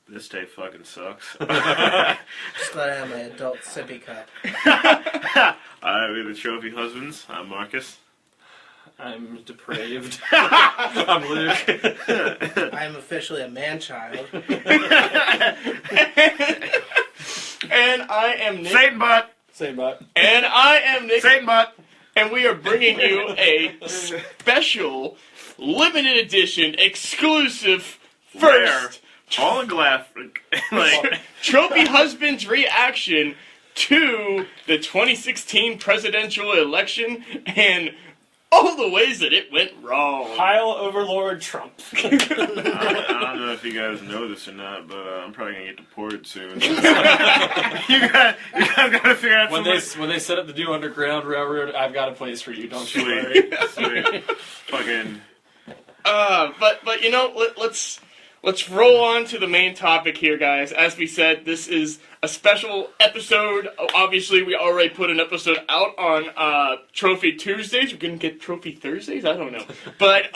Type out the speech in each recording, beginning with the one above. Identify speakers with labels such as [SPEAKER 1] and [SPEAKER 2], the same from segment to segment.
[SPEAKER 1] This day fucking sucks.
[SPEAKER 2] Just glad I have my adult sippy cup.
[SPEAKER 1] We're the Trophy Husbands. I'm Marcus.
[SPEAKER 3] I'm depraved. I'm Luke.
[SPEAKER 2] I am officially a man-child.
[SPEAKER 4] And I am Nick.
[SPEAKER 1] Satan butt!
[SPEAKER 3] Same butt.
[SPEAKER 4] And I am Nick.
[SPEAKER 1] Satan butt!
[SPEAKER 4] And we are bringing you a special, limited edition, exclusive, first
[SPEAKER 1] All in glass. Like,
[SPEAKER 4] Trophy Husband's reaction to the 2016 presidential election and all the ways that it went wrong.
[SPEAKER 3] Pile Overlord Trump.
[SPEAKER 1] I don't know if you guys know this or not, but I'm probably gonna get deported soon. you guys gotta figure out
[SPEAKER 3] When they set up the new Underground Railroad, I've got a place for you. Don't you worry.
[SPEAKER 1] Sweet. Fucking.
[SPEAKER 4] But you know, let's roll on to the main topic here, guys. As we said, this is a special episode. Obviously, we already put an episode out on Trophy Tuesdays. We're gonna get Trophy Thursdays. I don't know, but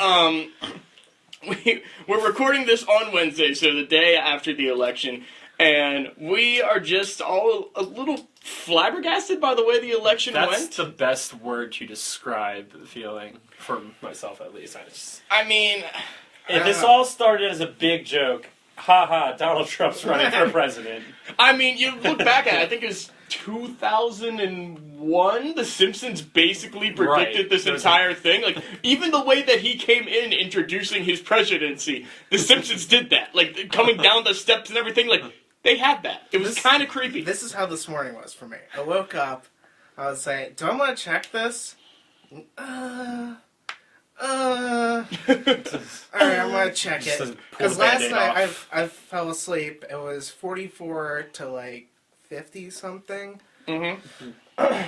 [SPEAKER 4] we're recording this on Wednesday, so the day after the election, and we are just all a little flabbergasted by the way the election
[SPEAKER 3] That's
[SPEAKER 4] went.
[SPEAKER 3] the best word to describe the feeling, for myself at least.
[SPEAKER 4] I mean,
[SPEAKER 3] If this all started as a big joke, haha, Donald Trump's running for president.
[SPEAKER 4] you look back at it, I think it was 2001, The Simpsons basically predicted this entire thing. Like, even the way that he came in introducing his presidency, The Simpsons did that. Like, coming down the steps and everything, like, they had that. It was kind of creepy.
[SPEAKER 2] This is how this morning was for me. I woke up, I was saying, do I want to check this? Alright, I'm gonna check it. Because last night I fell asleep. It was 44 to like 50 something.
[SPEAKER 4] Mm-hmm.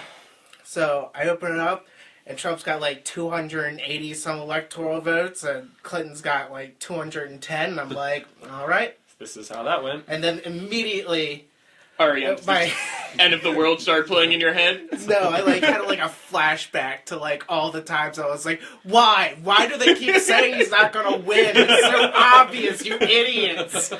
[SPEAKER 2] So I open it up, and Trump's got like 280 some electoral votes, and Clinton's got like 210. And I'm like, alright.
[SPEAKER 3] This is how that went.
[SPEAKER 2] And then immediately,
[SPEAKER 4] End of the world started playing in your head?
[SPEAKER 2] no, I like had like a flashback to like all the times I was like, why? Why do they keep saying he's not gonna win? It's so obvious, you idiots.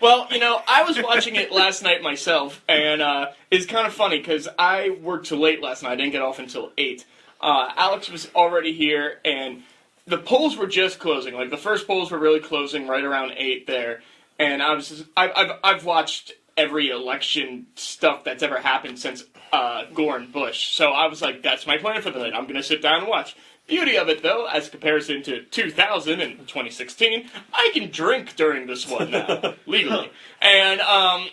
[SPEAKER 4] Well, you know, I was watching it last night myself, and it's kind of funny because I worked till late last night. I didn't get off until 8. Alex was already here, and the polls were just closing. Like, the first polls were really closing right around 8 there, and I've watched every election stuff that's ever happened since Gore and Bush. So I was like, that's my plan for the night. I'm going to sit down and watch. Beauty of it, though, as comparison to 2000 and 2016, I can drink during this one now, legally. And,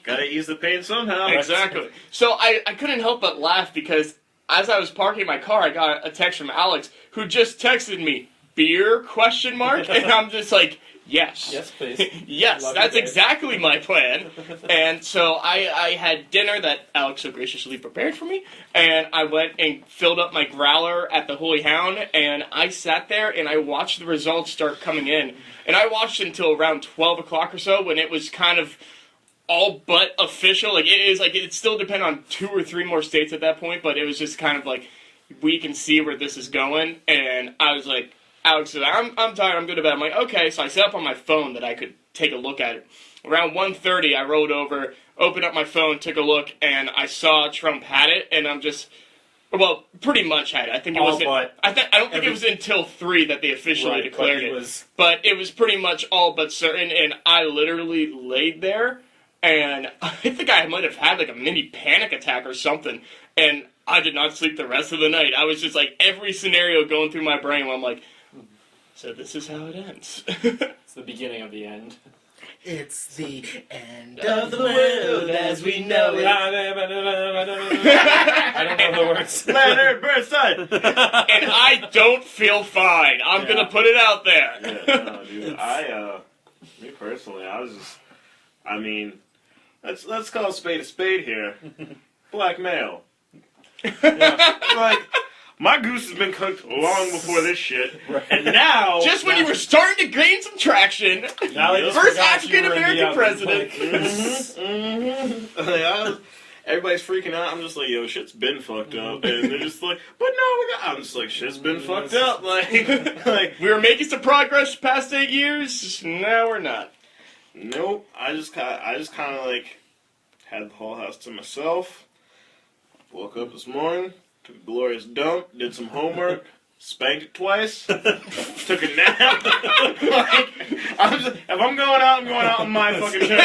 [SPEAKER 1] Gotta ease the pain somehow.
[SPEAKER 4] exactly. So I couldn't help but laugh because as I was parking my car, I got a text from Alex who just texted me, beer, ? And I'm just like, yes.
[SPEAKER 3] Yes, please.
[SPEAKER 4] Yes,
[SPEAKER 3] Love
[SPEAKER 4] that's
[SPEAKER 3] you,
[SPEAKER 4] exactly my plan. And so I had dinner that Alex so graciously prepared for me, and I went and filled up my growler at the Holy Hound, and I sat there and I watched the results start coming in. And I watched until around 12 o'clock or so when it was kind of all but official. Like, it still depended on 2 or 3 more states at that point, but it was just kind of like, we can see where this is going, and I was like, Alex said, I'm tired, I'm good to bed. I'm like, okay, so I set up on my phone that I could take a look at it. Around 1:30, I rolled over, opened up my phone, took a look, and I saw Trump had it, and I'm just, well, pretty much had it. I think it was, I don't think it was until 3 that they officially declared it. But it was pretty much all but certain, and I literally laid there, and I think I might have had like a mini panic attack or something, and I did not sleep the rest of the night. I was just like, every scenario going through my brain where I'm like, so this is how it ends.
[SPEAKER 3] It's the beginning of the end.
[SPEAKER 2] It's the end of the world as we know it.
[SPEAKER 3] I don't know the words.
[SPEAKER 1] Leonard Bernstein!
[SPEAKER 4] And I don't feel fine. I'm going to put it out there.
[SPEAKER 1] Yeah, no, dude. Me personally, let's call a spade here. Black male. Like, my goose has been cooked long before this shit, and now...
[SPEAKER 4] Just when you were starting to gain some traction, first African-American president.
[SPEAKER 1] Everybody's freaking out. I'm just like, yo, shit's been fucked up. And they're just like, but no, I'm just like, shit's been fucked up. Like,
[SPEAKER 4] we were making some progress the past 8 years, now we're not.
[SPEAKER 1] Nope. I just kind of like had the whole house to myself. Woke up this morning, took a glorious dump, did some homework, spanked it twice, took a nap. Like, if I'm going out, I'm going out on my fucking terms.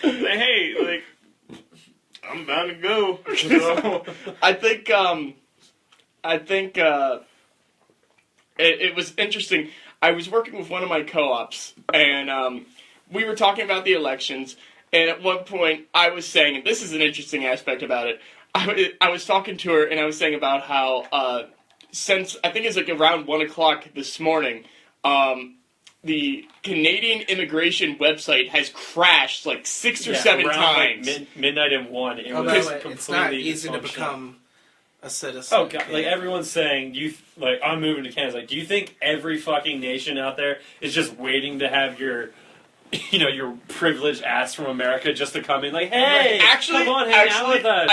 [SPEAKER 1] Like, hey, like, I'm bound to go. So,
[SPEAKER 4] I think it was interesting. I was working with one of my co-ops, and we were talking about the elections. And at one point, I was saying, and this is an interesting aspect about it. I was talking to her, and I was saying about how since I think it's like around 1:00 this morning, the Canadian immigration website has crashed like 6 or 7
[SPEAKER 3] around,
[SPEAKER 4] times.
[SPEAKER 3] Like, midnight and 1. It was completely
[SPEAKER 2] it's not easy to
[SPEAKER 3] dysfunctional.
[SPEAKER 2] become a citizen.
[SPEAKER 3] Oh god! Like everyone's saying, I'm moving to Canada. Like, do you think every fucking nation out there is just waiting to have your privileged ass from America just to come in? Like, hey, come on, hang out with us.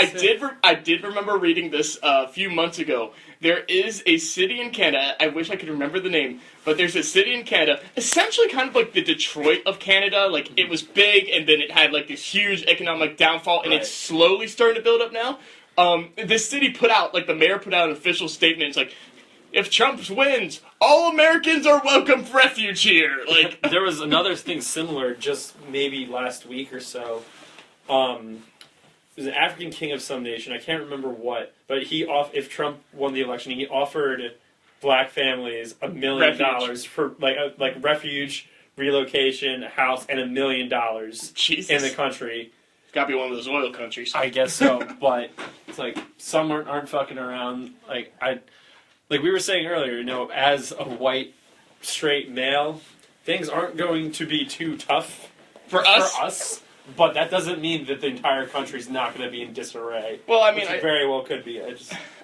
[SPEAKER 4] I did remember reading this a few months ago. There is a city in Canada. I wish I could remember the name, but there's a city in Canada, essentially kind of like the Detroit of Canada. Like, it was big, and then it had like this huge economic downfall, and it's slowly starting to build up now. This city the mayor put out an official statement. It's like, if Trump wins, all Americans are welcome refuge here. Like,
[SPEAKER 3] there was another thing similar, just maybe last week or so. It was an African king of some nation. I can't remember what, but if Trump won the election, he offered black families $1 million for like refuge, relocation, house, and $1 million in the country.
[SPEAKER 4] It's gotta be one of those oil countries.
[SPEAKER 3] I guess so, but it's like some aren't fucking around. Like we were saying earlier, as a white straight male, things aren't going to be too tough
[SPEAKER 4] for us.
[SPEAKER 3] But that doesn't mean that the entire country's not going to be in disarray.
[SPEAKER 4] Well, I mean,
[SPEAKER 3] it very well could be.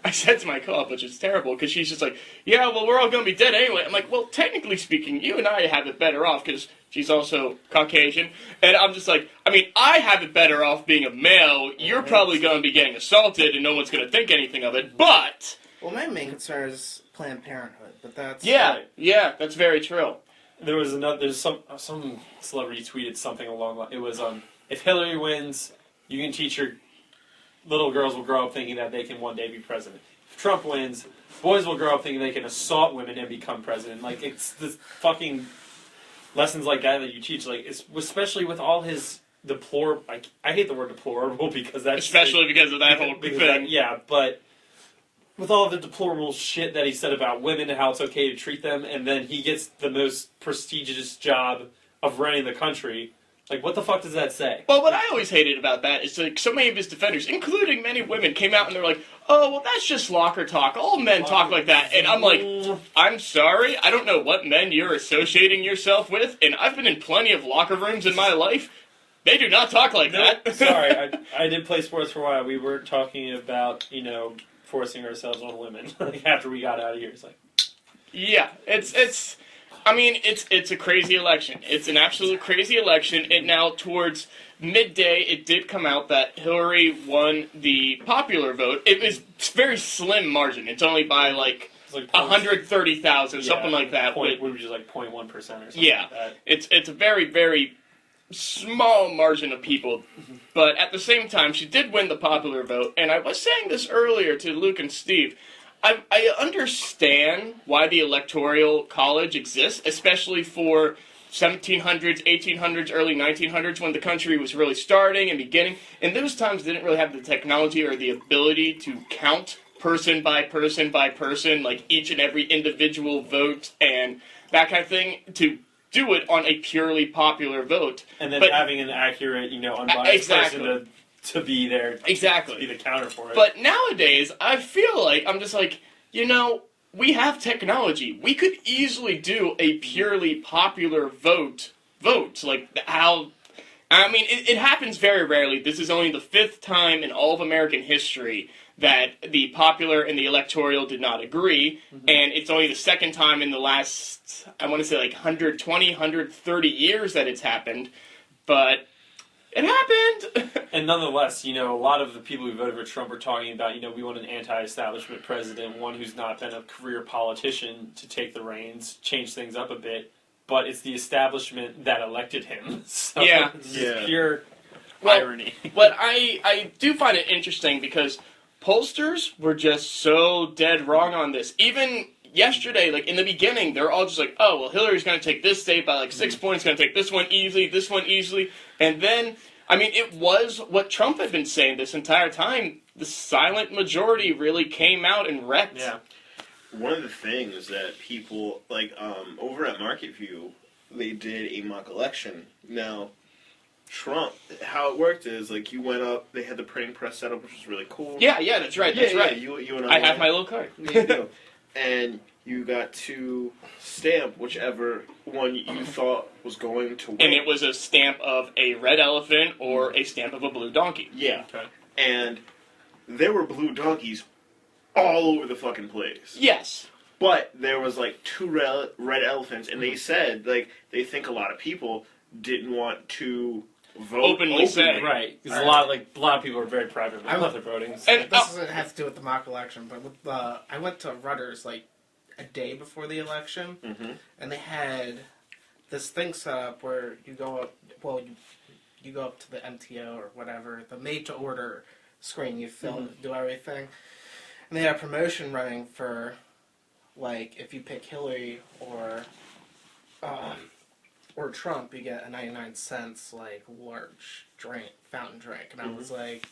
[SPEAKER 4] I said to my co-op, which is terrible, because she's just like, yeah, well, we're all going to be dead anyway. I'm like, well, technically speaking, you and I have it better off, because she's also Caucasian. And I'm just like, I mean, I have it better off being a male. You're probably going to be getting assaulted, and no one's going to think anything of it. But...
[SPEAKER 2] Well, my main concern is Planned Parenthood, but that's...
[SPEAKER 4] Yeah, that's very true.
[SPEAKER 3] There's some celebrity tweeted something along it was, if Hillary wins, you can teach your little girls will grow up thinking that they can one day be president. If Trump wins, boys will grow up thinking they can assault women and become president. Like, it's the fucking lessons like that you teach. Like, especially with all his deplorable... I hate the word deplorable because that's...
[SPEAKER 4] Especially because of that whole thing.
[SPEAKER 3] Yeah, but... with all of the deplorable shit that he said about women and how it's okay to treat them, and then he gets the most prestigious job of running the country... Like, what the fuck does that say?
[SPEAKER 4] Well, what I always hated about that is, like, so many of his defenders, including many women, came out and they're like, oh, well, that's just locker talk. All men talk like that. And I'm like, I'm sorry, I don't know what men you're associating yourself with, and I've been in plenty of locker rooms in my life. They do not talk like that.
[SPEAKER 3] Sorry, I did play sports for a while. We were talking about, forcing ourselves on women. Like, after we got out of here, it's like...
[SPEAKER 4] Yeah, it's a crazy election. It's an absolute crazy election. And now, towards midday, it did come out that Hillary won the popular vote. It was a very slim margin. It's only by, like 130,000, something like that.
[SPEAKER 3] Which is like 0.1% or something
[SPEAKER 4] like that. It's a very, very small margin of people. But at the same time, she did win the popular vote. And I was saying this earlier to Luke and Steve. I understand why the Electoral College exists, especially for 1700s, 1800s, early 1900s, when the country was really starting and beginning. In those times, they didn't really have the technology or the ability to count person by person by person, like each and every individual vote and that kind of thing, to do it on a purely popular vote.
[SPEAKER 3] And then having an accurate, unbiased person to be there.
[SPEAKER 4] Exactly.
[SPEAKER 3] To be the counter for it.
[SPEAKER 4] But nowadays, I feel like, I'm just like, we have technology. We could easily do a purely popular vote. Like, how... I mean, it happens very rarely. This is only the 5th time in all of American history that the popular and the electoral did not agree, and it's only the 2nd time in the last, I want to say, like, 120, 130 years that it's happened. But... it happened!
[SPEAKER 3] And nonetheless, a lot of the people who voted for Trump are talking about, we want an anti-establishment president, one who's not been a career politician to take the reins, change things up a bit. but it's the establishment that elected him. So
[SPEAKER 4] Yeah.
[SPEAKER 3] it's
[SPEAKER 1] Yeah.
[SPEAKER 3] pure
[SPEAKER 4] Well,
[SPEAKER 3] irony.
[SPEAKER 4] But I do find it interesting because pollsters were just so dead wrong on this. Even yesterday, like in the beginning, they're all just like, oh, well, Hillary's going to take this state by like 6 points, going to take this one easily. And then, I mean, it was what Trump had been saying this entire time. The silent majority really came out and wrecked.
[SPEAKER 3] Yeah.
[SPEAKER 1] One of the things that people, like, over at Market View, they did a mock election. Now, Trump, how it worked is, like, you went up, they had the printing press set up, which was really cool.
[SPEAKER 4] Yeah, that's right. That's right.
[SPEAKER 1] You and
[SPEAKER 4] I have my little card.
[SPEAKER 1] You do. And you got to stamp whichever one you thought was going to win.
[SPEAKER 4] And it was a stamp of a red elephant or a stamp of a blue donkey.
[SPEAKER 1] Yeah.
[SPEAKER 3] Okay.
[SPEAKER 1] And there were blue donkeys all over the fucking place.
[SPEAKER 4] Yes.
[SPEAKER 1] But there was like 2 red elephants, and they said, like, they think a lot of people didn't want to vote
[SPEAKER 4] Openly say.
[SPEAKER 3] Right, because a lot of people are very private about their voting. So.
[SPEAKER 4] And
[SPEAKER 2] This doesn't have to do with the mock election, but with I went to Rutgers like a day before the election, and they had this thing set up where you go up. Well, you go up to the MTO or whatever, the made-to-order screen. You fill, do everything, and they had a promotion running for, like, if you pick Hillary or Trump, you get a 99 cents like large fountain drink, and I was like,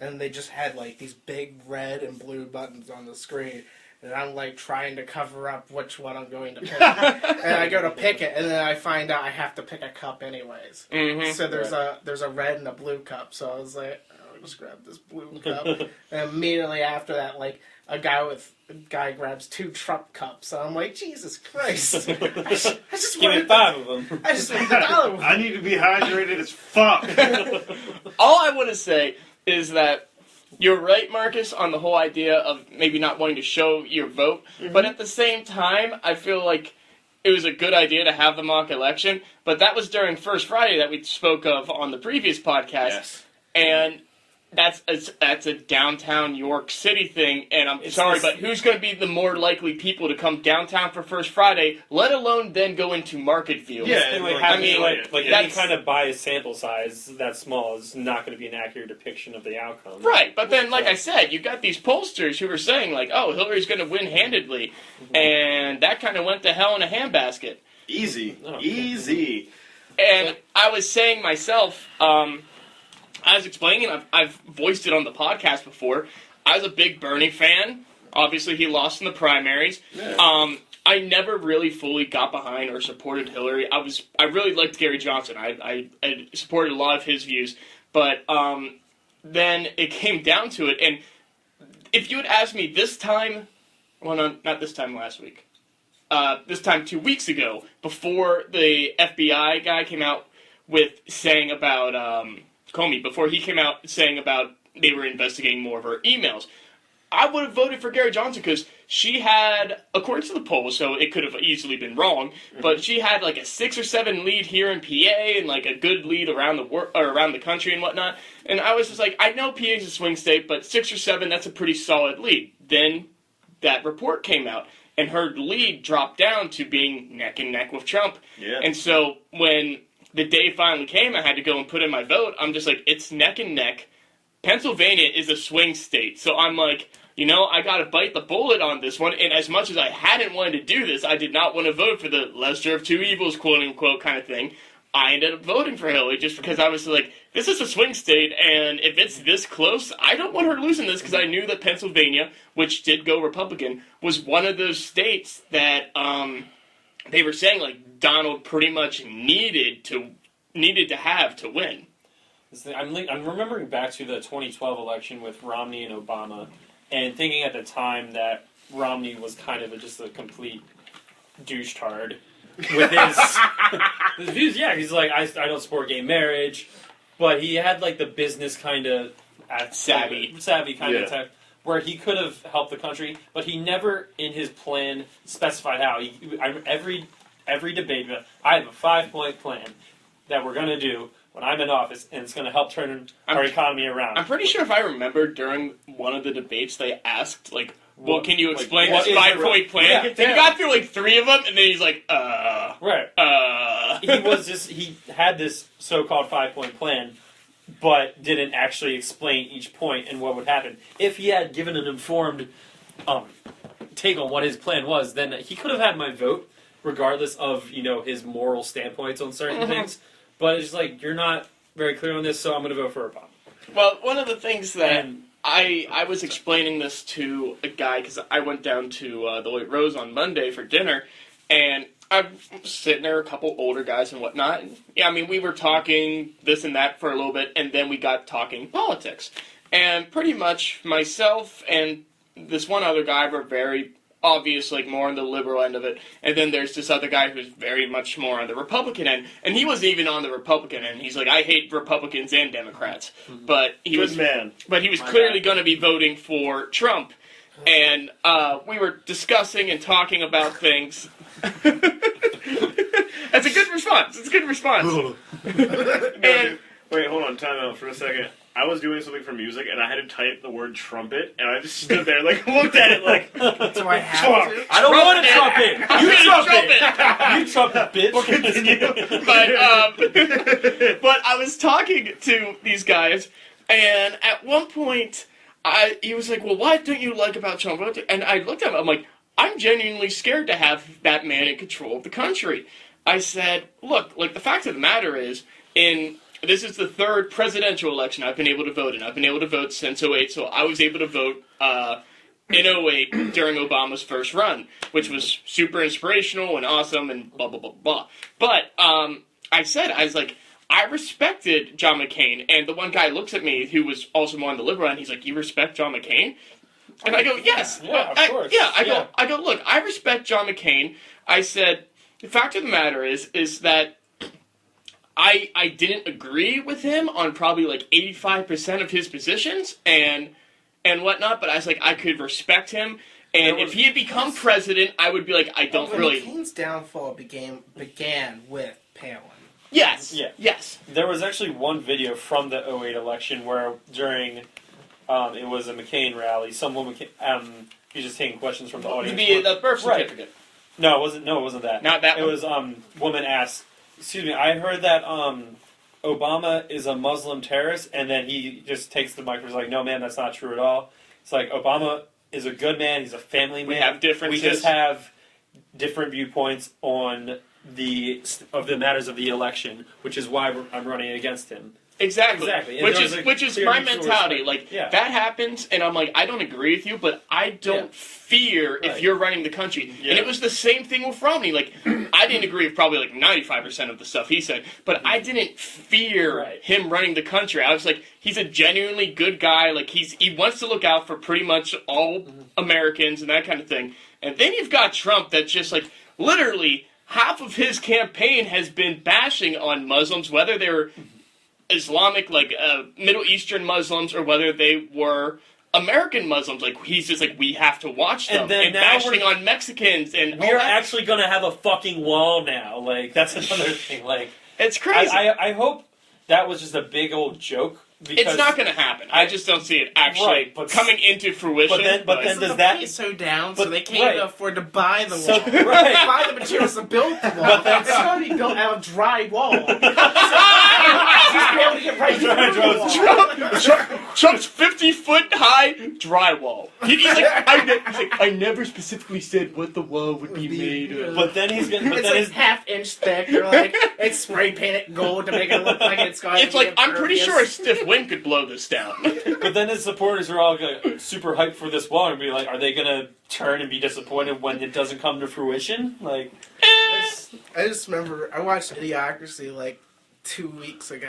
[SPEAKER 2] and they just had like these big red and blue buttons on the screen, and I'm like trying to cover up which one I'm going to pick, and I go to pick it, and then I find out I have to pick a cup anyways.
[SPEAKER 4] Mm-hmm.
[SPEAKER 2] So there's a red and a blue cup, so I was like, I'll just grab this blue cup, and immediately after that, like a guy grabs 2 Trump cups, so I'm like, Jesus Christ! I just
[SPEAKER 3] Give me
[SPEAKER 2] wanted
[SPEAKER 3] 5 of them.
[SPEAKER 2] I just wanted the dollar one.
[SPEAKER 1] I need to be hydrated as fuck.
[SPEAKER 4] All I want to say is that you're right, Marcus, on the whole idea of maybe not wanting to show your vote, but at the same time, I feel like it was a good idea to have the mock election, but that was during First Friday that we spoke of on the previous podcast,
[SPEAKER 1] Yes.
[SPEAKER 4] and that's a downtown York City thing, and I'm sorry, but who's going to be the more likely people to come downtown for First Friday, let alone then go into Market View?
[SPEAKER 1] Yeah,
[SPEAKER 3] Thing, like,
[SPEAKER 1] like,
[SPEAKER 3] having,
[SPEAKER 4] I mean,
[SPEAKER 3] like any
[SPEAKER 4] that's-
[SPEAKER 3] kind of biased sample size that small is not going to be an accurate depiction of the outcome.
[SPEAKER 4] Right, but then, like I said, you got these pollsters who were saying, like, oh, Hillary's going to win handedly, and that kind of went to hell in a handbasket.
[SPEAKER 1] Easy.
[SPEAKER 3] Oh.
[SPEAKER 1] Easy.
[SPEAKER 4] And I was saying myself, I was explaining, I've voiced it on the podcast before, I was a big Bernie fan. Obviously, he lost in the primaries.
[SPEAKER 1] Yeah.
[SPEAKER 4] I never really fully got behind or supported Hillary. I really liked Gary Johnson. I supported a lot of his views. But then it came down to it, and if you had asked me this time, well, no, not this time last week, this time 2 weeks ago, before the FBI guy came out with saying about Comey, before he came out saying about they were investigating more of her emails, I would have voted for Gary Johnson because she had, according to the polls, so it could have easily been wrong, but she had like a 6 or 7 lead here in PA and like a good lead around the country and whatnot. And I was just like, I know PA is a swing state, but 6 or 7, that's a pretty solid lead. Then that report came out, and her lead dropped down to being neck and neck with Trump.
[SPEAKER 1] Yeah.
[SPEAKER 4] And so when the day finally came, I had to go and put in my vote. I'm just like, it's neck and neck. Pennsylvania is a swing state, so I'm like, you know, I gotta bite the bullet on this one, and as much as I hadn't wanted to do this, I did not want to vote for the lesser of two evils, quote-unquote, kind of thing. I ended up voting for Hillary just because I was like, this is a swing state, and if it's this close, I don't want her losing this, because I knew that Pennsylvania, which did go Republican, was one of those states that they were saying, like, Donald pretty much needed to have to win.
[SPEAKER 3] I'm remembering back to the 2012 election with Romney and Obama, and thinking at the time that Romney was kind of just a complete douche-tard with his views. Yeah, he's like, I don't support gay marriage, but he had like the business kind of savvy kind of type, where he could have helped the country, but he never in his plan specified how. Every debate, I have a 5-point plan that we're going to do when I'm in office, and it's going to help turn our economy around.
[SPEAKER 4] I'm pretty sure if I remember during one of the debates, they asked, like, well, can you explain
[SPEAKER 3] what
[SPEAKER 4] this
[SPEAKER 3] is
[SPEAKER 4] 5-point plan?
[SPEAKER 3] Yeah,
[SPEAKER 4] And he got through, like, 3 of them, and then he's like,
[SPEAKER 3] Right. He had this so-called 5-point plan, but didn't actually explain each point and what would happen. If he had given an informed take on what his plan was, then he could have had my vote, regardless of his moral standpoints on certain things. But it's just like, you're not very clear on this, so I'm going to vote for Obama.
[SPEAKER 4] Well, one of the things that I was explaining this to a guy, because I went down to the White Rose on Monday for dinner, and I'm sitting there, a couple older guys and whatnot. And, yeah, I mean, we were talking this and that for a little bit, and then we got talking politics. And pretty much myself and this one other guy were very obvious, like more on the liberal end of it. And then there's this other guy who's very much more on the Republican end. And he wasn't even on the Republican end. He's like, I hate Republicans and Democrats. But he was clearly going to be voting for Trump. And we were discussing and talking about things. That's a good response. It's a good response. And
[SPEAKER 1] wait, hold on, time out for a second. I was doing something for music, and I had to type the word trumpet, and I just stood there, like, looked at it, like,
[SPEAKER 2] do I have to?
[SPEAKER 3] I don't want a trumpet! You trumpet, bitch!
[SPEAKER 1] We'll continue.
[SPEAKER 4] But I was talking to these guys, and at one point, he was like, well, what don't you like about Trump? And I looked at him, I'm like, I'm genuinely scared to have that man in control of the country. I said, look, like, the fact of the matter is, this is the third presidential election I've been able to vote in. I've been able to vote since 2008, so I was able to vote in 2008 during Obama's first run, which was super inspirational and awesome and blah, blah, blah, blah. But I was like, I respected John McCain, and the one guy looks at me who was also more on the liberal end, he's like, you respect John McCain? And I go, yes.
[SPEAKER 3] Yeah, of course.
[SPEAKER 4] I go, look, I respect John McCain. I said, the fact of the matter is that I didn't agree with him on probably like 85% of his positions and whatnot, but I was like, I could respect him, and if he had become president, I would be like, I don't really.
[SPEAKER 2] McCain's downfall began with Palin.
[SPEAKER 4] Yes.
[SPEAKER 3] Yeah.
[SPEAKER 4] Yes.
[SPEAKER 3] There was actually one video from the 2008 election where during it was a McCain rally, some woman he's just taking questions from the audience.
[SPEAKER 4] The birth certificate.
[SPEAKER 3] Right. No, it wasn't that.
[SPEAKER 4] Not that
[SPEAKER 3] it
[SPEAKER 4] one.
[SPEAKER 3] It was woman asked, excuse me, I heard that Obama is a Muslim terrorist, and then he just takes the microphone and is like, no, man, that's not true at all. It's like, Obama is a good man, he's a family man.
[SPEAKER 4] We have differences.
[SPEAKER 3] We just have different viewpoints on the matters of the election, which is why I'm running against him.
[SPEAKER 4] Exactly. Which is my mentality. Like, that happens, and I'm like, I don't agree with you, but I don't fear if you're running the country. Yeah. And it was the same thing with Romney. Like, I didn't agree with probably like 95% of the stuff he said, but I didn't fear him running the country. I was like, he's a genuinely good guy. Like, he wants to look out for pretty much all Americans and that kind of thing. And then you've got Trump that's just like, literally, half of his campaign has been bashing on Muslims, whether they're Islamic, like Middle Eastern Muslims, or whether they were American Muslims. Like, he's just like, we have to watch them, and bashing on Mexicans, and
[SPEAKER 3] we're actually going to have a fucking wall now. Like, that's another thing. Like,
[SPEAKER 4] it's crazy.
[SPEAKER 3] I hope that was just a big old joke.
[SPEAKER 4] It's not going to happen. I just don't see it actually coming into fruition.
[SPEAKER 3] But then does
[SPEAKER 2] the
[SPEAKER 3] that
[SPEAKER 2] peso down, so they can't afford to buy the wall.
[SPEAKER 3] So,
[SPEAKER 2] buy the materials to build the wall. But that's going to be built out of dry wall.
[SPEAKER 4] Trump's 50-foot high drywall. He's like, I never specifically said what the wall would be made of.
[SPEAKER 3] But then he's gonna.
[SPEAKER 2] It's like half-inch thick, or like it's spray painted gold to make it look like it's got.
[SPEAKER 4] It's like, I'm pretty sure a stiff wind could blow this down.
[SPEAKER 3] But then his supporters are all super hyped for this wall and be like, are they gonna turn and be disappointed when it doesn't come to fruition? Like,
[SPEAKER 2] I just remember I watched Idiocracy like 2 weeks ago.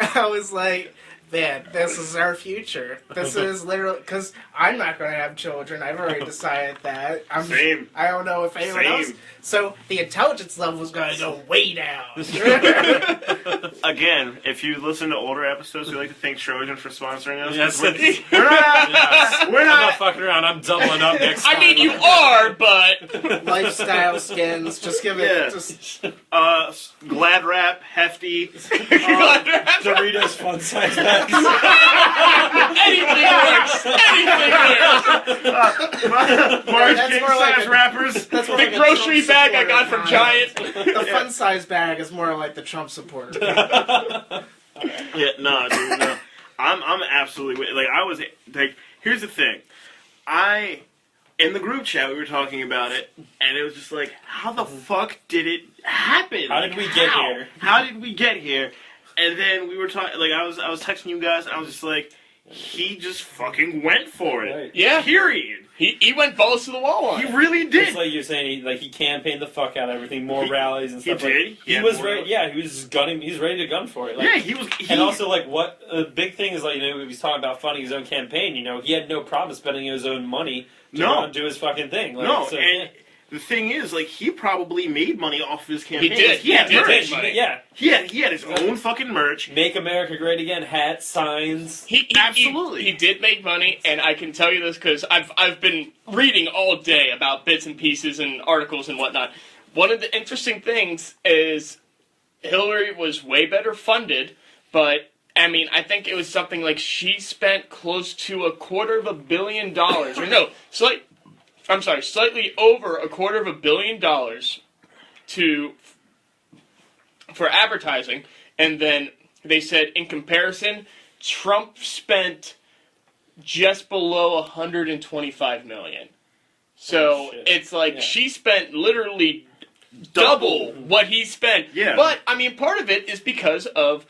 [SPEAKER 2] I was like, man, this is our future. This is literally, because I'm not going to have children. I've already decided that.
[SPEAKER 1] Same.
[SPEAKER 2] I don't know if anyone else. So the intelligence level is going to go way down.
[SPEAKER 1] Again, if you listen to older episodes, we like to thank Trojan for sponsoring us.
[SPEAKER 3] Yes.
[SPEAKER 1] We're
[SPEAKER 3] I'm not fucking around. I'm doubling up next time.
[SPEAKER 4] I mean, you are, but
[SPEAKER 2] Lifestyle skins. Just give it. Just
[SPEAKER 1] Glad Wrap, Hefty,
[SPEAKER 3] Doritos fun size bags.
[SPEAKER 4] Anything works.
[SPEAKER 1] Mars
[SPEAKER 2] That's
[SPEAKER 1] King
[SPEAKER 2] more like
[SPEAKER 1] size
[SPEAKER 2] a-
[SPEAKER 1] wrappers.
[SPEAKER 2] That's more
[SPEAKER 4] The
[SPEAKER 2] like a
[SPEAKER 4] grocery
[SPEAKER 2] Trump
[SPEAKER 4] bag I
[SPEAKER 2] supporter,
[SPEAKER 4] got from
[SPEAKER 2] not-
[SPEAKER 4] Giant.
[SPEAKER 2] The fun size bag is more like the Trump supporter.
[SPEAKER 1] Yeah, no, dude, no. I'm absolutely with, like, I was like, here's the thing, in the group chat we were talking about it, and it was just like, how the fuck did it happen?
[SPEAKER 3] How
[SPEAKER 1] Like,
[SPEAKER 3] did we get here?
[SPEAKER 1] How did we get here? And then we were talking, like, I was texting you guys, and I was just like, he just fucking went for it.
[SPEAKER 3] Right.
[SPEAKER 4] Yeah.
[SPEAKER 1] Period.
[SPEAKER 4] He went balls to the wall on
[SPEAKER 1] He
[SPEAKER 4] it.
[SPEAKER 1] really did.
[SPEAKER 3] It's like you're saying, he campaigned the fuck out of everything, more rallies and
[SPEAKER 1] He
[SPEAKER 3] stuff.
[SPEAKER 1] did.
[SPEAKER 3] Like,
[SPEAKER 1] He
[SPEAKER 3] he
[SPEAKER 1] had
[SPEAKER 3] was
[SPEAKER 1] more
[SPEAKER 3] ready.
[SPEAKER 1] rallies.
[SPEAKER 3] Yeah, he was just gunning. He's ready to gun for it. Like,
[SPEAKER 1] Yeah, he was.
[SPEAKER 3] and also, like, what a big thing is, like, he was talking about funding his own campaign. He had no problem spending his own money to go and do his fucking thing. Like,
[SPEAKER 1] no,
[SPEAKER 3] so,
[SPEAKER 1] and the thing is, like, he probably made money off of his campaign.
[SPEAKER 4] did.
[SPEAKER 1] He had
[SPEAKER 4] He did
[SPEAKER 1] merch.
[SPEAKER 4] make money.
[SPEAKER 3] Yeah,
[SPEAKER 1] He had his own fucking merch.
[SPEAKER 3] Make America Great Again, hats, signs.
[SPEAKER 1] Absolutely.
[SPEAKER 4] He did make money, and I can tell you this because I've been reading all day about bits and pieces and articles and whatnot. One of the interesting things is Hillary was way better funded, but I mean, I think it was something like she spent close to $250 million, or no, slightly over $250 million for advertising, and then they said in comparison, Trump spent just below 125 million. So
[SPEAKER 3] Oh, shit.
[SPEAKER 4] it's like
[SPEAKER 3] Yeah.
[SPEAKER 4] she spent literally double what he spent.
[SPEAKER 1] Yeah.
[SPEAKER 4] But I mean, part of it is because of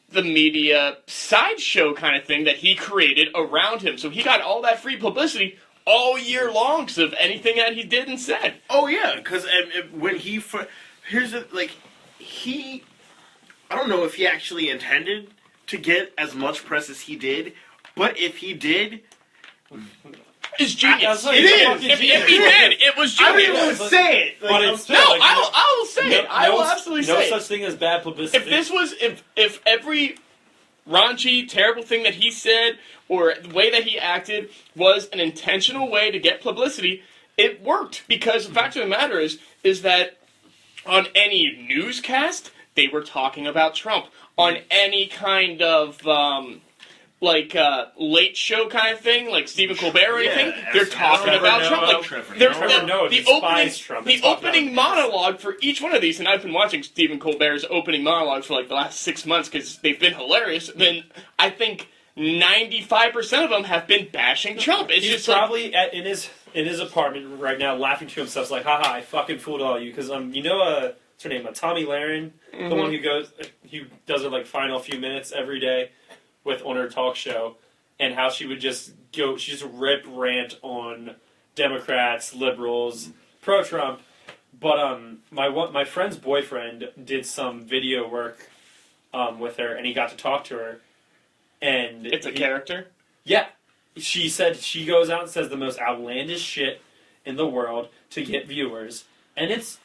[SPEAKER 4] the media sideshow kind of thing that he created around him. So he got all that free publicity all year long because of anything that he did and said.
[SPEAKER 1] Oh yeah, because when he here's the I don't know if he actually intended to get as much press as he did, but if he did,
[SPEAKER 4] It's genius.
[SPEAKER 3] It
[SPEAKER 1] is.
[SPEAKER 4] If he did, it was
[SPEAKER 1] I don't
[SPEAKER 4] genius.
[SPEAKER 1] even want to say it. Like,
[SPEAKER 3] But
[SPEAKER 1] I'm
[SPEAKER 3] it's
[SPEAKER 1] still-
[SPEAKER 3] still,
[SPEAKER 4] No, I will say it. I will absolutely
[SPEAKER 3] no
[SPEAKER 4] say
[SPEAKER 3] such
[SPEAKER 4] it.
[SPEAKER 3] thing as bad publicity.
[SPEAKER 4] If this was, if every raunchy, terrible thing that he said or the way that he acted was an intentional way to get publicity, it worked. Because the fact of the matter is that on any newscast, they were talking about Trump. On any kind of late show kind of thing, like Stephen Colbert or anything, they're talking about Trump. Like
[SPEAKER 3] Trevor Noah despises Trump.
[SPEAKER 4] the
[SPEAKER 3] It's talked
[SPEAKER 4] opening
[SPEAKER 3] about.
[SPEAKER 4] monologue for each one of these, and I've been watching Stephen Colbert's opening monologue for like the last 6 months because they've been hilarious. Then I think 95% of them have been bashing Trump. It's
[SPEAKER 3] He's
[SPEAKER 4] just like,
[SPEAKER 3] probably in his apartment right now, laughing to himself, like, "Haha, I fucking fooled all you." Because what's her name? Tommy Lahren, the one who does her like final few minutes every day on her talk show, and how she would just rant on Democrats, liberals, pro-Trump. But my friend's boyfriend did some video work with her, and he got to talk to her. And
[SPEAKER 4] it's a character.
[SPEAKER 3] Yeah. She said she goes out and says the most outlandish shit in the world to get viewers. And it's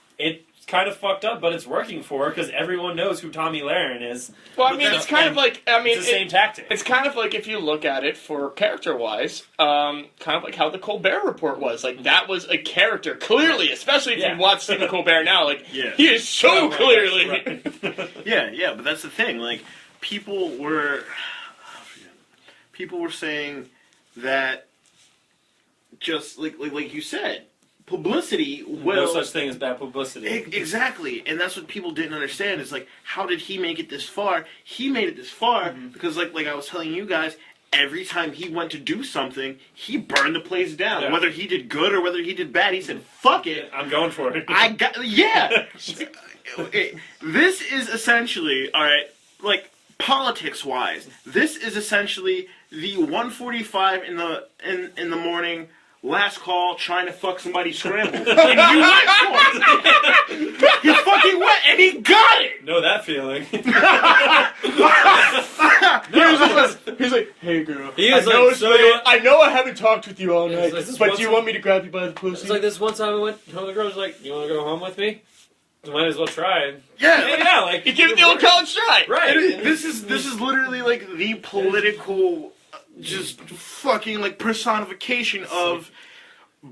[SPEAKER 3] kind of fucked up, but it's working for her because everyone knows who Tommy Lahren is.
[SPEAKER 4] Well, I mean, it's kind of like,
[SPEAKER 3] It's the same tactic.
[SPEAKER 4] It's kind of like if you look at it for character-wise, kind of like how the Colbert Report was. Like, that was a character, clearly, especially if
[SPEAKER 3] Yeah.
[SPEAKER 4] you watch Stephen Colbert now. Like,
[SPEAKER 1] Yeah.
[SPEAKER 4] he is so
[SPEAKER 3] Right,
[SPEAKER 4] clearly...
[SPEAKER 3] right.
[SPEAKER 1] yeah, but that's the thing. Like, people were saying that just like you said, publicity will.
[SPEAKER 3] No such thing as bad publicity.
[SPEAKER 1] Exactly, and that's what people didn't understand. Is like, how did he make it this far? He made it this far because, like I was telling you guys, every time he went to do something, he burned the place down.
[SPEAKER 3] Yeah.
[SPEAKER 1] Whether he did good or whether he did bad, he said, "Fuck it,
[SPEAKER 3] I'm going for it.
[SPEAKER 1] This is essentially all right. Like, politics-wise, this is essentially the 1:45 in the morning. Last call, trying to fuck somebody scrambled. And you went for it. He fucking went, and he got it.
[SPEAKER 3] Know that feeling.
[SPEAKER 4] He's like, hey girl,
[SPEAKER 3] He was
[SPEAKER 4] I know
[SPEAKER 3] like,
[SPEAKER 4] it's
[SPEAKER 3] so
[SPEAKER 4] late.
[SPEAKER 3] you-
[SPEAKER 4] I know I haven't talked with you all
[SPEAKER 3] It's
[SPEAKER 4] night,
[SPEAKER 3] like, this
[SPEAKER 4] but
[SPEAKER 3] one
[SPEAKER 4] do you
[SPEAKER 3] time-
[SPEAKER 4] want me to grab you by the pussy?
[SPEAKER 3] It's like this one time I went home, the girl was like, "You want to go home with me?" Might as well try.
[SPEAKER 1] Yeah,
[SPEAKER 3] Like
[SPEAKER 4] You give it the old college try.
[SPEAKER 3] right.
[SPEAKER 1] This is literally like the political, just fucking like personification of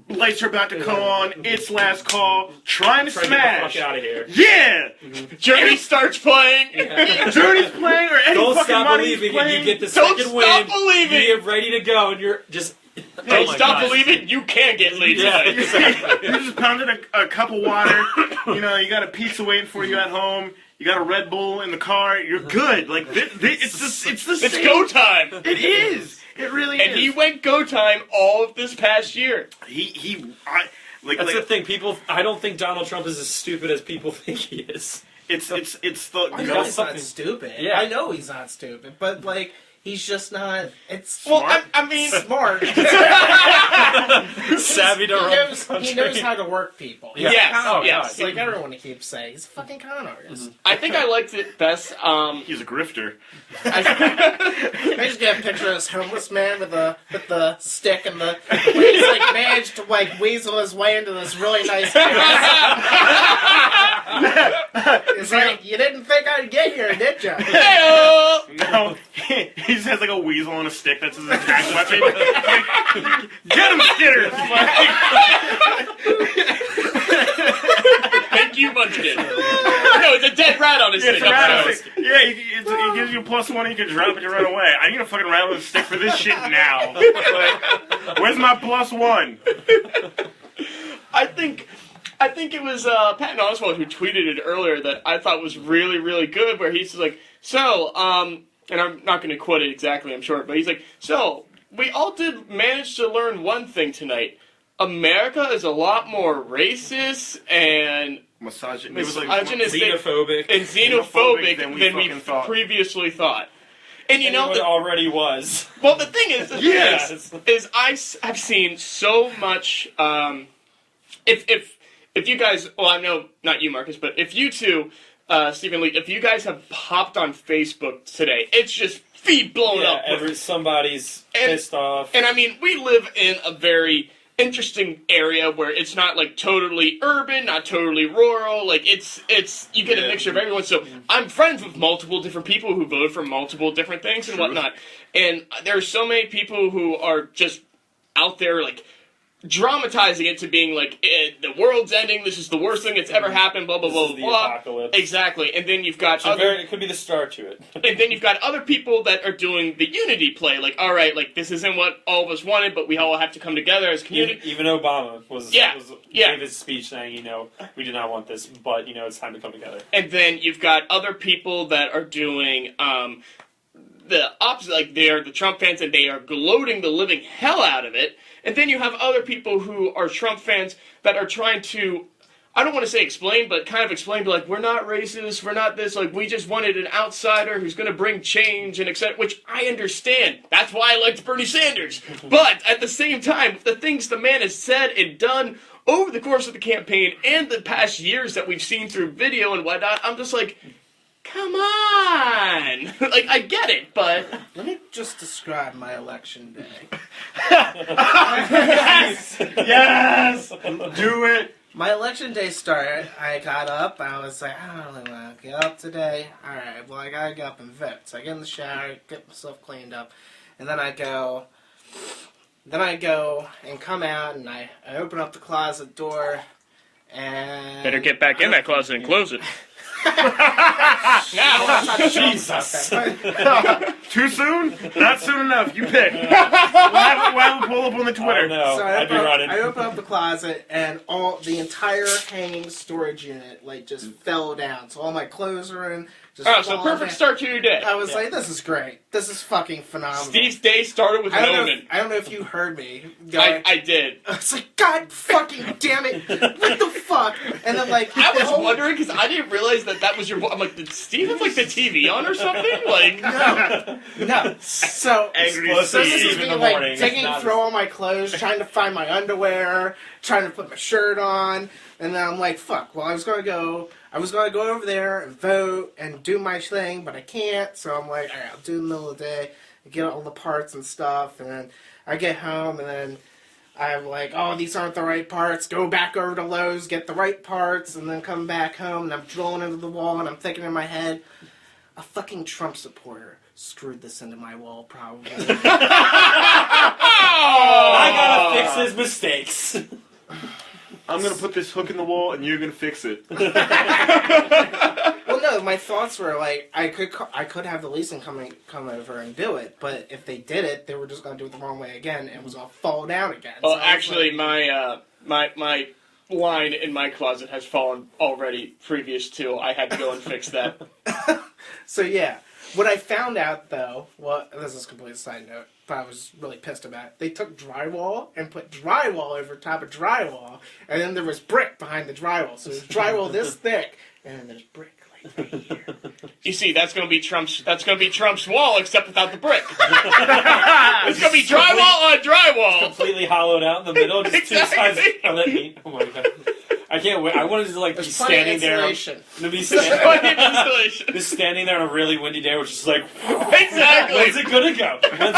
[SPEAKER 1] lights are about to come on. It's last call. Trying to
[SPEAKER 3] Try to
[SPEAKER 1] smash.
[SPEAKER 3] get the fuck out of here.
[SPEAKER 1] Yeah.
[SPEAKER 4] Journey starts playing.
[SPEAKER 1] Journey's playing or any
[SPEAKER 3] Don't
[SPEAKER 1] fucking
[SPEAKER 3] stop
[SPEAKER 1] money's
[SPEAKER 3] believing,
[SPEAKER 1] playing.
[SPEAKER 3] and you get the
[SPEAKER 4] Don't
[SPEAKER 3] second
[SPEAKER 4] stop
[SPEAKER 3] win.
[SPEAKER 4] believing.
[SPEAKER 3] You get ready to go, and you're just.
[SPEAKER 4] Hey,
[SPEAKER 3] Oh my
[SPEAKER 4] stop
[SPEAKER 3] God.
[SPEAKER 4] believing. You can get laid
[SPEAKER 3] Yeah,
[SPEAKER 4] tonight.
[SPEAKER 3] exactly.
[SPEAKER 1] You just pounded a cup of water. You know, you got a pizza waiting for you at home. You got a Red Bull in the car. You're good. Like it's the
[SPEAKER 4] It's
[SPEAKER 1] same.
[SPEAKER 4] go time.
[SPEAKER 1] It is. It really
[SPEAKER 4] And
[SPEAKER 1] is.
[SPEAKER 4] he went go time all of this past year.
[SPEAKER 3] That's the thing. People, I don't think Donald Trump is as stupid as people think he is.
[SPEAKER 1] It's the
[SPEAKER 2] I
[SPEAKER 1] you
[SPEAKER 2] know
[SPEAKER 1] know,
[SPEAKER 2] he's not stupid.
[SPEAKER 3] Yeah.
[SPEAKER 2] I know he's not stupid, but like he's just not. It's
[SPEAKER 4] Well,
[SPEAKER 1] Smart?
[SPEAKER 4] I mean,
[SPEAKER 2] smart.
[SPEAKER 3] Savvy to run
[SPEAKER 2] he knows how to work people.
[SPEAKER 3] Yeah.
[SPEAKER 4] Yes,
[SPEAKER 3] Oh,
[SPEAKER 4] yes.
[SPEAKER 3] God.
[SPEAKER 2] Like everyone keeps saying, he's a fucking con artist.
[SPEAKER 4] I think I liked it best.
[SPEAKER 1] he's a grifter.
[SPEAKER 2] I just get a picture of this homeless man with the stick and the he's like managed to like weasel his way into this really nice house. It's like you didn't think I'd get here, did you?
[SPEAKER 4] Hey-o!
[SPEAKER 1] No, he just has like a weasel on a stick. That's his attack weapon. Get him, Skitter!
[SPEAKER 4] Thank you, Munchkin. No, it's a dead rat on his
[SPEAKER 1] Yeah,
[SPEAKER 4] stick.
[SPEAKER 1] it's a rat
[SPEAKER 4] I'm
[SPEAKER 1] on
[SPEAKER 4] sorry.
[SPEAKER 1] a stick. Yeah, he gives you a +1. You can drop it and run away. I need a fucking rattling stick for this shit now. Like, where's my +1?
[SPEAKER 4] I think it was Patton Oswalt who tweeted it earlier that I thought was really, really good, where he's like, so, and I'm not going to quote it exactly, I'm sure, but he's like, so, we all did manage to learn one thing tonight. America is a lot more racist and
[SPEAKER 1] Misogynistic.
[SPEAKER 3] Xenophobic.
[SPEAKER 4] and xenophobic
[SPEAKER 1] than
[SPEAKER 4] than
[SPEAKER 1] we
[SPEAKER 4] we
[SPEAKER 1] fucking thought.
[SPEAKER 4] previously thought. And you know,
[SPEAKER 3] Anyone already was.
[SPEAKER 4] well, the thing is,
[SPEAKER 1] Yes.
[SPEAKER 4] I've seen so much. If you guys, well, I know not you, Marcus, but if you two, Stephen Lee, if you guys have hopped on Facebook today, it's just feed blown
[SPEAKER 3] Yeah,
[SPEAKER 4] up.
[SPEAKER 3] somebody's pissed off.
[SPEAKER 4] And I mean, we live in a very interesting area where it's not like totally urban, not totally rural. Like it's you get a mixture of everyone. So I'm friends with multiple different people who vote for multiple different things and whatnot. And there's so many people who are just out there like dramatizing it to being like the world's ending. This is the worst thing that's ever happened. Blah blah
[SPEAKER 3] This
[SPEAKER 4] blah
[SPEAKER 3] is the
[SPEAKER 4] blah.
[SPEAKER 3] apocalypse.
[SPEAKER 4] Exactly. And then you've got
[SPEAKER 3] So
[SPEAKER 4] other.
[SPEAKER 3] it could be the start to it.
[SPEAKER 4] And then you've got other people that are doing the unity play, like, all right, like this isn't what all of us wanted, but we all have to come together as a community.
[SPEAKER 3] Even Obama
[SPEAKER 4] Yeah.
[SPEAKER 3] gave his speech saying, we do not want this, but it's time to come together.
[SPEAKER 4] And then you've got other people that are doing the opposite, like they are the Trump fans and they are gloating the living hell out of it. And then you have other people who are Trump fans that are trying to, I don't want to say explain, but kind of explain, like, we're not racist, we're not this, like, we just wanted an outsider who's going to bring change and etc., which I understand. That's why I liked Bernie Sanders. But at the same time, the things the man has said and done over the course of the campaign and the past years that we've seen through video and whatnot, I'm just like, come on! Like, I get it, but...
[SPEAKER 2] Let me just describe my election day.
[SPEAKER 1] Yes! Do it!
[SPEAKER 2] My election day started. I got up. I was like, I don't really want to get up today. All right, well, I gotta get up and vote. So I get in the shower, get myself cleaned up, and then I go and come out, and I open up the closet door, and
[SPEAKER 4] Better get back in that closet and close it.
[SPEAKER 3] Jesus.
[SPEAKER 1] Too soon? Not soon enough. You pick. We'll have a pull up on the Twitter.
[SPEAKER 3] Oh, no.
[SPEAKER 2] So
[SPEAKER 3] I'd be running.
[SPEAKER 2] I open up the closet, and the entire hanging storage unit just fell down. So all my clothes are in. Just
[SPEAKER 4] Alright, so
[SPEAKER 2] falling
[SPEAKER 4] perfect
[SPEAKER 2] down.
[SPEAKER 4] start to your day.
[SPEAKER 2] I was like, this is great. This is fucking phenomenal.
[SPEAKER 4] Steve's day started with an omen.
[SPEAKER 2] I don't know if you heard me. Going,
[SPEAKER 4] I did.
[SPEAKER 2] I was like, God fucking damn it! What the fuck? And then like
[SPEAKER 4] I
[SPEAKER 2] the
[SPEAKER 4] was
[SPEAKER 2] whole-
[SPEAKER 4] wondering because I didn't realize that was your voice. I'm like, did Steve have like the TV on or something? Like,
[SPEAKER 2] No. So
[SPEAKER 1] Angry
[SPEAKER 3] Explosive
[SPEAKER 2] So this is
[SPEAKER 3] Steve
[SPEAKER 2] me
[SPEAKER 3] in the
[SPEAKER 2] like
[SPEAKER 3] morning.
[SPEAKER 2] digging
[SPEAKER 3] Not-
[SPEAKER 2] through all my clothes, trying to find my underwear, trying to put my shirt on, and then I'm like, fuck. Well, I was gonna go over there and vote and do my thing, but I can't. So I'm like, all right, I'll do it in the middle of the day, get all the parts and stuff, and then I get home and then I'm like, oh, these aren't the right parts. Go back over to Lowe's, get the right parts, and then come back home and I'm drilling into the wall and I'm thinking in my head, a fucking Trump supporter screwed this into my wall, probably.
[SPEAKER 3] I gotta fix his mistakes.
[SPEAKER 1] I'm gonna put this hook in the wall, and you're gonna fix it.
[SPEAKER 2] Well, no, my thoughts were like I could have the leasing come over and do it, but if they did it, they were just gonna do it the wrong way again, and it was gonna fall down again.
[SPEAKER 4] Well,
[SPEAKER 2] So I was
[SPEAKER 4] actually,
[SPEAKER 2] like,
[SPEAKER 4] my line in my closet has fallen already previous to I had to go and fix that.
[SPEAKER 2] So yeah, what I found out though, this is a complete side note, but I was really pissed about. They took drywall and put drywall over top of drywall, and then there was brick behind the drywall. So there's drywall this thick, and then there's brick like right here.
[SPEAKER 4] You see, that's gonna be Trump's wall, except without the brick. It's gonna be drywall on drywall.
[SPEAKER 3] Completely hollowed out in the middle, just
[SPEAKER 4] Exactly.
[SPEAKER 3] 2 sides of that meat. Oh my god. I can't wait. I wanted to like be
[SPEAKER 2] There's plenty of
[SPEAKER 3] standing there.
[SPEAKER 2] insulation.
[SPEAKER 3] To be
[SPEAKER 4] Plenty
[SPEAKER 3] standing,
[SPEAKER 4] of installation.
[SPEAKER 3] just standing there on a really windy day, which is like,
[SPEAKER 4] Exactly.
[SPEAKER 3] when's it gonna go? When's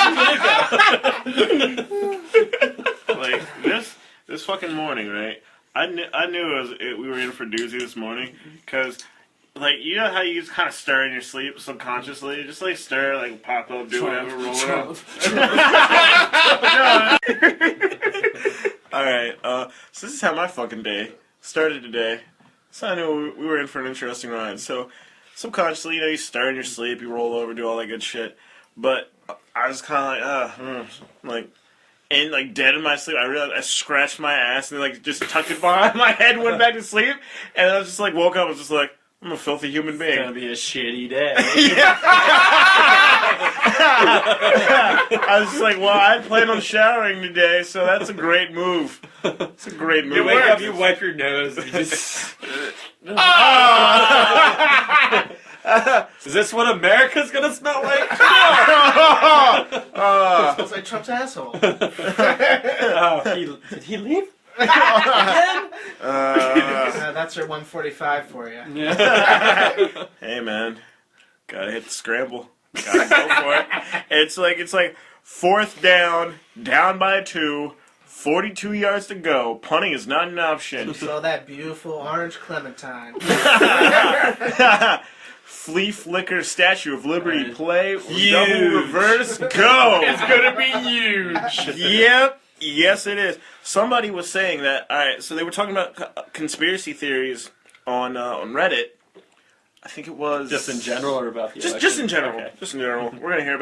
[SPEAKER 3] it gonna go?
[SPEAKER 1] Like this fucking morning, right? I knew we were in for doozy this morning because, like, you know how you just kind of stir in your sleep subconsciously, just like stir, like pop up, do whatever, roll up. All right, so this is how my fucking day started today. So I knew we were in for an interesting ride. So subconsciously, you stir in your sleep, you roll over, do all that good shit. But I was kind of like. And, like, dead in my sleep, I realized I scratched my ass and, like, just tucked it behind my head and went back to sleep. And I was just, like, woke up and was just like, I'm a filthy human
[SPEAKER 3] It's gonna
[SPEAKER 1] being.
[SPEAKER 3] be a shitty day.
[SPEAKER 1] I was just like, well, I planned on showering today, so that's a great move. It's a great move.
[SPEAKER 3] You wake up, you wipe your nose, you just... Is this what America's gonna smell like?
[SPEAKER 2] It's like Trump's asshole.
[SPEAKER 3] Did he leave?
[SPEAKER 2] That's your 145 for you.
[SPEAKER 3] Yeah.
[SPEAKER 1] Hey, man. Gotta hit the scramble. Gotta go for it. It's like fourth down by 2, 42 yards to go. Punting is not an option.
[SPEAKER 2] So that beautiful orange clementine.
[SPEAKER 1] Flea Flicker Statue of Liberty
[SPEAKER 3] Right.
[SPEAKER 1] play.
[SPEAKER 3] Huge.
[SPEAKER 1] Double reverse go.
[SPEAKER 4] It's gonna be huge.
[SPEAKER 1] Yep. Yes, it is. Somebody was saying that. All right, so they were talking about conspiracy theories on Reddit. I think it was
[SPEAKER 3] Just in general or about the election?
[SPEAKER 1] Just in general.
[SPEAKER 3] Okay.
[SPEAKER 1] Just in general. We're gonna hear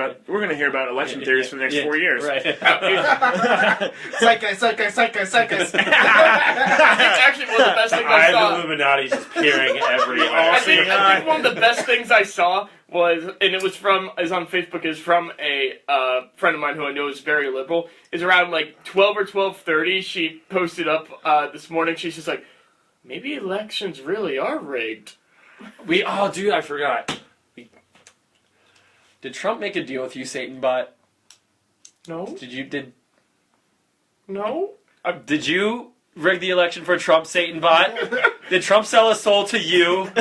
[SPEAKER 1] about election theories for the next 4 years.
[SPEAKER 3] Right.
[SPEAKER 2] Psycho.
[SPEAKER 4] It's actually one of the best things I
[SPEAKER 3] Eye
[SPEAKER 4] saw.
[SPEAKER 3] of the Illuminati just peering everywhere.
[SPEAKER 4] I think one of the best things I saw was, and it was on Facebook, is from a friend of mine who I know is very liberal. Is around like 12 or 12:30. She posted up this morning. She's just like, maybe elections really are rigged.
[SPEAKER 3] Dude, I forgot. Did Trump make a deal with you, Satan bot?
[SPEAKER 4] No,
[SPEAKER 3] Did you rig the election for Trump, Satan bot? Did Trump sell his soul to you for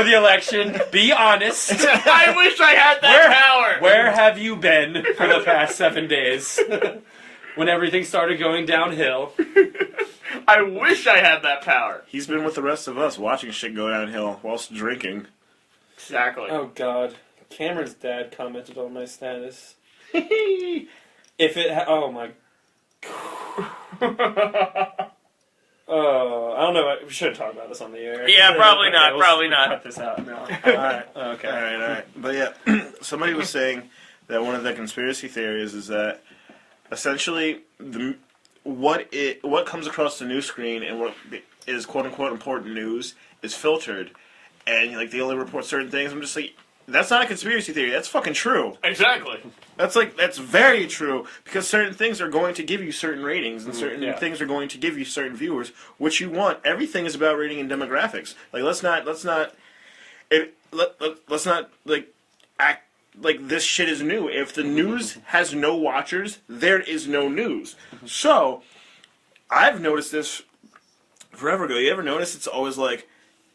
[SPEAKER 3] the election? Be honest.
[SPEAKER 4] I wish I had that power.
[SPEAKER 3] Where have you been for the past 7 days? When everything started going downhill.
[SPEAKER 4] I wish I had that power.
[SPEAKER 1] He's been with the rest of us watching shit go downhill whilst drinking.
[SPEAKER 4] Exactly.
[SPEAKER 3] Oh god. Cameron's dad commented on my status. Oh my. I don't know. We should talk about this on the air.
[SPEAKER 4] Yeah, probably not,
[SPEAKER 3] we'll
[SPEAKER 4] probably not.
[SPEAKER 3] Cut this out. No. Alright. Okay.
[SPEAKER 1] All right. But yeah, somebody was saying that one of the conspiracy theories is that essentially what comes across the news screen and what is quote unquote important news is filtered, and like they only report certain things. I'm just like, that's not a conspiracy theory. That's fucking true.
[SPEAKER 4] Exactly.
[SPEAKER 1] That's very true, because certain things are going to give you certain ratings, and certain
[SPEAKER 3] Yeah.
[SPEAKER 1] things are going to give you certain viewers, which you want. Everything is about rating and demographics. Like let's not like act like this shit is new. If the news has no watchers, there is no news. So I've noticed this forever ago. You ever notice it's always like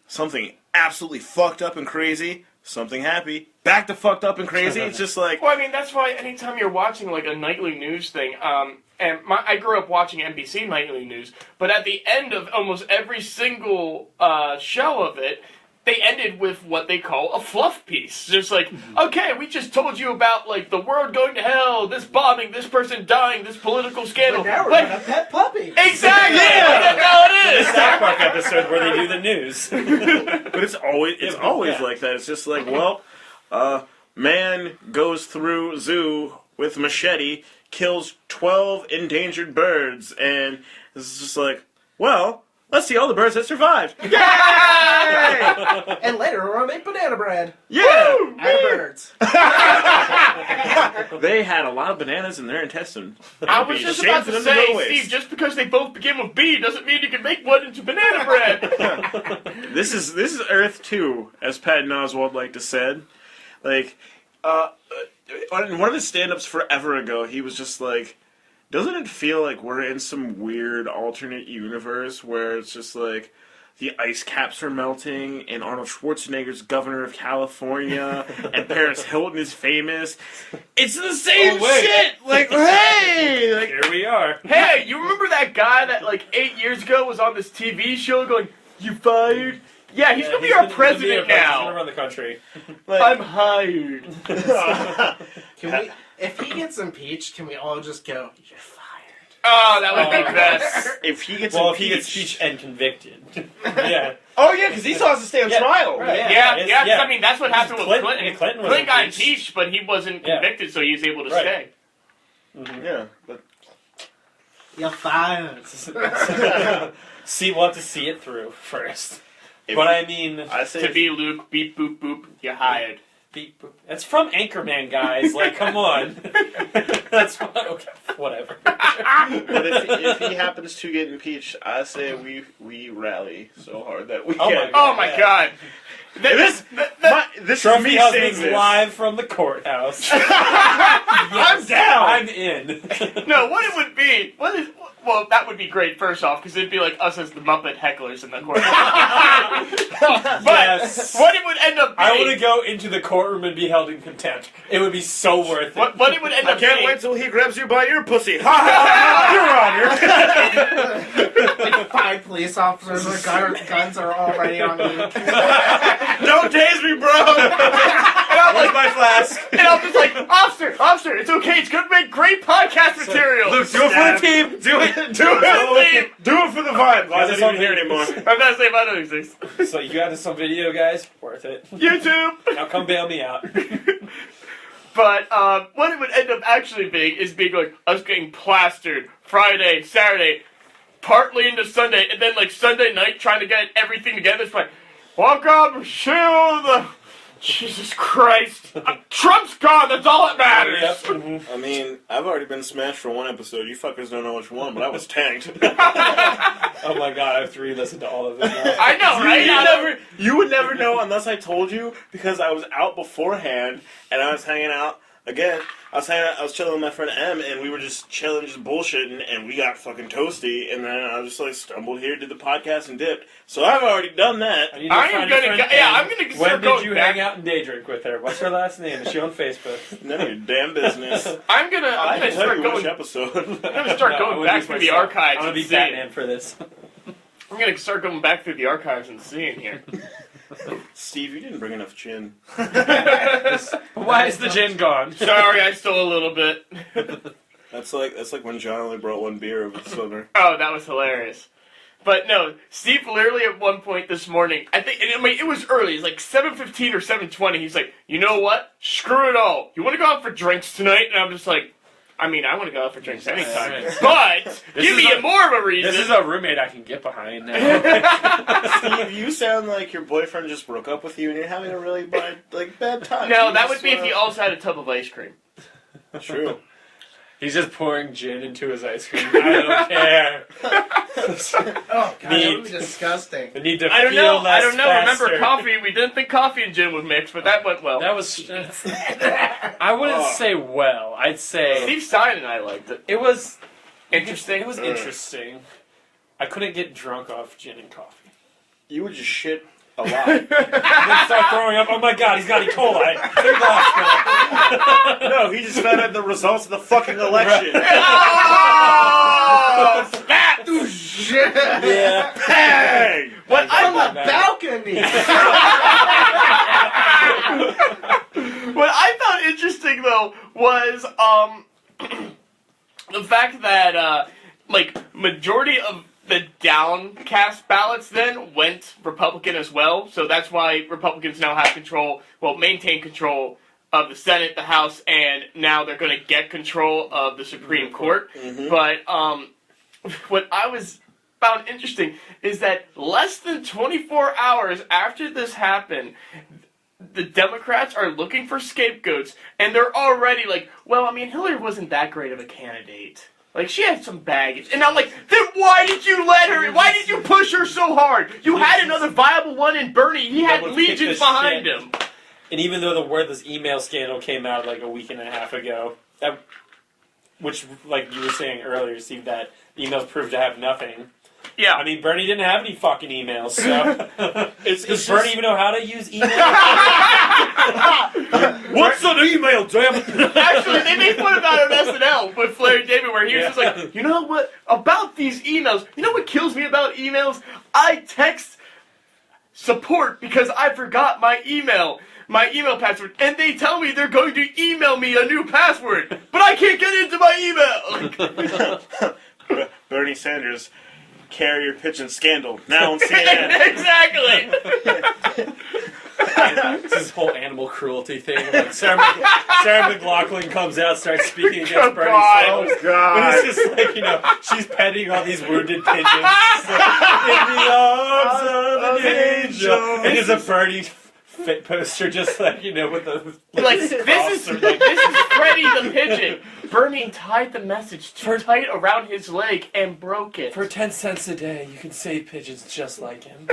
[SPEAKER 1] something absolutely fucked up and crazy, something happy, back to fucked up and crazy. It's just like,
[SPEAKER 4] Well, I mean, that's why anytime you're watching like a nightly news thing, I grew up watching NBC nightly news, but at the end of almost every single show of it, they ended with what they call a fluff piece. Just like, okay, we just told you about like the world going to hell, this bombing, this person dying, this political scandal.
[SPEAKER 2] But now we're
[SPEAKER 4] Like,
[SPEAKER 2] gonna pet puppy.
[SPEAKER 4] exactly. That's how it
[SPEAKER 3] The
[SPEAKER 4] is.
[SPEAKER 3] South Park episode where they do the news.
[SPEAKER 1] But it's always
[SPEAKER 3] Yeah.
[SPEAKER 1] like that. It's just like, well, man goes through zoo with machete, kills 12 endangered birds, and it's just like, well, let's see all the birds that survived. Yay!
[SPEAKER 2] And later we're gonna make banana bread
[SPEAKER 1] Yeah!
[SPEAKER 2] out of birds.
[SPEAKER 1] They had a lot of bananas in their intestine.
[SPEAKER 4] I was just about to say, Steve, just because they both begin with B doesn't mean you can make one into banana bread.
[SPEAKER 1] This is Earth 2, as Patton Oswalt liked to said. Like, in one of his stand-ups forever ago, he was just like, doesn't it feel like we're in some weird alternate universe where it's just like the ice caps are melting and Arnold Schwarzenegger's governor of California and Paris Hilton is famous? It's the same shit! Like, hey! Like,
[SPEAKER 3] Here we are.
[SPEAKER 4] Hey, you remember that guy that like 8 years ago was on this TV show going, "You fired"? Yeah, he's gonna be our president
[SPEAKER 3] He's gonna
[SPEAKER 4] now.
[SPEAKER 3] run the country.
[SPEAKER 4] I'm hired.
[SPEAKER 2] Can we? If he gets impeached, can we all just go? You're fired.
[SPEAKER 4] Oh, that would be best.
[SPEAKER 1] if he gets
[SPEAKER 3] Well, if he
[SPEAKER 1] impeached...
[SPEAKER 3] gets impeached and convicted. Yeah.
[SPEAKER 1] Oh, yeah, because he still has to stay on
[SPEAKER 3] Yeah.
[SPEAKER 1] trial.
[SPEAKER 3] Right.
[SPEAKER 4] Yeah,
[SPEAKER 3] it's-
[SPEAKER 4] yeah. 'Cause, I mean, that's what happened with
[SPEAKER 3] Clinton-
[SPEAKER 4] Clinton.
[SPEAKER 3] Clinton was
[SPEAKER 4] got
[SPEAKER 3] impeached.
[SPEAKER 4] impeached, but he wasn't
[SPEAKER 3] Yeah.
[SPEAKER 4] convicted, so he was able to
[SPEAKER 3] Right.
[SPEAKER 4] stay.
[SPEAKER 1] Yeah, but...
[SPEAKER 2] You're fired.
[SPEAKER 3] See, we'll have to see it through first.
[SPEAKER 1] If-
[SPEAKER 3] But I mean,
[SPEAKER 1] I say
[SPEAKER 4] To be Luke, beep boop boop, you're hired.
[SPEAKER 3] beep, boop. That's from Anchorman, guys. Like, come on. That's okay. Whatever.
[SPEAKER 1] But if he happens to get impeached, I say we rally so hard that we
[SPEAKER 3] Oh
[SPEAKER 1] can.
[SPEAKER 4] Oh my
[SPEAKER 3] Yeah.
[SPEAKER 4] god.
[SPEAKER 1] This is
[SPEAKER 3] Trophy
[SPEAKER 1] me saying
[SPEAKER 3] Husbands
[SPEAKER 1] this.
[SPEAKER 3] live from the courthouse.
[SPEAKER 1] I'm down.
[SPEAKER 3] I'm in.
[SPEAKER 4] No, what it would be, well, that would be great, first off, because it'd be like us as the Muppet hecklers in the courtroom. But
[SPEAKER 3] Yes.
[SPEAKER 4] what it would end up being...
[SPEAKER 3] I want to go into the courtroom and be held in contempt. It would be so worth it.
[SPEAKER 4] What it would end
[SPEAKER 1] I
[SPEAKER 4] up
[SPEAKER 1] can't
[SPEAKER 4] being...
[SPEAKER 1] wait till he grabs you by your pussy. Ha ha! Your Honor.
[SPEAKER 2] Like 5 police officers with guns are already on you.
[SPEAKER 1] Don't tase me, bro.
[SPEAKER 3] Where's my flask?
[SPEAKER 4] And I'm just like, officer, it's okay, it's gonna make great podcast material.
[SPEAKER 1] Luke, do it for the team. Do it. Do it. Do it for the vibe. Why is it even here anymore?
[SPEAKER 4] I'm not saying about other things.
[SPEAKER 3] So you got this on video, guys? Worth it.
[SPEAKER 4] YouTube!
[SPEAKER 3] Now come bail me out.
[SPEAKER 4] But what it would end up actually being is being like us getting plastered Friday, Saturday, partly into Sunday, and then like Sunday night trying to get everything together. It's like, welcome to the... Jesus Christ. Trump's gone, that's all that matters.
[SPEAKER 3] Yep. Mhm.
[SPEAKER 1] I mean, I've already been smashed for one episode. You fuckers don't know which one, but I was tanked.
[SPEAKER 3] Oh my god, I have to re-listen to all of them now.
[SPEAKER 4] I know, right?
[SPEAKER 1] You would never know unless I told you, because I was out beforehand and I was hanging out. Again, I was chilling with my friend M, and we were just chilling, just bullshitting, and we got fucking toasty, and then I just like stumbled here, did the podcast, and dipped. So I've already done that.
[SPEAKER 3] I need to
[SPEAKER 4] I am
[SPEAKER 3] find your
[SPEAKER 4] gonna
[SPEAKER 3] friend
[SPEAKER 4] go- yeah,
[SPEAKER 3] Ann.
[SPEAKER 4] I'm gonna
[SPEAKER 3] When
[SPEAKER 4] start
[SPEAKER 3] did
[SPEAKER 4] going
[SPEAKER 3] you
[SPEAKER 4] back-
[SPEAKER 3] hang out and day drink with her? What's her last name? Is she on Facebook?
[SPEAKER 1] None of your damn business.
[SPEAKER 4] I'm gonna
[SPEAKER 1] I can tell
[SPEAKER 4] start
[SPEAKER 1] you
[SPEAKER 4] going.
[SPEAKER 1] which episode.
[SPEAKER 4] I'm gonna start
[SPEAKER 3] No, I
[SPEAKER 4] going
[SPEAKER 3] wanna
[SPEAKER 4] back
[SPEAKER 3] do
[SPEAKER 4] through the
[SPEAKER 3] myself.
[SPEAKER 4] archives.
[SPEAKER 3] I'm gonna
[SPEAKER 4] and
[SPEAKER 3] be
[SPEAKER 4] seeing.
[SPEAKER 3] Batman for this.
[SPEAKER 4] I'm gonna start going back through the archives and seeing here.
[SPEAKER 1] Steve, you didn't bring enough chin.
[SPEAKER 3] Why is the gin gone?
[SPEAKER 4] Sorry, I stole a little bit.
[SPEAKER 1] That's like when John only brought one beer over the summer.
[SPEAKER 4] Oh, that was hilarious. But no, Steve literally at one point this morning, I think, and I mean, it was early, it's like 7:15 or 7:20, he's like, you know what? Screw it all. You want to go out for drinks tonight? And I'm just like, I mean, I want to go out for drinks anytime.
[SPEAKER 3] Right.
[SPEAKER 4] But, give
[SPEAKER 3] is
[SPEAKER 4] me
[SPEAKER 3] a-
[SPEAKER 4] more of a reason.
[SPEAKER 3] This is a roommate I can get behind now.
[SPEAKER 1] Steve, you sound like your boyfriend just broke up with you and you're having a really bad time.
[SPEAKER 4] No,
[SPEAKER 1] You
[SPEAKER 4] that
[SPEAKER 1] just
[SPEAKER 4] would be if he also had a tub of ice cream.
[SPEAKER 1] True.
[SPEAKER 3] He's just pouring gin into his ice cream. I don't care.
[SPEAKER 2] Oh god, that would be
[SPEAKER 3] Neat.
[SPEAKER 2] disgusting.
[SPEAKER 3] The need to
[SPEAKER 4] I don't
[SPEAKER 3] feel
[SPEAKER 4] know.
[SPEAKER 3] less
[SPEAKER 4] Remember
[SPEAKER 3] faster.
[SPEAKER 4] coffee? We didn't think coffee and gin would mix, but that went well.
[SPEAKER 3] That was. I wouldn't
[SPEAKER 1] Oh.
[SPEAKER 3] say well. I'd say
[SPEAKER 4] Steve Stein and I liked it.
[SPEAKER 3] it was
[SPEAKER 4] Interesting.
[SPEAKER 3] It was interesting. I couldn't get drunk off gin and coffee.
[SPEAKER 1] You would just shit a lot.
[SPEAKER 3] And then start throwing up. Oh my god, he's got E. coli. Take the hospital.
[SPEAKER 1] No, he just found out the results of the fucking election.
[SPEAKER 4] Oh, spat!
[SPEAKER 2] Shit!
[SPEAKER 3] Yeah.
[SPEAKER 1] Bang!
[SPEAKER 4] What
[SPEAKER 2] On
[SPEAKER 4] I
[SPEAKER 2] the balcony! candy.
[SPEAKER 4] What I found interesting though was the fact that majority of the downcast ballots then went Republican as well. So that's why Republicans now have maintain control of the Senate, the House, and now they're going to get control of the Supreme Court.
[SPEAKER 1] Mm-hmm.
[SPEAKER 4] But what I found interesting is that less than 24 hours after this happened, the Democrats are looking for scapegoats, and they're already like, well, I mean, Hillary wasn't that great of a candidate. Like, she had some baggage. And I'm like, then why did you let her? Why did you push her so hard? You had another viable one in Bernie. He had legions behind him.
[SPEAKER 3] And even though the wordless email scandal came out like a week and a half ago, which, like you were saying earlier, Steve, that emails proved to have nothing.
[SPEAKER 4] Yeah.
[SPEAKER 3] I mean, Bernie didn't have any fucking emails, so... Does Bernie even know how to use email? What's an email, damn it?
[SPEAKER 4] Actually, they made fun about it on SNL with Larry David, where he was just like, you know what, about these emails, you know what kills me about emails? I text support because I forgot my email password, and they tell me they're going to email me a new password, but I can't get into my email.
[SPEAKER 1] Bernie Sanders, carrier pigeon scandal, now on CNN.
[SPEAKER 4] Exactly.
[SPEAKER 3] It's this whole animal cruelty thing. Like Sarah McLachlan comes out, starts speaking against Bernie Sanders.
[SPEAKER 1] Oh, God.
[SPEAKER 3] And it's just like, she's petting all these wounded pigeons. In the arms of an angel. And there's a Bernie fit poster just like, with the...
[SPEAKER 4] Like, this is Freddie the pigeon. Bernie tied the message too tight around his leg and broke it.
[SPEAKER 3] For 10 cents a day, you can save pigeons just like him.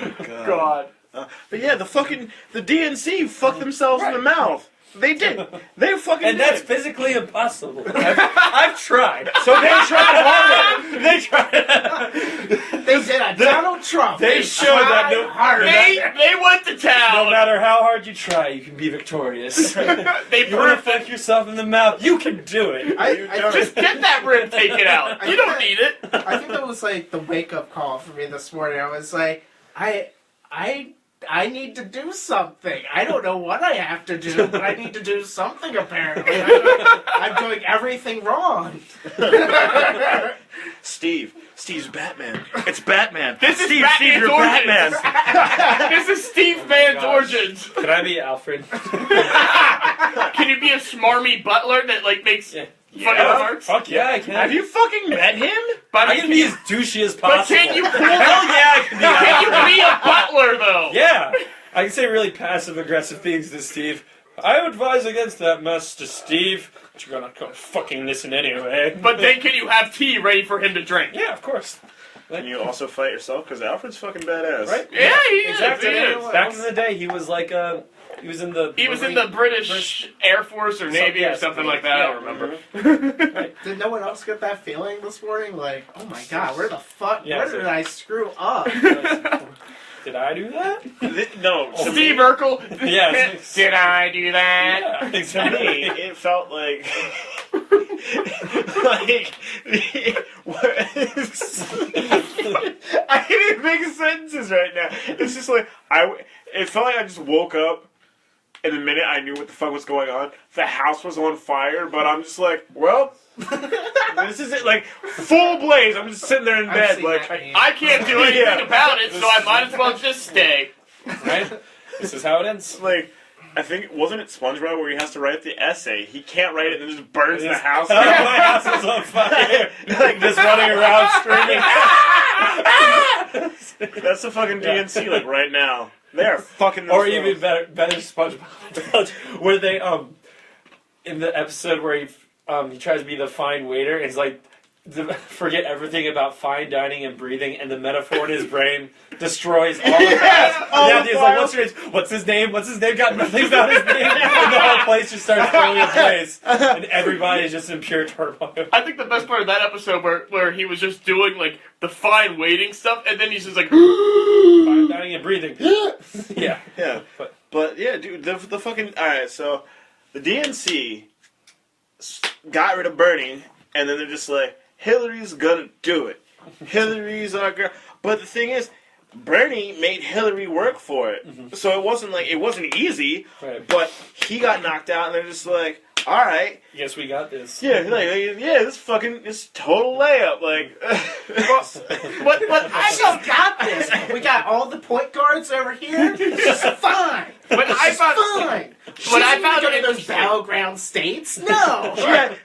[SPEAKER 1] Oh,
[SPEAKER 4] God.
[SPEAKER 1] But yeah, the DNC fucked themselves in the mouth. They did. They fucking
[SPEAKER 3] And
[SPEAKER 1] did.
[SPEAKER 3] that's physically impossible. I've tried. So they tried harder. They tried.
[SPEAKER 2] They did a Donald Trump.
[SPEAKER 3] They showed that
[SPEAKER 4] They went to town.
[SPEAKER 3] no matter how hard you try, you can be victorious.
[SPEAKER 4] They
[SPEAKER 3] You want to
[SPEAKER 4] proved
[SPEAKER 3] fuck yourself in the mouth, you can do it.
[SPEAKER 2] I
[SPEAKER 4] just get that rib taken out. You don't need it.
[SPEAKER 2] I think that was like the wake up call for me this morning. I was like, I need to do something. I don't know what I have to do, but I need to do something apparently. I'm doing everything wrong.
[SPEAKER 1] Steve's Batman. It's Batman.
[SPEAKER 4] This is
[SPEAKER 1] Steve,
[SPEAKER 4] Batman's
[SPEAKER 1] you're
[SPEAKER 4] origins.
[SPEAKER 1] Batman.
[SPEAKER 4] This is Steve Van's
[SPEAKER 3] Gosh.
[SPEAKER 4] origins.
[SPEAKER 3] Can I be Alfred?
[SPEAKER 4] Can you be a smarmy butler that makes
[SPEAKER 3] Yeah.
[SPEAKER 4] fun of remarks?
[SPEAKER 3] Fuck yeah, I can.
[SPEAKER 1] Have you fucking met him?
[SPEAKER 4] But
[SPEAKER 3] I can be as douchey as
[SPEAKER 4] But
[SPEAKER 3] possible.
[SPEAKER 4] can you pull
[SPEAKER 3] Hell yeah, I can be
[SPEAKER 4] Can
[SPEAKER 3] Alfred.
[SPEAKER 4] you be a butler though?
[SPEAKER 3] Yeah, I can say really passive-aggressive things to Steve. I advise against that, Master Steve. But you're not gonna fucking listen anyway.
[SPEAKER 4] But then can you have tea ready for him to drink?
[SPEAKER 3] Yeah, of course.
[SPEAKER 1] Can you also fight yourself? Because Alfred's fucking badass.
[SPEAKER 3] Right?
[SPEAKER 4] Yeah, he is.
[SPEAKER 3] Exactly.
[SPEAKER 4] He is.
[SPEAKER 3] Back in the day, he was like he was in the
[SPEAKER 4] British Air Force or Navy or something like that. I don't remember.
[SPEAKER 2] Did no one else get that feeling this morning? Like, oh my god, where the fuck?
[SPEAKER 3] Yeah,
[SPEAKER 2] where
[SPEAKER 3] so-
[SPEAKER 2] did I screw up?
[SPEAKER 3] Did I do that?
[SPEAKER 1] No, to
[SPEAKER 4] Steve
[SPEAKER 1] me,
[SPEAKER 4] Urkel.
[SPEAKER 3] Yeah.
[SPEAKER 4] Did I do that?
[SPEAKER 3] Yeah,
[SPEAKER 1] to me,
[SPEAKER 3] exactly.
[SPEAKER 1] it felt like... I can't even make sentences right now. It's just like, it felt like I just woke up, and the minute I knew what the fuck was going on, the house was on fire, but I'm just like, well... this is it, like, full blaze. I'm just sitting there in
[SPEAKER 2] I've
[SPEAKER 1] bed,
[SPEAKER 2] seen
[SPEAKER 1] like...
[SPEAKER 2] that meme.
[SPEAKER 4] I can't do anything
[SPEAKER 1] Yeah.
[SPEAKER 4] about it, so I might as well just stay.
[SPEAKER 3] Right? This is how it ends.
[SPEAKER 1] Like, I think, wasn't it SpongeBob where he has to write the essay? He can't write it and then just burns the house
[SPEAKER 3] Oh,
[SPEAKER 1] down.
[SPEAKER 3] my house is on fire. Like just running around screaming.
[SPEAKER 1] That's the fucking DNC, like, right now. They are fucking
[SPEAKER 3] Or
[SPEAKER 1] themselves.
[SPEAKER 3] even better SpongeBob, where they in the episode where he tries to be the fine waiter, and it's like forget everything about fine dining and breathing, and the metaphor in his brain destroys all of that. Yeah, he's like, what's his name? What's his name? Got nothing about his name, and the whole place just starts falling in place, and everybody's just in pure turmoil.
[SPEAKER 4] I think the best part of that episode where he was just doing like the fine waiting stuff, and then he's just like,
[SPEAKER 3] Fine dining and breathing. Yeah.
[SPEAKER 1] Yeah. But yeah, dude, the fucking... Alright, so the DNC got rid of Bernie, and then they're just like, Hillary's gonna do it. Hillary's our girl. But the thing is, Bernie made Hillary work for it. So it wasn't easy,
[SPEAKER 3] Right.
[SPEAKER 1] but he got knocked out, and they're just like, all right,
[SPEAKER 3] Yes, we got this.
[SPEAKER 1] yeah, this total layup, like.
[SPEAKER 4] But
[SPEAKER 2] I still got this. We got all the point guards over here. It's fine.
[SPEAKER 4] But I found
[SPEAKER 2] Fine.
[SPEAKER 4] But I found
[SPEAKER 2] go
[SPEAKER 4] it
[SPEAKER 2] to those
[SPEAKER 4] interesting.
[SPEAKER 2] battleground states. No.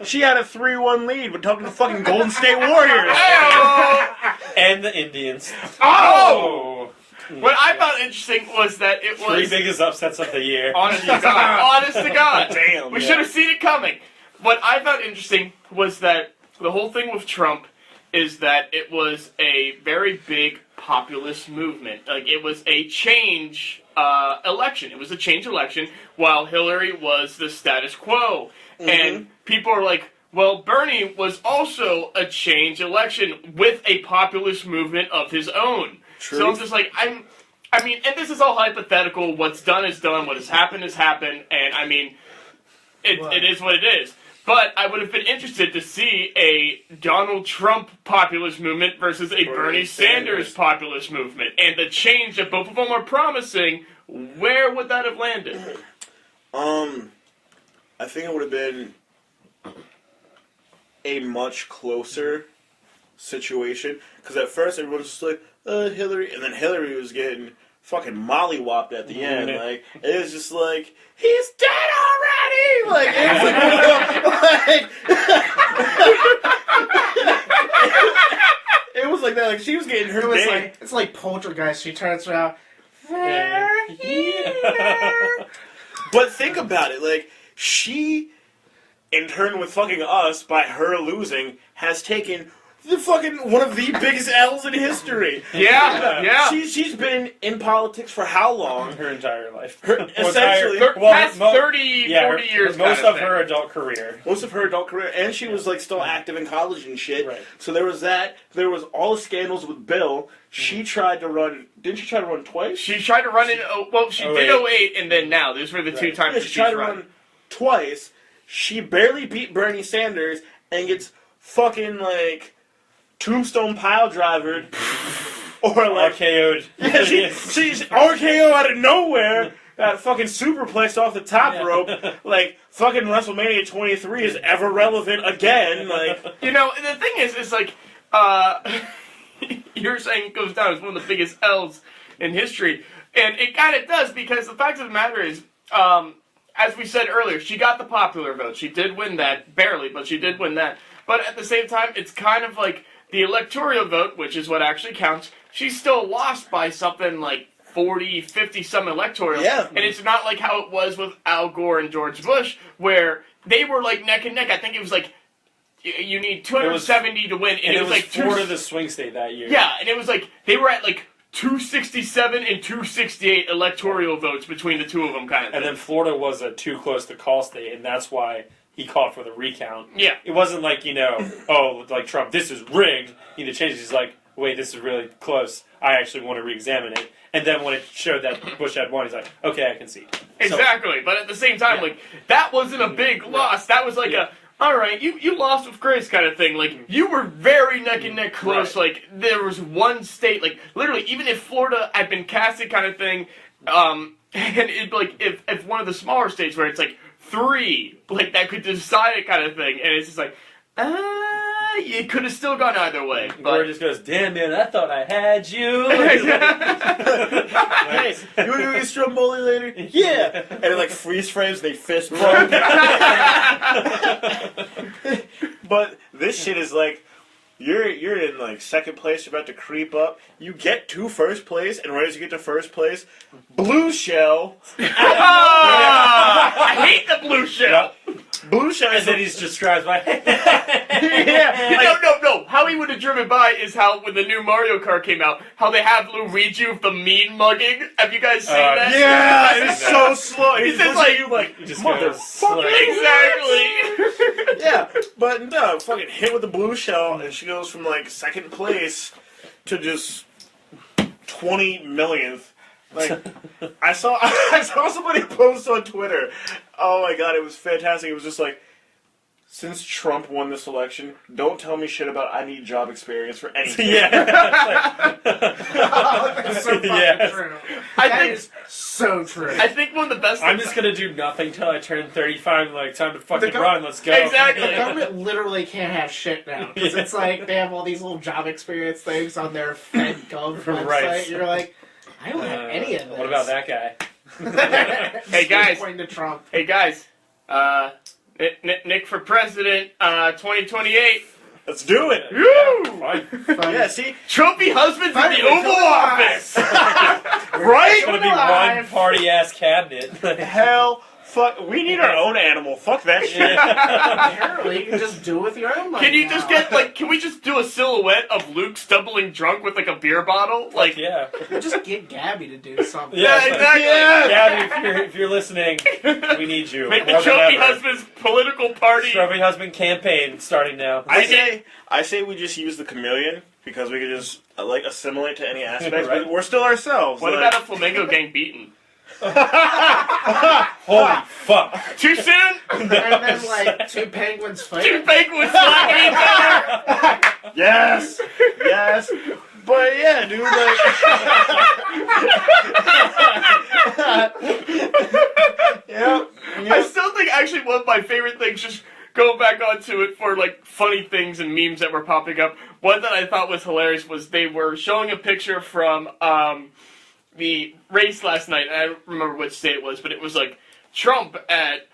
[SPEAKER 1] she had a 3-1 lead when talking to fucking Golden State Warriors.
[SPEAKER 3] And the Indians.
[SPEAKER 4] Oh! What I found interesting was that it
[SPEAKER 3] Three
[SPEAKER 4] was
[SPEAKER 3] biggest upsets of the year.
[SPEAKER 4] honest to God. Honest to God.
[SPEAKER 1] Damn.
[SPEAKER 4] We
[SPEAKER 1] yeah.
[SPEAKER 4] should have seen it coming. What I found interesting was that the whole thing with Trump is that it was a very big populist movement. Like, it was a change election. It was a change election, while Hillary was the status quo. And people are like, well, Bernie was also a change election with a populist movement of his own.
[SPEAKER 1] True.
[SPEAKER 4] So I'm just like, I mean, and this is all hypothetical. What's done is done. What has happened, and I mean, it is what it is. But I would have been interested to see a Donald Trump populist movement versus a Bernie Sanders populist movement. And the change that both of them are promising, where would that have landed?
[SPEAKER 1] I think it would have been a much closer situation. Because at first everyone was just like, Hillary. And then Hillary was getting fucking mollywopped at the end. Like, it was just like, he's dead already! Like, it was like that. Like, she was getting her
[SPEAKER 2] It was
[SPEAKER 1] day.
[SPEAKER 2] like it's like Poltergeist. She turns around. They're here.
[SPEAKER 1] But think about it, like, she, in turn with fucking us, by her losing, has taken the fucking one of the biggest L's in history.
[SPEAKER 4] Yeah.
[SPEAKER 1] She's been in politics for how long?
[SPEAKER 3] Her entire life.
[SPEAKER 1] Essentially.
[SPEAKER 4] Past 40 years.
[SPEAKER 3] Most
[SPEAKER 4] kind
[SPEAKER 3] of
[SPEAKER 4] thing.
[SPEAKER 3] her adult career.
[SPEAKER 1] Most of her adult career, and she was like still active in college and shit.
[SPEAKER 3] Right.
[SPEAKER 1] So there was that. There was all the scandals with Bill. She tried to run. Didn't she try to run twice?
[SPEAKER 4] She tried to run in. She did 08 and then now. These were the two times
[SPEAKER 1] Yeah,
[SPEAKER 4] that
[SPEAKER 1] she tried
[SPEAKER 4] she's
[SPEAKER 1] to
[SPEAKER 4] run.
[SPEAKER 1] run twice. She barely beat Bernie Sanders and gets fucking like tombstone pile drivered or like
[SPEAKER 3] RKO'd.
[SPEAKER 1] yeah, she's RKO out of nowhere. Got fucking superplexed off the top rope. Like fucking WrestleMania 23 is ever relevant again. Like
[SPEAKER 4] You know, the thing is like, you're saying it goes down as one of the biggest L's in history. And it kind of does, because the fact of the matter is, as we said earlier, she got the popular vote. She did win that, barely, but she did win that. But at the same time, it's kind of like the electoral vote, which is what actually counts. She's still lost by something like 40, 50 some electoral.
[SPEAKER 1] Yeah.
[SPEAKER 4] And it's not like how it was with Al Gore and George Bush, where they were like neck and neck. I think it was like, you need 270 to win, and
[SPEAKER 3] it was
[SPEAKER 4] like
[SPEAKER 3] Florida the swing state that year.
[SPEAKER 4] Yeah, and it was like they were at like 267 and 268 electoral votes between the two of them, kind of thing.
[SPEAKER 3] And then Florida was a too close to call state, and that's why he called for the recount.
[SPEAKER 4] Yeah.
[SPEAKER 3] It wasn't like, oh, like Trump, this is rigged, you need to change it. He's like, wait, this is really close. I actually want to re-examine it. And then when it showed that Bush had won, he's like, okay, I can see.
[SPEAKER 4] Exactly, but at the same time, like, that wasn't a big loss. That was like alright, you lost with grace kind of thing. Like, you were very neck and neck close.
[SPEAKER 3] Right.
[SPEAKER 4] Like, there was one state, like, literally, even if Florida had been casted kind of thing, and it'd be like, if one of the smaller states where it's like 3, like, that could decide it kind of thing, and it's just like, it could have still gone either way.
[SPEAKER 3] Gore
[SPEAKER 4] But
[SPEAKER 3] just goes, damn man, I thought I had you.
[SPEAKER 1] hey, you want to go get Stromboli later? Yeah. And it like freeze frames, they fist bump. But this shit is like, you're in like second place, you're about to creep up. You get to first place, and right as you get to first place, Blue Shell.
[SPEAKER 4] I hate the blue shell.
[SPEAKER 1] Blue Shell
[SPEAKER 3] And
[SPEAKER 1] is
[SPEAKER 3] then he's described by
[SPEAKER 1] yeah.
[SPEAKER 4] No. How he would have driven by is how, when the new Mario Kart came out, how they have Luigi with the mean mugging. Have you guys seen that?
[SPEAKER 1] Yeah, it's so slow.
[SPEAKER 4] He's
[SPEAKER 1] He's
[SPEAKER 4] just
[SPEAKER 1] just
[SPEAKER 4] like-
[SPEAKER 1] you like,
[SPEAKER 3] just goes
[SPEAKER 1] motherfucker.
[SPEAKER 4] Exactly.
[SPEAKER 1] Yeah, but no, fucking hit with the Blue Shell, and she goes from like second place to just 20 millionth. Like, I saw somebody post on Twitter. Oh my god, it was fantastic. It was just like, since Trump won this election, don't tell me shit about I need job experience for anything.
[SPEAKER 3] Yeah.
[SPEAKER 2] fucking
[SPEAKER 3] Yes.
[SPEAKER 2] true.
[SPEAKER 4] I
[SPEAKER 2] That
[SPEAKER 4] think-
[SPEAKER 2] is so true.
[SPEAKER 4] I think one of the best.
[SPEAKER 3] I'm
[SPEAKER 4] things-
[SPEAKER 3] just gonna do nothing till I turn 35. Like, time to fucking
[SPEAKER 2] The
[SPEAKER 3] run. Let's go.
[SPEAKER 4] Exactly.
[SPEAKER 2] The government literally can't have shit now because it's like they have all these little job experience things on their FedGov website.
[SPEAKER 3] Right.
[SPEAKER 2] You're like, I don't have any of this.
[SPEAKER 3] What about that guy?
[SPEAKER 4] Hey, guys.
[SPEAKER 2] Pointing to Trump.
[SPEAKER 4] Hey guys, Nick for president, 2028.
[SPEAKER 1] Let's do it.
[SPEAKER 4] Woo!
[SPEAKER 3] Fine.
[SPEAKER 1] Yeah, see,
[SPEAKER 4] Trophy husband for
[SPEAKER 2] Finally,
[SPEAKER 4] the Oval
[SPEAKER 2] come on.
[SPEAKER 4] Office.
[SPEAKER 1] right?
[SPEAKER 3] It's gonna be
[SPEAKER 2] alive.
[SPEAKER 3] one party ass cabinet.
[SPEAKER 1] Hell, fuck. We need our own animal. Fuck that shit.
[SPEAKER 2] Apparently, you can just do it with your own money.
[SPEAKER 4] Can you
[SPEAKER 2] now.
[SPEAKER 4] just get like? Can we just do a silhouette of Luke stumbling drunk with like a beer bottle? Like,
[SPEAKER 3] Yeah.
[SPEAKER 2] just get Gabby to do something?
[SPEAKER 3] Yeah,
[SPEAKER 4] exactly.
[SPEAKER 3] Gabby, if you're listening, we need you.
[SPEAKER 4] Make the
[SPEAKER 3] More than
[SPEAKER 4] trophy
[SPEAKER 3] ever.
[SPEAKER 4] husband's political party.
[SPEAKER 3] Trophy husband campaign starting now.
[SPEAKER 1] I say we just use the chameleon because we could just like assimilate to any aspect,
[SPEAKER 3] Right.
[SPEAKER 1] but we're still ourselves.
[SPEAKER 4] What
[SPEAKER 1] like,
[SPEAKER 4] about a flamingo gang beaten?
[SPEAKER 3] Holy fuck!
[SPEAKER 4] Too soon?
[SPEAKER 2] And then, like, two penguins
[SPEAKER 4] Two
[SPEAKER 2] fight.
[SPEAKER 4] penguins slapping each other.
[SPEAKER 1] Yes, yes, but yeah, dude, like, yeah,
[SPEAKER 4] I still think actually one of my favorite things, just going back onto it for like funny things and memes that were popping up. One that I thought was hilarious was they were showing a picture from the race last night. And I don't remember which state it was, but it was like Trump at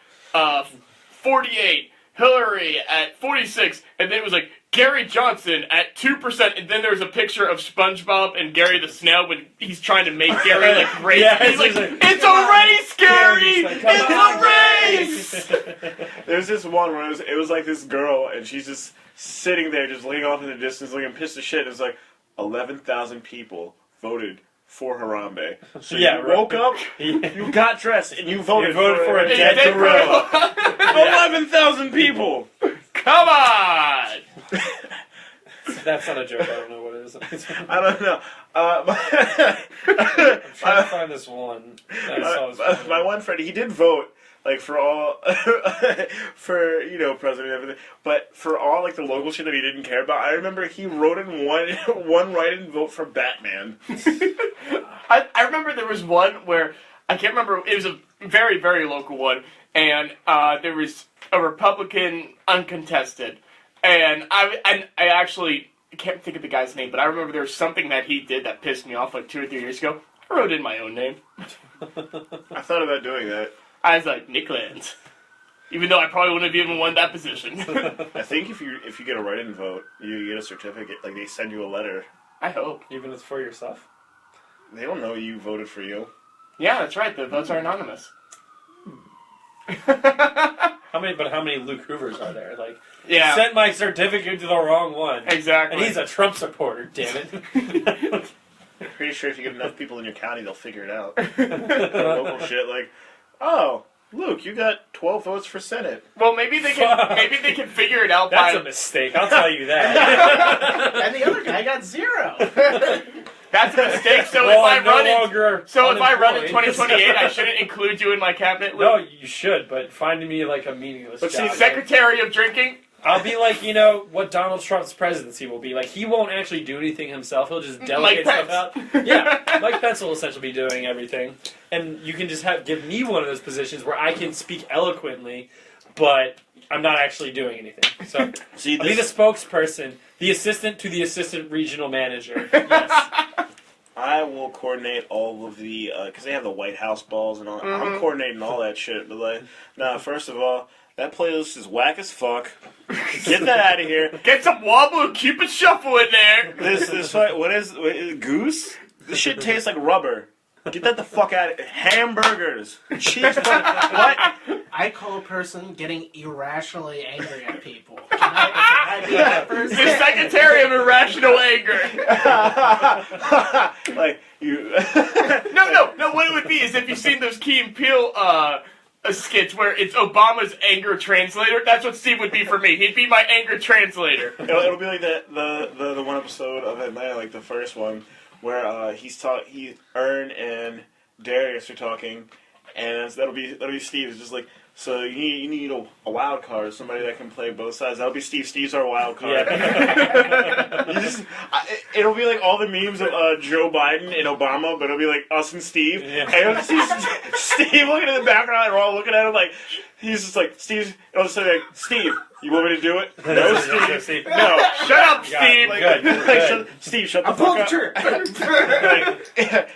[SPEAKER 4] 48, Hillary at 46, and then it was like Gary Johnson at 2%, and then there was a picture of SpongeBob and Gary the Snail when he's trying to make Gary like race.
[SPEAKER 3] Yeah,
[SPEAKER 4] he's like,
[SPEAKER 3] it's
[SPEAKER 4] it's a race, Gary!
[SPEAKER 3] Gary's like,
[SPEAKER 4] It's
[SPEAKER 3] "Come
[SPEAKER 4] a race!
[SPEAKER 1] There's this one where it was like this girl, and she's just sitting there, just leaning off in the distance, looking pissed as shit. And it's like 11,000 people voted for Harambe. So
[SPEAKER 3] Yeah,
[SPEAKER 1] you
[SPEAKER 3] right.
[SPEAKER 1] woke up,
[SPEAKER 3] Yeah.
[SPEAKER 1] you got dressed, and you voted
[SPEAKER 3] for a
[SPEAKER 4] It's
[SPEAKER 3] dead
[SPEAKER 4] dead
[SPEAKER 1] gorilla.
[SPEAKER 4] gorilla.
[SPEAKER 1] 11,000 people.
[SPEAKER 4] Come on!
[SPEAKER 3] That's not a joke. I don't know what it is.
[SPEAKER 1] I don't know.
[SPEAKER 3] I'm trying to find this one. That I saw this
[SPEAKER 1] my one friend, he did vote. Like for all, for president and everything, but for all like the local shit that he didn't care about, I remember he wrote in one write-in vote for Batman.
[SPEAKER 4] I remember there was one where, I can't remember, it was a very, very local one, and there was a Republican uncontested, and I actually can't think of the guy's name, but I remember there was something that he did that pissed me off like 2 or 3 years ago. I wrote in my own name.
[SPEAKER 1] I thought about doing that.
[SPEAKER 4] I was like, Nick Lands. Even though I probably wouldn't have even won that position.
[SPEAKER 1] I think if you get a write-in vote, you get a certificate. Like they send you a letter.
[SPEAKER 4] I hope.
[SPEAKER 3] Even if it's for yourself.
[SPEAKER 1] They don't know you voted for you.
[SPEAKER 4] Yeah, that's right. The votes are anonymous.
[SPEAKER 3] How many Luke Hoovers are there? Like,
[SPEAKER 4] Yeah.
[SPEAKER 3] sent my certificate to the wrong one.
[SPEAKER 4] Exactly.
[SPEAKER 3] And he's a Trump supporter, damn it.
[SPEAKER 1] Pretty sure if you get enough people in your county, they'll figure it out. Local shit like, oh, Luke, you got 12 votes for Senate.
[SPEAKER 4] Well, maybe they can figure it out
[SPEAKER 3] That's
[SPEAKER 4] by
[SPEAKER 3] a mistake, I'll tell you that.
[SPEAKER 2] And the other guy got 0.
[SPEAKER 4] That's a mistake. So
[SPEAKER 3] Well,
[SPEAKER 4] if I
[SPEAKER 3] I'm no
[SPEAKER 4] run in,
[SPEAKER 3] longer
[SPEAKER 4] so if I run in
[SPEAKER 3] unemployed.
[SPEAKER 4] 2028, I shouldn't include you in my cabinet.
[SPEAKER 3] No,
[SPEAKER 4] Luke?
[SPEAKER 3] you should, but find me like a meaningless
[SPEAKER 1] But see,
[SPEAKER 3] job.
[SPEAKER 4] Secretary of Drinking.
[SPEAKER 3] I'll be like, what Donald Trump's presidency will be. Like, he won't actually do anything himself. He'll just delegate
[SPEAKER 4] Mike
[SPEAKER 3] stuff
[SPEAKER 4] Pence.
[SPEAKER 3] out. Yeah, Mike Pence will essentially be doing everything. And you can just give me one of those positions where I can speak eloquently, but I'm not actually doing anything. So
[SPEAKER 1] See,
[SPEAKER 3] I'll be the spokesperson, the assistant to the assistant regional manager. Yes.
[SPEAKER 1] I will coordinate all of the, because they have the White House balls and all. I'm coordinating all that shit. But like, nah, first of all, that playlist is whack as fuck. Get that out of here.
[SPEAKER 4] Get some wobble and Cupid shuffle in there.
[SPEAKER 1] This what is Goose? This shit tastes like rubber. Get that the fuck out of here. Hamburgers. Cheese. What?
[SPEAKER 2] I call a person getting irrationally angry at people. Can I be that person?
[SPEAKER 4] The Secretary of Irrational Anger.
[SPEAKER 1] Like you.
[SPEAKER 4] No. What it would be is if you've seen those Key and Peele skits where it's Obama's anger translator. That's what Steve would be for me. He'd be my anger translator.
[SPEAKER 1] It'll be like the one episode of Atlanta, like the first one, where Ern and Darius are talking, and that'll be Steve. It's just like, So you need a wild card, somebody that can play both sides. That'll be Steve. Steve's our wild card.
[SPEAKER 3] Yeah.
[SPEAKER 1] It'll be like all the memes of Joe Biden and Obama, but it'll be like us and Steve.
[SPEAKER 3] Yeah.
[SPEAKER 1] And you'll just see Steve looking in the background, and we're all looking at him like, he's just like, Steve, it'll just say like, Steve, you want me to do it? No, Steve. No.
[SPEAKER 4] Shut up, Steve.
[SPEAKER 1] Like,
[SPEAKER 3] Good, good.
[SPEAKER 1] Steve, shut the
[SPEAKER 2] I
[SPEAKER 1] fuck
[SPEAKER 2] pulled
[SPEAKER 1] up.
[SPEAKER 2] the trigger.
[SPEAKER 1] Like,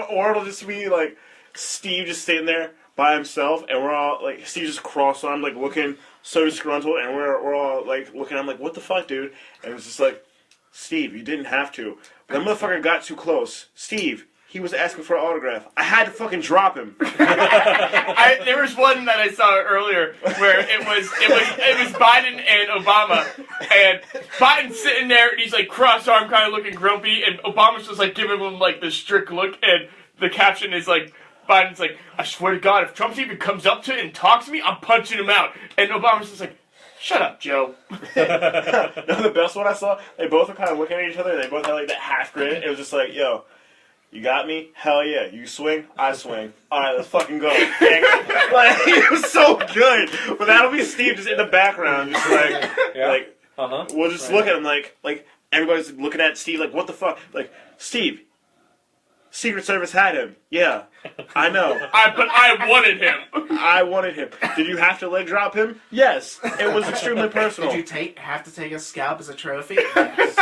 [SPEAKER 1] or it'll just be like Steve just sitting there by himself, and we're all like, Steve just cross-armed, like looking so disgruntled, and we're all like looking. I'm like, what the fuck, dude? And it's just like, Steve, you didn't have to. But that motherfucker got too close. Steve, he was asking for an autograph. I had to fucking drop him.
[SPEAKER 4] There was one that I saw earlier where it was Biden and Obama, and Biden's sitting there and he's like cross-armed, kind of looking grumpy, and Obama's just like giving him like this strict look, and the caption is like, Biden's like, I swear to God, if Trump even comes up to it and talks to me, I'm punching him out. And Obama's just like, shut up, Joe.
[SPEAKER 1] No, the best one I saw, they both were kind of looking at each other. They both had like that half grin. It was just like, yo, you got me? Hell yeah. You swing? I swing. All right, let's fucking go. Like, it was so good. But that'll be Steve just in the background, just like, like we'll just look at him like everybody's looking at Steve like, what the fuck? Like, Steve, Secret Service had him. Yeah, I know.
[SPEAKER 4] But I wanted him.
[SPEAKER 1] I wanted him. Did you have to leg drop him? Yes. It was extremely personal.
[SPEAKER 2] Did you have to take a scalp as a trophy? Yes.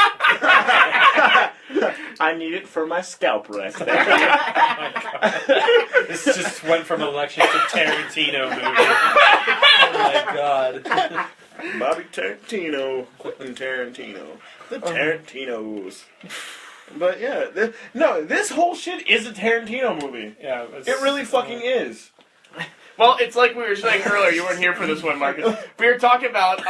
[SPEAKER 1] I need it for my scalp rest.
[SPEAKER 3] This just went from election to Tarantino movie. Oh my god.
[SPEAKER 1] Bobby Tarantino and Tarantino. The Tarantinos. But yeah, this whole shit is a Tarantino movie.
[SPEAKER 3] Yeah,
[SPEAKER 1] It really fucking is.
[SPEAKER 4] Well, it's like we were saying earlier. You weren't here for this one, Marcus. We were talking about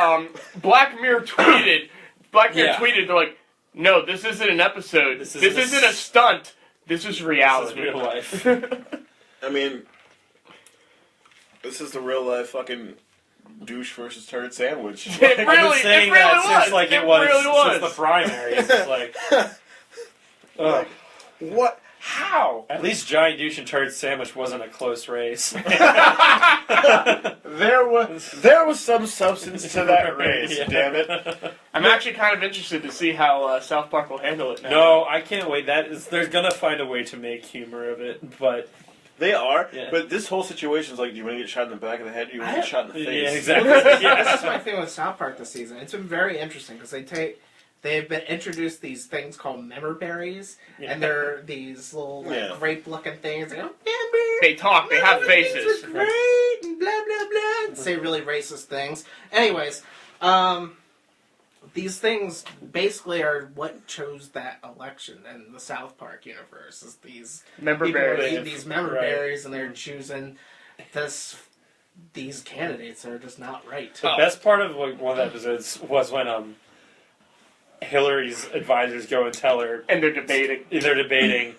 [SPEAKER 4] Black Mirror tweeted. They're like, no, this isn't an episode. This isn't a stunt. This is reality.
[SPEAKER 3] This is real life.
[SPEAKER 1] I mean, this is the real life fucking douche versus turd sandwich.
[SPEAKER 4] It really,
[SPEAKER 3] I've been saying
[SPEAKER 4] it really
[SPEAKER 3] that
[SPEAKER 4] was.
[SPEAKER 3] since like it
[SPEAKER 4] really was.
[SPEAKER 3] since the primaries. It's like,
[SPEAKER 1] Like, what? How?
[SPEAKER 3] at least Giant Douche and Turd Sandwich wasn't a close race.
[SPEAKER 1] There was some substance to that race.
[SPEAKER 3] Yeah.
[SPEAKER 1] Damn it.
[SPEAKER 4] I'm actually kind of interested to see how South Park will handle it now.
[SPEAKER 3] No, I can't wait. They're gonna find a way to make humor of it, but
[SPEAKER 1] They are,
[SPEAKER 3] Yeah.
[SPEAKER 1] but this whole situation is like, do you want to get shot in the back of the head or do you want to get shot in the face?
[SPEAKER 3] yeah, exactly.
[SPEAKER 2] This
[SPEAKER 3] Yeah.
[SPEAKER 2] is my thing with South Park this season. It's been very interesting because they've been introduced these things called member berries, and they're these little grape-looking things. They go, member.
[SPEAKER 4] They talk. They have faces.
[SPEAKER 2] These are great, and blah blah blah. And say really racist things. Anyways, these things basically are what chose that election in the South Park universe. Is these
[SPEAKER 4] Member
[SPEAKER 2] people
[SPEAKER 4] berries.
[SPEAKER 2] eat these member
[SPEAKER 3] Right.
[SPEAKER 2] berries, and they're choosing these candidates that are just not right.
[SPEAKER 3] The best part of like, one of the episodes was when Hillary's advisors go and tell her
[SPEAKER 4] And they're debating.
[SPEAKER 3] they're debating.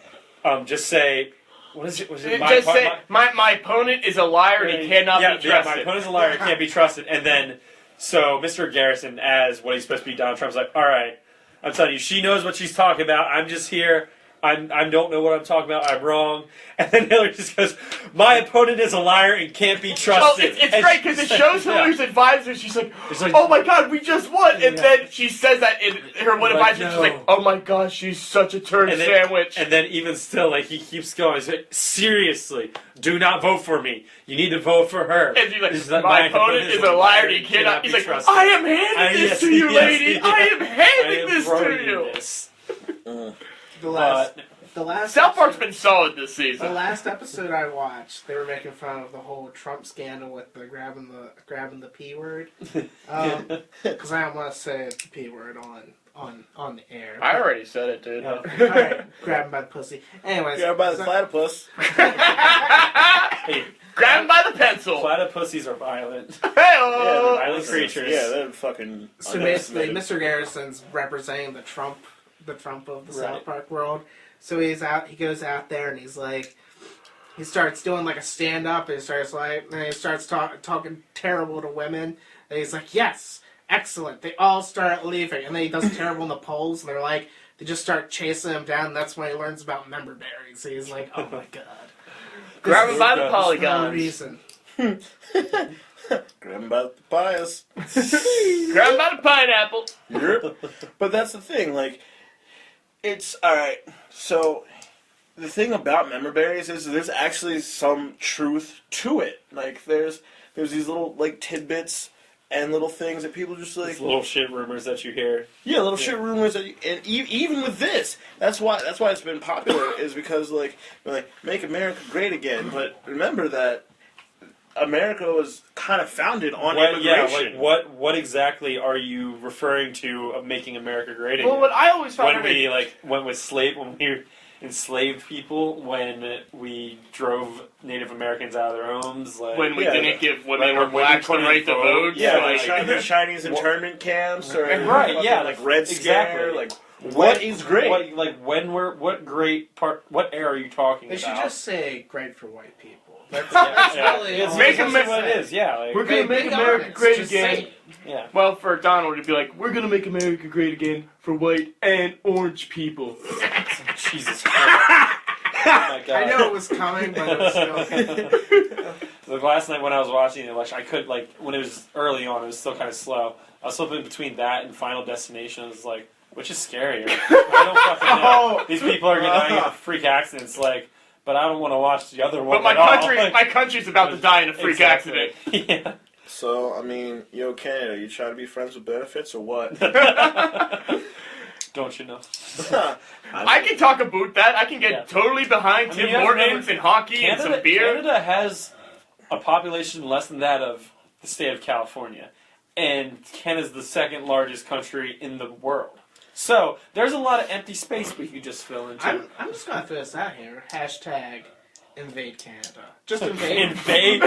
[SPEAKER 3] Just say, what is it? Was it
[SPEAKER 4] Just say, my opponent is a liar and he cannot be trusted.
[SPEAKER 3] Yeah, my opponent's a liar, can't be trusted. And then, so Mr. Garrison, as what he's supposed to be, Donald Trump's like, all right, I'm telling you, she knows what she's talking about. I'm just here. I don't know what I'm talking about. I'm wrong. And then Hillary just goes, my opponent is a liar and can't be
[SPEAKER 4] Oh,
[SPEAKER 3] trusted.
[SPEAKER 4] it's
[SPEAKER 3] And
[SPEAKER 4] great
[SPEAKER 3] she
[SPEAKER 4] because it
[SPEAKER 3] said-
[SPEAKER 4] shows
[SPEAKER 3] yeah.
[SPEAKER 4] Hillary's advisor. She's like,
[SPEAKER 3] It's like,
[SPEAKER 4] oh my god, we just won. And
[SPEAKER 3] Yeah.
[SPEAKER 4] then she says that in her one
[SPEAKER 3] Like,
[SPEAKER 4] advisor.
[SPEAKER 3] no.
[SPEAKER 4] She's like, oh my god, she's such a turd
[SPEAKER 3] And then-
[SPEAKER 4] sandwich.
[SPEAKER 3] And then even still, like, he keeps going. He's like, seriously, do not vote for me. You need to vote for her.
[SPEAKER 4] And she's like,
[SPEAKER 3] He's like,
[SPEAKER 4] my opponent is a liar. He cannot. He's like, I am handing this to you, lady. I am handing this to you.
[SPEAKER 3] This.
[SPEAKER 2] The last
[SPEAKER 4] South Park's been solid this
[SPEAKER 2] the
[SPEAKER 4] season.
[SPEAKER 2] last episode I watched, they were making fun of the whole Trump scandal with the grabbing the P word. Because I don't want to say the P word on the air.
[SPEAKER 4] I already said it, dude.
[SPEAKER 2] All right, grab him by the pussy. Anyways,
[SPEAKER 1] Yeah, by the platypus.
[SPEAKER 3] Hey,
[SPEAKER 4] Grab him by the pencil.
[SPEAKER 3] platypussies are violent.
[SPEAKER 4] Hey-oh.
[SPEAKER 3] Violent creatures.
[SPEAKER 1] Yeah, they're fucking.
[SPEAKER 2] so basically,
[SPEAKER 1] underestimated.
[SPEAKER 2] Mr. Garrison's representing the Trump of the South
[SPEAKER 3] Right.
[SPEAKER 2] Park world. So he goes out there and he's like, he starts doing like a stand up. And he starts talking terrible to women. And he's like, yes, excellent. They all start leaving, and then he does terrible in the polls. And they're like, they just start chasing him down. And that's when he learns about member berries. So he's like, oh my god,
[SPEAKER 4] Grab him by the
[SPEAKER 2] no
[SPEAKER 4] polygons.
[SPEAKER 2] reason.
[SPEAKER 1] Grab him by the bias.
[SPEAKER 4] Grab him by the pineapple.
[SPEAKER 1] Yep. But that's the thing, like, it's, alright, so, the thing about member berries is there's actually some truth to it. Like, there's these little, like, tidbits and little things that people just, like...
[SPEAKER 3] These little shit rumors that you hear.
[SPEAKER 1] Yeah, little shit rumors that, and even with this, that's why it's been popular, is because, like, make America great again, but remember that America was kind of founded on immigration.
[SPEAKER 3] Yeah, like what exactly are you referring to of making America great again?
[SPEAKER 4] Well, what I always found
[SPEAKER 3] when we enslaved people, when we drove Native Americans out of their homes, like
[SPEAKER 4] when we didn't give women
[SPEAKER 3] when
[SPEAKER 4] or blacks the
[SPEAKER 3] couldn't
[SPEAKER 4] right to vote.
[SPEAKER 1] Yeah,
[SPEAKER 4] like,
[SPEAKER 1] the Chinese internment camps, or
[SPEAKER 3] right, yeah,
[SPEAKER 1] like Red Scare,
[SPEAKER 3] exactly.
[SPEAKER 1] like what is great?
[SPEAKER 3] What era are you talking
[SPEAKER 2] They
[SPEAKER 3] about?
[SPEAKER 2] should just say great for white people. That's
[SPEAKER 3] yeah,
[SPEAKER 2] really
[SPEAKER 3] it's
[SPEAKER 4] Make
[SPEAKER 3] make
[SPEAKER 4] them
[SPEAKER 3] what it is. Yeah, like,
[SPEAKER 4] we're gonna
[SPEAKER 2] Hey,
[SPEAKER 4] make
[SPEAKER 2] be
[SPEAKER 4] America
[SPEAKER 2] honest,
[SPEAKER 4] great
[SPEAKER 2] just
[SPEAKER 4] again.
[SPEAKER 2] say-
[SPEAKER 3] yeah.
[SPEAKER 4] Well, for Donald, it'd be like, we're gonna make America great again for white and orange people.
[SPEAKER 3] Jesus Christ. Oh my God.
[SPEAKER 2] I know it was coming, but it was still.
[SPEAKER 3] Like last night when I was watching the election, I could, like, when it was early on, it was still kind of slow. I was flipping between that and Final Destination. I was like, which is scarier? I don't fucking know.
[SPEAKER 1] Oh.
[SPEAKER 3] These people are dying in freak accidents, like, but I don't want to watch the other one.
[SPEAKER 4] But
[SPEAKER 3] at
[SPEAKER 4] my country's about to die in a freak
[SPEAKER 3] Exactly.
[SPEAKER 4] accident.
[SPEAKER 3] Yeah.
[SPEAKER 1] So, I mean, Canada, you try to be friends with benefits or what?
[SPEAKER 3] Don't you know?
[SPEAKER 4] I can talk about that. I can get totally behind
[SPEAKER 3] I mean,
[SPEAKER 4] Tim
[SPEAKER 3] you have to
[SPEAKER 4] Hortons
[SPEAKER 3] remember,
[SPEAKER 4] and hockey and some beer.
[SPEAKER 3] Canada has a population less than that of the state of California, and Canada's the second largest country in the world. So there's a lot of empty space we could just fill into.
[SPEAKER 2] I'm just gonna throw this out here. Hashtag invade Canada. Just invade.
[SPEAKER 3] Invade.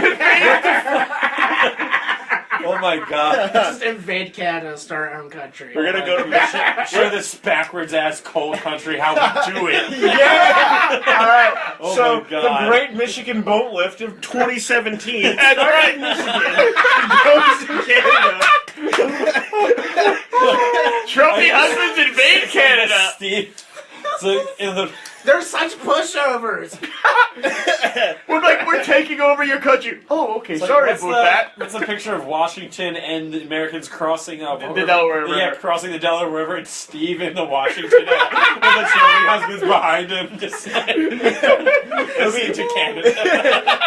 [SPEAKER 3] Oh my God!
[SPEAKER 2] Just invade Canada and start our own country.
[SPEAKER 1] We're gonna go to Michigan.
[SPEAKER 3] Show this backwards ass cold country how we do it.
[SPEAKER 1] Yeah! Alright,
[SPEAKER 3] Oh
[SPEAKER 1] so
[SPEAKER 3] my God.
[SPEAKER 1] the Great Michigan Boat Lift of 2017
[SPEAKER 4] That's right.
[SPEAKER 1] goes to Canada.
[SPEAKER 4] Trophy husbands invade Canada.
[SPEAKER 3] Steve. So in the
[SPEAKER 2] They're such pushovers.
[SPEAKER 4] We're taking over your country. Oh, okay.
[SPEAKER 3] it's like,
[SPEAKER 4] Sorry
[SPEAKER 3] what's
[SPEAKER 4] about
[SPEAKER 3] the-
[SPEAKER 4] that.
[SPEAKER 3] It's a picture of Washington and the Americans crossing up
[SPEAKER 4] The Delaware River.
[SPEAKER 3] Yeah, crossing the Delaware River, and Steve in the Washington with the trophy husbands behind him, just like listening to Canada.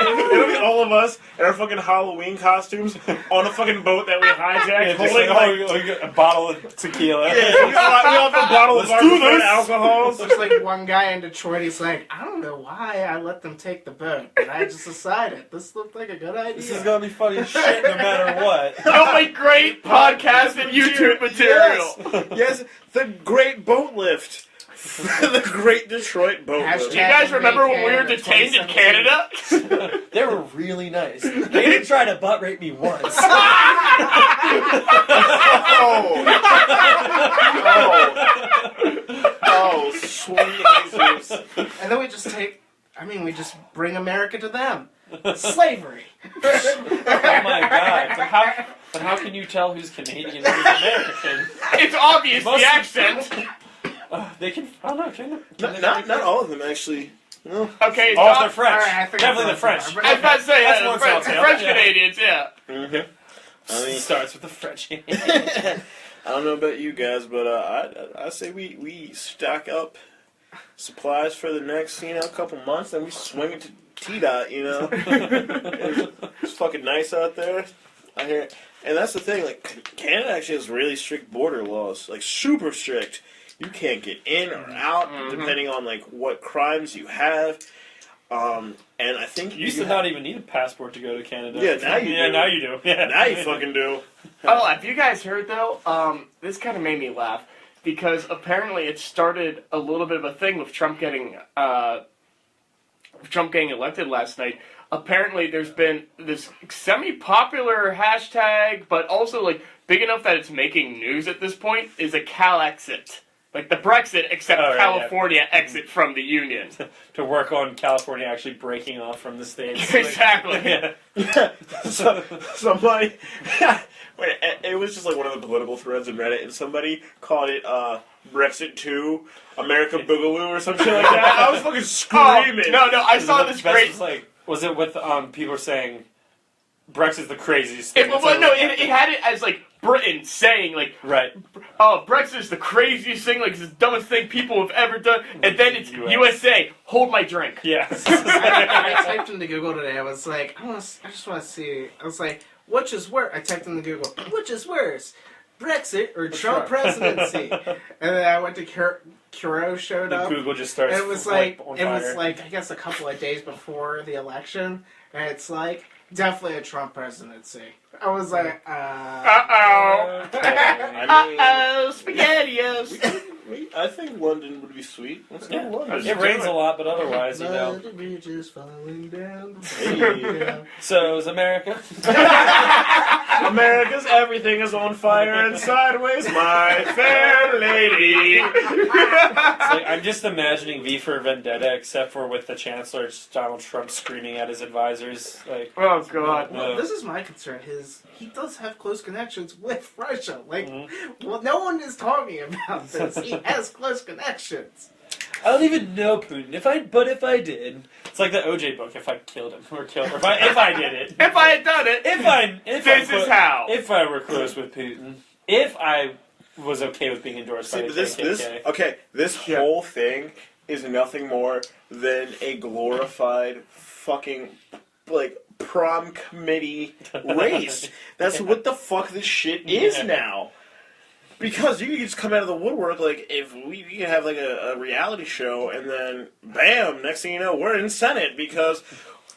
[SPEAKER 1] It'll be all of us in our fucking Halloween costumes on a fucking boat that we hijacked,
[SPEAKER 3] Yeah, just
[SPEAKER 1] holding
[SPEAKER 3] like, a bottle of tequila.
[SPEAKER 1] Yeah, we all have a bottle of
[SPEAKER 3] Let's do
[SPEAKER 1] vodka
[SPEAKER 3] this.
[SPEAKER 1] alcohols.
[SPEAKER 2] There's like one guy in Detroit. He's like, I don't know why I let them take the boat, but I just decided this looked like a good idea.
[SPEAKER 3] This is gonna be funny as shit no matter what.
[SPEAKER 4] It'll make great podcast and YouTube material.
[SPEAKER 1] Yes, the Great Boat Lift. The Great Detroit Boat Lift.
[SPEAKER 4] Do you guys remember when we were detained in Canada?
[SPEAKER 5] They were really nice. They didn't try to butt rape me once.
[SPEAKER 1] Oh, sweet Jesus.
[SPEAKER 2] And then we just bring America to them. Slavery.
[SPEAKER 3] Oh my God! But how can you tell who's Canadian and who's American?
[SPEAKER 4] It's obvious,
[SPEAKER 3] Most-
[SPEAKER 4] the accent.
[SPEAKER 3] They can. I don't know. Can they?
[SPEAKER 1] Not all of them, actually. No.
[SPEAKER 4] Okay,
[SPEAKER 3] Oh, if
[SPEAKER 4] Don-
[SPEAKER 3] they're French.
[SPEAKER 2] All right, I think
[SPEAKER 3] Definitely the
[SPEAKER 2] it's
[SPEAKER 3] French.
[SPEAKER 2] French.
[SPEAKER 4] I was about to say,
[SPEAKER 3] That's
[SPEAKER 4] yeah,
[SPEAKER 3] one
[SPEAKER 4] the French,
[SPEAKER 3] telltale,
[SPEAKER 4] French
[SPEAKER 3] yeah.
[SPEAKER 4] Canadians, yeah.
[SPEAKER 1] I mean,
[SPEAKER 3] Starts with the French.
[SPEAKER 1] I don't know about you guys, but I say we stock up supplies for the next couple months, and we swing it to T-Dot. It's fucking nice out there. I hear, and that's the thing. Like Canada actually has really strict border laws, like super strict. You can't get in or out depending on like what crimes you have. And I think
[SPEAKER 3] You used to not even need a passport to go to Canada.
[SPEAKER 1] Yeah, now you
[SPEAKER 3] Yeah,
[SPEAKER 1] do.
[SPEAKER 3] now you do. Yeah,
[SPEAKER 1] now you fucking do.
[SPEAKER 4] Oh, have you guys heard though? This kind of made me laugh because apparently it started a little bit of a thing with Trump getting elected last night. Apparently, there's been this semi-popular hashtag, but also like big enough that it's making news at this point. Is a Calexit, like the Brexit, except
[SPEAKER 3] Oh, right,
[SPEAKER 4] California exit from the union.
[SPEAKER 3] to work on California actually breaking off from the states.
[SPEAKER 4] Exactly.
[SPEAKER 3] Yeah.
[SPEAKER 1] So, somebody, it was just like one of the political threads in Reddit, and somebody called it Brexit 2, America Boogaloo, or some shit like that. I was fucking
[SPEAKER 4] Oh,
[SPEAKER 1] screaming.
[SPEAKER 4] no, I saw this
[SPEAKER 3] Best
[SPEAKER 4] great.
[SPEAKER 3] was like, was it with people were saying Brexit's the craziest thing.
[SPEAKER 4] It had it as like Britain saying like,
[SPEAKER 3] Right.
[SPEAKER 4] oh, Brexit is the craziest thing, like it's the dumbest thing people have ever done, and then it's
[SPEAKER 3] US.
[SPEAKER 4] USA. Hold my drink.
[SPEAKER 3] Yeah.
[SPEAKER 2] I typed into Google today. I was like, I just want to see. I was like, which is worse? I typed into Google, which is worse, Brexit or Trump presidency? And then I went to Curo showed up.
[SPEAKER 3] Google just starts.
[SPEAKER 2] And it was
[SPEAKER 3] on fire.
[SPEAKER 2] I guess a couple of days before the election, and it's like definitely a Trump presidency. I was like,
[SPEAKER 4] Uh-oh.
[SPEAKER 1] I
[SPEAKER 4] SpaghettiOs.
[SPEAKER 1] I think London would be sweet. Let's go to London.
[SPEAKER 3] It rains a lot, but otherwise, you know.
[SPEAKER 2] the bridge is falling down.
[SPEAKER 1] Hey.
[SPEAKER 3] So is America.
[SPEAKER 1] America's everything is on fire and sideways, my fair lady.
[SPEAKER 3] It's like, I'm just imagining V for Vendetta, except for with the Chancellor Donald Trump screaming at his advisors. Like,
[SPEAKER 4] Oh God.
[SPEAKER 2] Well, this is my concern. He does have close connections with Russia. Like, well, no one is talking about this. He has close connections.
[SPEAKER 3] I don't even know Putin. If I did, it's like the OJ book. If I killed him or if I did it,
[SPEAKER 4] If I had done it,
[SPEAKER 3] if I were close with Putin, if I was okay with being endorsed by the KKK.
[SPEAKER 1] This whole thing is nothing more than a glorified fucking like prom committee race. That's what the fuck this shit is now. Because you can just come out of the woodwork, like, if we can have, like, a reality show, and then, bam, next thing you know, we're in Senate, because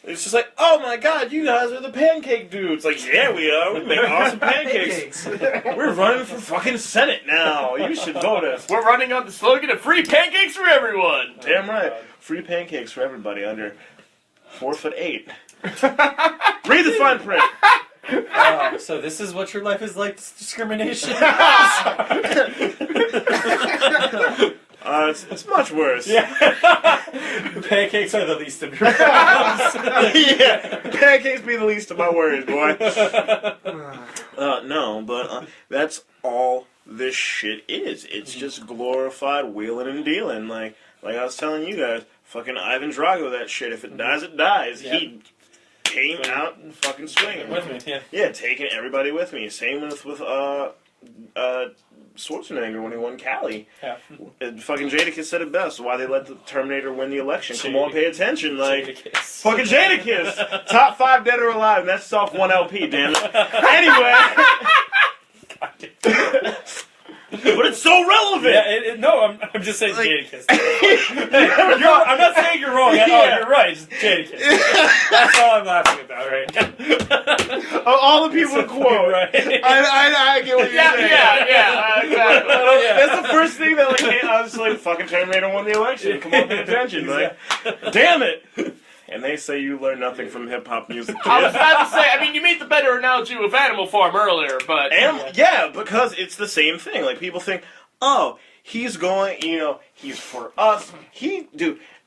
[SPEAKER 1] it's just like, oh my god, you guys are the pancake dudes. Like, yeah, we are. We make awesome pancakes. We're running for fucking Senate now. You should vote us.
[SPEAKER 4] we're running on the slogan of free pancakes for everyone.
[SPEAKER 1] Damn right. Free pancakes for everybody under 4'8". Read the fine print.
[SPEAKER 3] So this is what your life is like, discrimination?
[SPEAKER 1] It's much worse.
[SPEAKER 3] Yeah. Pancakes are the least of your problems.
[SPEAKER 1] Yeah, pancakes be the least of my worries, boy. No, but that's all this shit is. It's just glorified wheeling and dealing. Like I was telling you guys, fucking Ivan Drago, that shit. If it dies, it dies.
[SPEAKER 3] Yeah.
[SPEAKER 1] He came out and fucking swinging.
[SPEAKER 3] With me, yeah.
[SPEAKER 1] Yeah, taking everybody with me. Same with Schwarzenegger when he won Cali.
[SPEAKER 3] Yeah.
[SPEAKER 1] Fucking Jadakiss said it best. Why they let the Terminator win the election? Come on, pay attention. Like,
[SPEAKER 3] Jadakiss.
[SPEAKER 1] fucking Jadakiss. Top 5 dead or alive, and that's off one LP, damn it. Anyway. But it's so relevant.
[SPEAKER 3] Yeah, no, I'm just saying
[SPEAKER 1] Like-
[SPEAKER 3] Jadakiss. I'm not saying you're wrong at all.
[SPEAKER 1] Yeah.
[SPEAKER 3] You're right. It's Jadakiss. That's all I'm laughing about right now.
[SPEAKER 1] Of all the people to quote.
[SPEAKER 3] Right.
[SPEAKER 1] I get what you're saying.
[SPEAKER 4] Exactly.
[SPEAKER 1] That's the first thing that like I was like, fucking Terminator won the election. Come on, pay attention. Like, damn it. And they say you learn nothing from hip hop music.
[SPEAKER 4] I was about to say, I mean, you made the better analogy with Animal Farm earlier, but...
[SPEAKER 1] Yeah, because it's the same thing. Like, people think, oh, he's going, he's for us.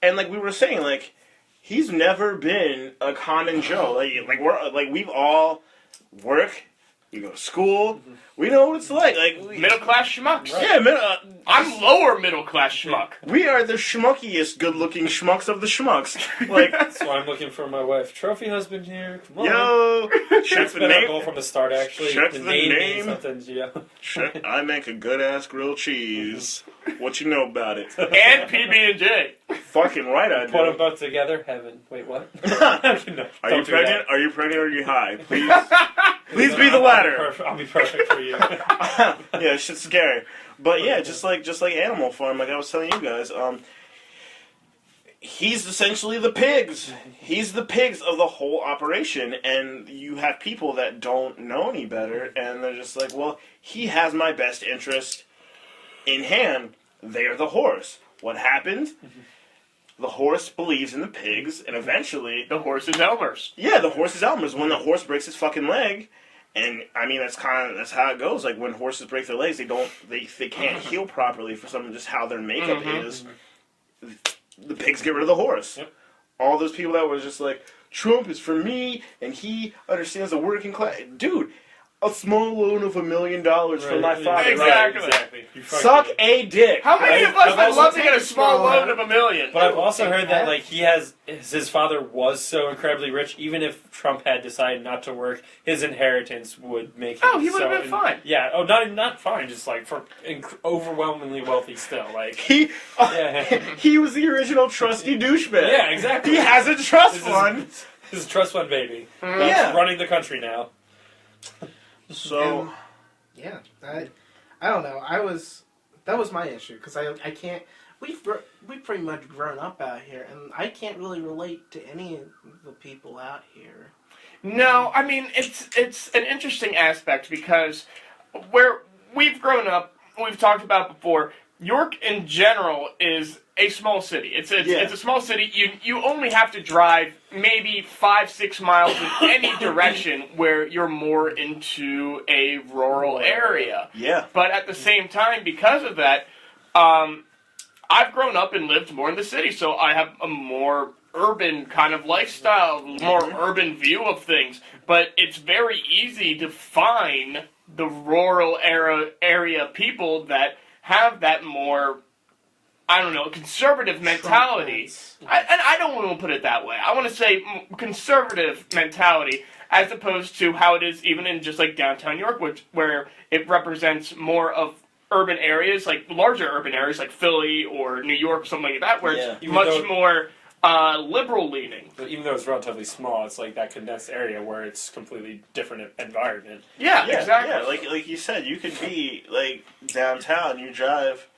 [SPEAKER 1] And like we were saying, like, he's never been a common Joe. We've all work, we go to school, we know what it's like.
[SPEAKER 4] Middle-class schmucks.
[SPEAKER 1] Yeah,
[SPEAKER 4] I'm lower middle-class schmuck.
[SPEAKER 1] we are the schmuckiest good-looking schmucks of the schmucks. Like,
[SPEAKER 3] That's why I'm looking for my wife. Trophy husband here. Come on.
[SPEAKER 1] yo, check
[SPEAKER 3] It's
[SPEAKER 1] the
[SPEAKER 3] been our
[SPEAKER 1] name.
[SPEAKER 3] goal from the start, actually.
[SPEAKER 1] Check
[SPEAKER 3] the
[SPEAKER 1] the
[SPEAKER 3] name
[SPEAKER 1] name.
[SPEAKER 3] means something, yeah.
[SPEAKER 1] Check, I make a good-ass grilled cheese. What you know about it?
[SPEAKER 4] And PB&J.
[SPEAKER 1] Fucking right I
[SPEAKER 3] Put them
[SPEAKER 1] do.
[SPEAKER 3] both together. Heaven. Wait, what? No,
[SPEAKER 1] Are you
[SPEAKER 3] don't do
[SPEAKER 1] pregnant?
[SPEAKER 3] that.
[SPEAKER 1] Are you pregnant or are you high? Please, please be the latter.
[SPEAKER 3] I'll be perfect for you.
[SPEAKER 1] Yeah, shit's scary. But yeah, just like Animal Farm, like I was telling you guys, he's essentially the pigs. He's the pigs of the whole operation, and you have people that don't know any better, and they're just like, well, he has my best interest in hand. They are the horse. What happened? The horse believes in the pigs, and eventually,
[SPEAKER 4] The horse is Elmer's.
[SPEAKER 1] yeah, the horse is Elmer's. When the horse breaks his fucking leg, and I mean that's how it goes. Like when horses break their legs, they can't heal properly for some of just how their makeup is. The pigs get rid of the horse.
[SPEAKER 3] Yep.
[SPEAKER 1] All those people that was just like Trump is for me, and he understands the working class. Dude, a small loan of $1 million for my father.
[SPEAKER 4] Exactly.
[SPEAKER 3] Exactly. You fucking
[SPEAKER 1] Suck
[SPEAKER 3] idiot.
[SPEAKER 1] a dick.
[SPEAKER 4] How many
[SPEAKER 3] I've
[SPEAKER 4] of us would
[SPEAKER 3] also
[SPEAKER 4] love to get a
[SPEAKER 2] taken
[SPEAKER 4] small
[SPEAKER 2] small
[SPEAKER 4] loan of $1 million?
[SPEAKER 3] But I've also
[SPEAKER 2] Take
[SPEAKER 3] heard that like his father was so incredibly rich, even if Trump had decided not to work, his inheritance would make him.
[SPEAKER 4] Oh, he would have
[SPEAKER 3] so
[SPEAKER 4] been fine.
[SPEAKER 3] Yeah. Oh, not fine. Just like for overwhelmingly wealthy still. Like.
[SPEAKER 1] He
[SPEAKER 3] Yeah.
[SPEAKER 1] he was the original trusty douchebag.
[SPEAKER 3] Yeah. Exactly.
[SPEAKER 1] He has a trust
[SPEAKER 3] This
[SPEAKER 1] fund.
[SPEAKER 3] This is trust fund baby.
[SPEAKER 4] Mhm.
[SPEAKER 3] That's
[SPEAKER 1] Yeah.
[SPEAKER 3] running the country now.
[SPEAKER 1] So
[SPEAKER 2] Yeah, I don't know. That was my issue because I can't. We've pretty much grown up out here, and I can't really relate to any of the people out here.
[SPEAKER 4] No, I mean it's an interesting aspect because where we've grown up, we've talked about before. York in general is a small city. It's a small city. You only have to drive maybe 5-6 miles in any direction where you're more into a rural area.
[SPEAKER 1] yeah.
[SPEAKER 4] But at the same time, because of that, I've grown up and lived more in the city, so I have a more urban kind of lifestyle, more urban view of things. But it's very easy to find the rural area people that have that more, I don't know, conservative mentality. And I don't want to put it that way. I want to say conservative mentality as opposed to how it is even in just like downtown York, where it represents more of urban areas, like larger urban areas like Philly or New York, something like that, where it's
[SPEAKER 3] Even
[SPEAKER 4] much
[SPEAKER 3] though-
[SPEAKER 4] more liberal leaning.
[SPEAKER 3] But even though it's relatively small, it's like that condensed area where it's completely different environment.
[SPEAKER 4] Yeah,
[SPEAKER 1] Yeah,
[SPEAKER 4] exactly.
[SPEAKER 1] yeah, like you said, you could be like downtown, you drive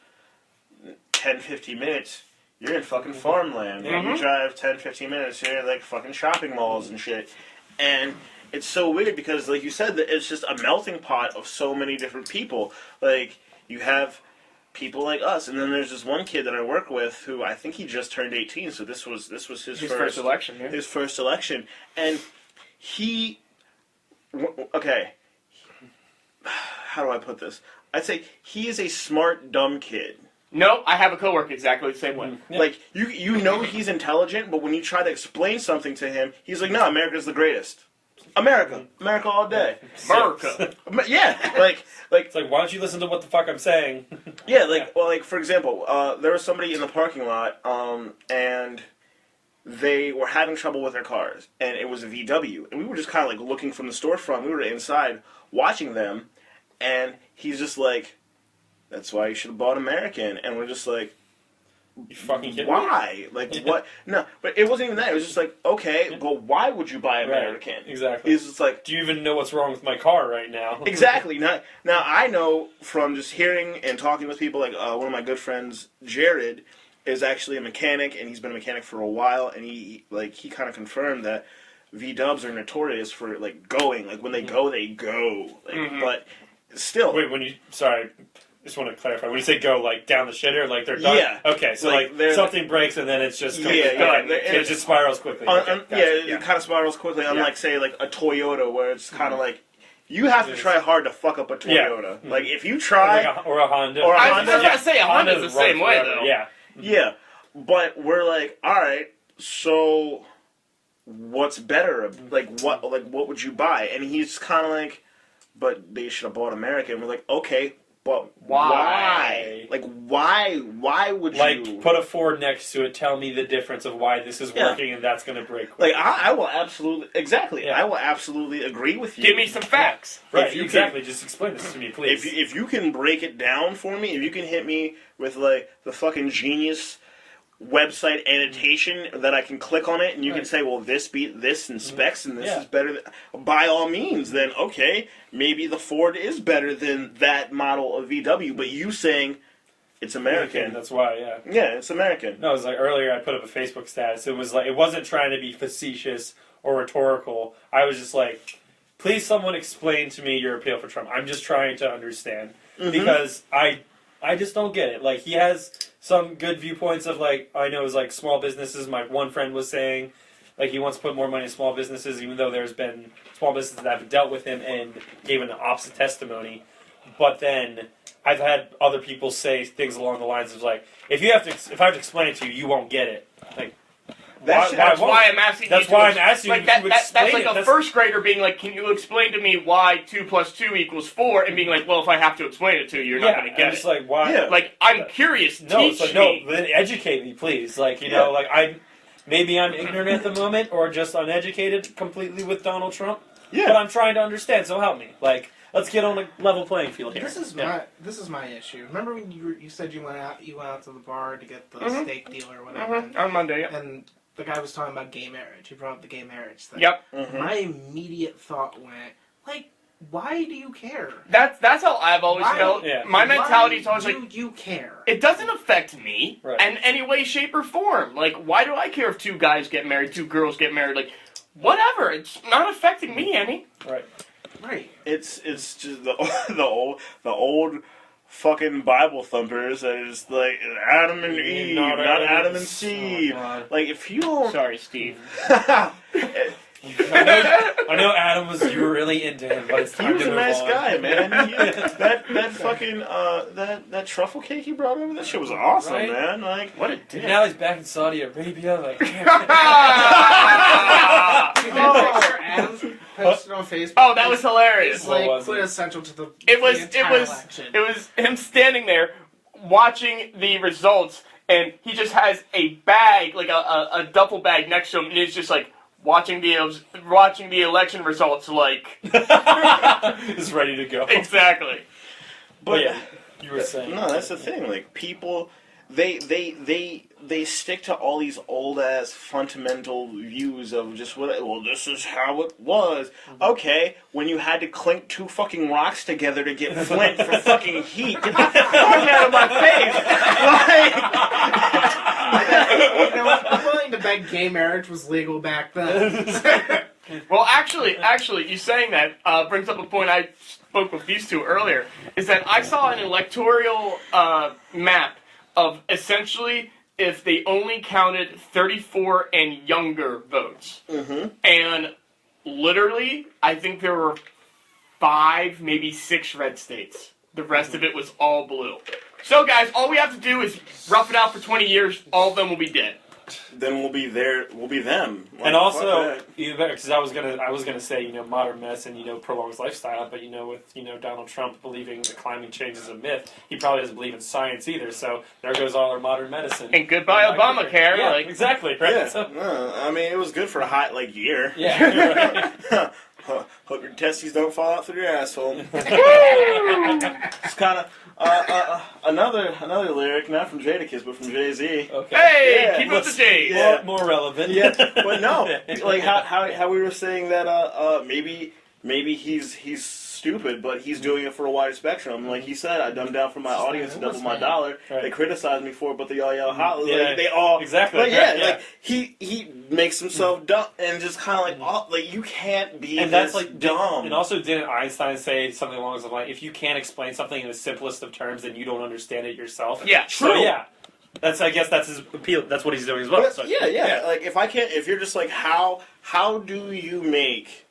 [SPEAKER 1] 10-15 minutes, you're in fucking farmland.
[SPEAKER 4] Mhm.
[SPEAKER 1] You drive 10-15 minutes, you're in like fucking shopping malls and shit. And it's so weird because like you said, that it's just a melting pot of so many different people. Like you have people like us, and then there's this one kid that I work with who I think he just turned 18, so this was his
[SPEAKER 4] first election, yeah.
[SPEAKER 1] his first election, and he okay, how do I put this? I'd say he is a smart dumb kid.
[SPEAKER 4] No, I have a coworker exactly the same way.
[SPEAKER 3] Yeah.
[SPEAKER 1] Like you know he's intelligent, but when you try to explain something to him, he's like, "No, America's the greatest. America all day."
[SPEAKER 4] America.
[SPEAKER 1] Yeah, like
[SPEAKER 3] It's like, why don't you listen to what the fuck I'm saying?
[SPEAKER 1] yeah, like for example, there was somebody in the parking lot, and they were having trouble with their cars, and it was a VW, and we were just kind of like looking from the storefront. We were inside watching them, and he's just like, "That's why you should have bought American," and we're just like,
[SPEAKER 3] You fucking kidding me?
[SPEAKER 1] why? Like what? No, but it wasn't even that. It was just like, okay, but why would you buy American?
[SPEAKER 3] Right, exactly.
[SPEAKER 1] It's just like
[SPEAKER 3] Do you even know what's wrong with my car right now?
[SPEAKER 1] exactly. Now I know from just hearing and talking with people like one of my good friends, Jared, is actually a mechanic, and he's been a mechanic for a while, and he kind of confirmed that V-dubs are notorious for like going. Like when they go, they go. Like, but still,
[SPEAKER 3] Wait, sorry, just want to clarify. When you say go, like down the shitter, like they're done?
[SPEAKER 1] Yeah.
[SPEAKER 3] Okay, so
[SPEAKER 1] Like,
[SPEAKER 3] like
[SPEAKER 1] they're-
[SPEAKER 3] something breaks and then it's just
[SPEAKER 1] Yeah,
[SPEAKER 3] okay,
[SPEAKER 1] yeah.
[SPEAKER 3] it just spirals quickly. Okay, gotcha,
[SPEAKER 1] it kind of spirals quickly. Unlike say like a Toyota, where it's kind of like you have to
[SPEAKER 3] Yes.
[SPEAKER 1] try hard to fuck up a
[SPEAKER 3] Yeah.
[SPEAKER 1] Toyota. Like if you try,
[SPEAKER 3] or a Honda.
[SPEAKER 1] Or a
[SPEAKER 4] I was
[SPEAKER 1] Honda.
[SPEAKER 4] just about to say, a Honda's the
[SPEAKER 3] runs
[SPEAKER 4] same way,
[SPEAKER 3] forever,
[SPEAKER 4] though.
[SPEAKER 3] Yeah.
[SPEAKER 1] yeah, but we're like, all right, so what's better? Like what would you buy? And he's kind of like, but they should have bought American. And we're like, okay, but why? Like why? Why would
[SPEAKER 3] Like,
[SPEAKER 1] you?
[SPEAKER 3] put a Ford next to it, tell me the difference of why this is
[SPEAKER 1] Yeah.
[SPEAKER 3] working and that's going to break
[SPEAKER 1] Like
[SPEAKER 3] quick.
[SPEAKER 1] I will absolutely exactly.
[SPEAKER 3] Yeah.
[SPEAKER 1] I will absolutely agree with you.
[SPEAKER 4] Give me some facts.
[SPEAKER 3] Right,
[SPEAKER 1] if you
[SPEAKER 3] exactly. Just explain this to me, please.
[SPEAKER 1] If you can break it down for me, if you can hit me with like the fucking genius website annotation that I can click on it and you can
[SPEAKER 3] Right.
[SPEAKER 1] say, well, this beat this in specs and this
[SPEAKER 3] Yeah.
[SPEAKER 1] is better. By all means, then okay, maybe the Ford is better than that model of VW. But you saying it's American,
[SPEAKER 3] That's why, yeah.
[SPEAKER 1] yeah, it's American.
[SPEAKER 3] No, it was like earlier I put up a Facebook status. It was like, it wasn't trying to be facetious or rhetorical. I was just like, please someone explain to me your appeal for Trump. I'm just trying to understand. Because I just don't get it. Like, he has some good viewpoints of like, I know it's like small businesses. My one friend was saying, like, he wants to put more money in small businesses, even though there's been small businesses that have dealt with him and gave an opposite testimony. But then I've had other people say things along the lines of like, if I have to explain it to you, you won't get it. Like,
[SPEAKER 1] That's
[SPEAKER 4] That's why I'm asking
[SPEAKER 3] That's
[SPEAKER 4] you.
[SPEAKER 3] why I'm asking
[SPEAKER 4] like
[SPEAKER 3] you
[SPEAKER 4] that,
[SPEAKER 3] to
[SPEAKER 4] that's
[SPEAKER 3] explain
[SPEAKER 4] like
[SPEAKER 3] it.
[SPEAKER 4] a
[SPEAKER 3] That's-
[SPEAKER 4] first grader being like, "Can you explain to me why 2 + 2 = 4?" And being like, "Well, if I have to explain it to you, you're not going to get
[SPEAKER 3] I'm
[SPEAKER 4] it."
[SPEAKER 3] just like, why?
[SPEAKER 1] Yeah.
[SPEAKER 4] Like, I'm curious.
[SPEAKER 3] No,
[SPEAKER 4] Teach
[SPEAKER 3] it's like, no,
[SPEAKER 4] me.
[SPEAKER 3] then educate me, please. Like, you know, like maybe I'm ignorant at the moment or just uneducated completely with Donald Trump.
[SPEAKER 1] Yeah.
[SPEAKER 3] But I'm trying to understand, so help me. Like, let's get on a level playing field here.
[SPEAKER 2] This is my issue. Remember when you said you went out to the bar to get the steak deal or whatever,
[SPEAKER 4] On Monday. Yeah.
[SPEAKER 2] and the guy was talking about gay marriage. He brought up the gay marriage thing.
[SPEAKER 4] Yep.
[SPEAKER 2] My immediate thought went, like, why do you care?
[SPEAKER 4] That's how I've always
[SPEAKER 2] Why-
[SPEAKER 4] felt.
[SPEAKER 3] Yeah.
[SPEAKER 4] My mentality is always
[SPEAKER 2] Why
[SPEAKER 4] like,
[SPEAKER 2] do you care?
[SPEAKER 4] it doesn't affect me
[SPEAKER 3] Right.
[SPEAKER 4] in any way, shape, or form. Like, why do I care if 2 guys get married, 2 girls get married? Like, whatever. It's not affecting me any.
[SPEAKER 3] Right.
[SPEAKER 2] Right.
[SPEAKER 1] It's just the old fucking Bible thumpers that is like Adam and Eve, not Adam and Steve.
[SPEAKER 3] God.
[SPEAKER 1] Like if you don't,
[SPEAKER 4] Sorry, Steve.
[SPEAKER 3] I know Adam was, you were really into him, but it's
[SPEAKER 1] he
[SPEAKER 3] time
[SPEAKER 1] was
[SPEAKER 3] to
[SPEAKER 1] a
[SPEAKER 3] move
[SPEAKER 1] nice
[SPEAKER 3] on.
[SPEAKER 1] guy, man. That fucking that truffle cake he brought over, that shit was awesome,
[SPEAKER 3] Right?
[SPEAKER 1] man. Like
[SPEAKER 4] What a dick.
[SPEAKER 3] Now he's back in Saudi Arabia, like,
[SPEAKER 2] See that picture Adam's posted on Facebook?
[SPEAKER 4] Oh, that was hilarious.
[SPEAKER 2] It's like
[SPEAKER 3] What was it?
[SPEAKER 2] quintessential to the
[SPEAKER 4] It was
[SPEAKER 2] the
[SPEAKER 4] it
[SPEAKER 2] entire
[SPEAKER 4] was
[SPEAKER 2] election.
[SPEAKER 4] it was him standing there watching the results, and he just has a bag, like a duffel bag next to him, and he's just like watching the election results, like
[SPEAKER 3] is ready to go.
[SPEAKER 4] exactly.
[SPEAKER 3] But yeah, you were saying.
[SPEAKER 1] no, that's the thing. Like people, they stick to all these old ass fundamental views of just what. Well, this is how it was. Okay, when you had to clink 2 fucking rocks together to get flint for fucking heat, get the fuck out of my face!
[SPEAKER 2] You know, I'm willing to bet gay marriage was legal back then.
[SPEAKER 4] Well, actually, you saying that brings up a point I spoke with these two earlier. Is that I saw an electoral map of essentially if they only counted 34 and younger votes, and literally, I think there were 5, maybe 6 red states. The rest of it was all blue. So, guys, all we have to do is rough it out for 20 years. All of them will be dead.
[SPEAKER 1] Then we'll be there. We'll be them. Like,
[SPEAKER 3] And
[SPEAKER 1] fuck
[SPEAKER 3] also,
[SPEAKER 1] that.
[SPEAKER 3] because I was gonna say, you know, modern medicine, you know, prolongs lifestyle, but you know, with Donald Trump believing that climate change is a myth, he probably doesn't believe in science either. So there goes all our modern medicine.
[SPEAKER 4] And goodbye, Obamacare.
[SPEAKER 3] Yeah,
[SPEAKER 4] Like,
[SPEAKER 3] exactly. Right.
[SPEAKER 1] Yeah,
[SPEAKER 3] So,
[SPEAKER 1] I mean, it was good for a hot year.
[SPEAKER 3] yeah. Right.
[SPEAKER 1] Hope your testes don't fall out through your asshole. It's kind of another lyric, not from Jadakiss, but from Jay Z.
[SPEAKER 3] Okay.
[SPEAKER 4] hey,
[SPEAKER 1] Yeah,
[SPEAKER 4] keep up the J's.
[SPEAKER 1] yeah.
[SPEAKER 3] More relevant.
[SPEAKER 1] Yeah, but no, like how we were saying that maybe he's stupid, but he's doing it for a wider spectrum. Like he said, I dumbed down for my audience and doubled my dollar.
[SPEAKER 3] Right.
[SPEAKER 1] They criticized me for it, but they all yell holla.
[SPEAKER 3] Yeah,
[SPEAKER 1] Like, they all
[SPEAKER 3] exactly.
[SPEAKER 1] Like, yeah,
[SPEAKER 3] Right, yeah.
[SPEAKER 1] like he makes himself dumb and just kind of like like you can't be
[SPEAKER 3] And that's
[SPEAKER 1] this
[SPEAKER 3] like
[SPEAKER 1] dumb.
[SPEAKER 3] And also, didn't Einstein say something along the lines, if you can't explain something in the simplest of terms, then you don't understand it yourself?
[SPEAKER 4] Yeah,
[SPEAKER 3] So
[SPEAKER 1] true.
[SPEAKER 3] yeah, I guess that's his appeal. That's what he's doing as well.
[SPEAKER 1] But,
[SPEAKER 3] So,
[SPEAKER 1] yeah. Like if you're just like how do you make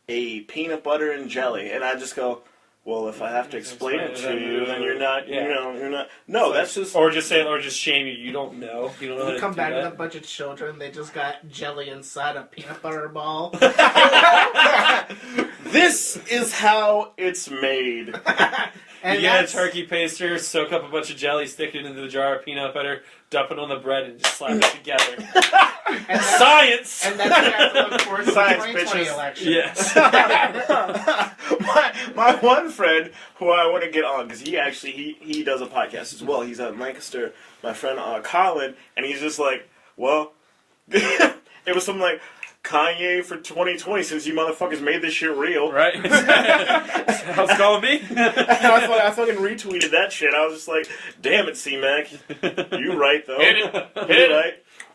[SPEAKER 1] a peanut butter and jelly? And I just go, well, if I have to explain it to you, then you're not.
[SPEAKER 3] Yeah.
[SPEAKER 1] You're not. No, that's just.
[SPEAKER 3] Or just shame you. You don't know. You don't know. how
[SPEAKER 2] You
[SPEAKER 3] to
[SPEAKER 2] come
[SPEAKER 3] do
[SPEAKER 2] back
[SPEAKER 3] that.
[SPEAKER 2] with a bunch of children, they just got jelly inside a peanut butter ball.
[SPEAKER 1] This is how it's made.
[SPEAKER 2] And
[SPEAKER 3] You get a
[SPEAKER 2] that's-
[SPEAKER 3] turkey paster, soak up a bunch of jelly, stick it into the jar of peanut butter, dump it on the bread, and just slap it together.
[SPEAKER 2] and that's-
[SPEAKER 3] Science!
[SPEAKER 2] And that's what I have to look forward to the
[SPEAKER 1] Science,
[SPEAKER 2] 2020
[SPEAKER 1] bitches.
[SPEAKER 2] election.
[SPEAKER 3] Yes.
[SPEAKER 1] my one friend who I want to get on because he does a podcast as well. He's at Lancaster. My friend Colin, and he's just like, well, it was something like Kanye for 2020 since you motherfuckers made this shit real.
[SPEAKER 3] Right? How's it calling me?
[SPEAKER 1] I fucking retweeted that shit. I was just like, damn it, C-Mac. You right though.
[SPEAKER 4] Hit it.
[SPEAKER 1] You
[SPEAKER 4] Hit it.
[SPEAKER 1] right.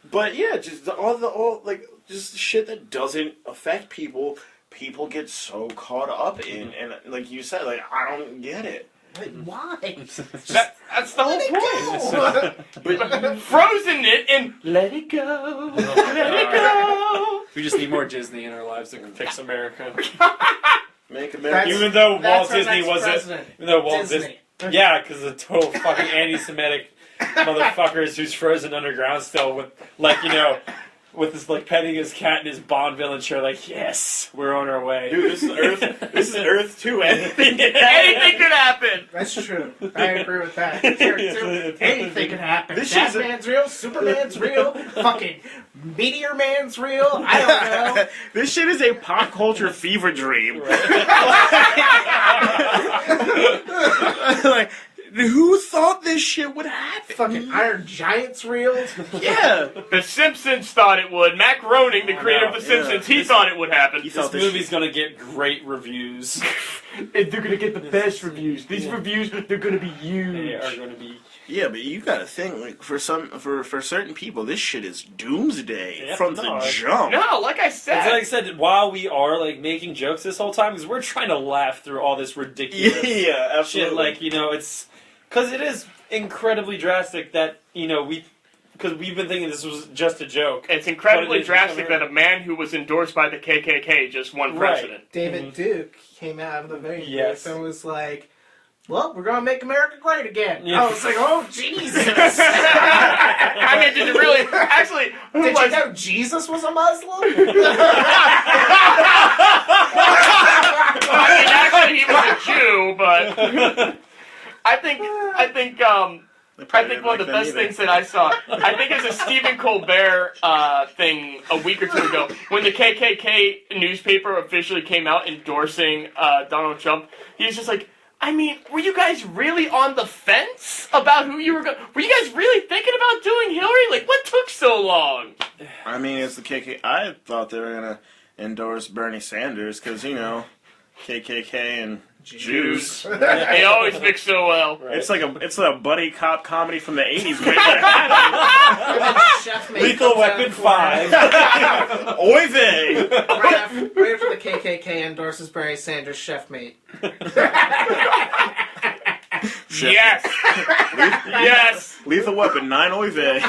[SPEAKER 1] But yeah, just all just shit that doesn't affect people. People get so caught up in, and like you said, like I don't get it.
[SPEAKER 2] Wait, why?
[SPEAKER 4] That's the whole point.
[SPEAKER 1] But
[SPEAKER 4] Frozen it and let it go. Let it go.
[SPEAKER 3] We just need more Disney in our lives to fix America.
[SPEAKER 1] make America.
[SPEAKER 2] That's-
[SPEAKER 3] Even though Walt
[SPEAKER 2] That's our
[SPEAKER 3] Disney
[SPEAKER 2] next
[SPEAKER 3] wasn't.
[SPEAKER 2] president.
[SPEAKER 3] Even though Walt
[SPEAKER 2] Disney.
[SPEAKER 3] Disney. Yeah, because the total fucking anti-Semitic motherfuckers who's frozen underground still with, like, with his like petting his cat in his Bond villain chair, like, yes, we're on our way.
[SPEAKER 1] Dude, this is Earth. This is Earth 2. Anything.
[SPEAKER 4] Anything could happen.
[SPEAKER 2] That's true. I agree with that. Sure, too. Anything can happen.
[SPEAKER 1] This shit's
[SPEAKER 2] Batman's real, Superman's real, fucking Meteor Man's real. I don't know.
[SPEAKER 1] This shit is a pop culture fever dream. Like, who thought this shit would happen?
[SPEAKER 2] Fucking Iron Giant's real.
[SPEAKER 1] Yeah.
[SPEAKER 4] The Simpsons thought it would. Mac Groening, the creator of The Simpsons, he thought it would happen.
[SPEAKER 1] He
[SPEAKER 3] This
[SPEAKER 1] thought this
[SPEAKER 3] movie's gonna get great reviews.
[SPEAKER 4] They're gonna get the best reviews. These reviews, they're gonna be huge.
[SPEAKER 3] They are gonna be.
[SPEAKER 1] Yeah, but you gotta think, like, for certain people, this shit is doomsday
[SPEAKER 3] Yeah,
[SPEAKER 1] from
[SPEAKER 3] no,
[SPEAKER 1] the
[SPEAKER 3] it's-
[SPEAKER 1] jump.
[SPEAKER 4] No, like I said.
[SPEAKER 3] It's like I said, while we are like making jokes this whole time, because we're trying to laugh through all this ridiculous
[SPEAKER 1] Yeah, absolutely.
[SPEAKER 3] shit. Like, it's because it is incredibly drastic that because we've been thinking this was just a joke.
[SPEAKER 4] It's incredibly
[SPEAKER 3] But it is
[SPEAKER 4] drastic
[SPEAKER 3] becoming-
[SPEAKER 4] that a man who was endorsed by the KKK just won
[SPEAKER 3] Right.
[SPEAKER 4] president.
[SPEAKER 2] David Duke came out of the very
[SPEAKER 3] Yes.
[SPEAKER 2] and was like, well, we're gonna make America great again.
[SPEAKER 3] Yeah.
[SPEAKER 2] I was like, oh, Jesus.
[SPEAKER 4] I mean, did you really? Actually, who
[SPEAKER 2] Did
[SPEAKER 4] was?
[SPEAKER 2] you know Jesus was a Muslim?
[SPEAKER 4] I mean, actually, he was a Jew, but I think one of the best things that I saw, I think it's a Stephen Colbert thing a week or two ago, when the KKK newspaper officially came out endorsing Donald Trump. He was just like, I mean, were you guys really on the fence about who you were going? Were you guys really thinking about doing Hillary? Like, what took so long?
[SPEAKER 1] I mean, it's the KKK. I thought they were gonna endorse Bernie Sanders because KKK and Jews.
[SPEAKER 4] They always mix so well.
[SPEAKER 3] Right.
[SPEAKER 1] It's like a buddy cop comedy from the 80s.
[SPEAKER 2] Chef Mate
[SPEAKER 3] Lethal
[SPEAKER 2] comes out
[SPEAKER 3] Weapon
[SPEAKER 2] of the corner.
[SPEAKER 3] 5.
[SPEAKER 1] Oy vey!
[SPEAKER 2] Right after the KKK endorses Bernie Sanders, Chef Mate.
[SPEAKER 4] Yes. Yes.
[SPEAKER 1] Lethal Weapon 9 oy vey.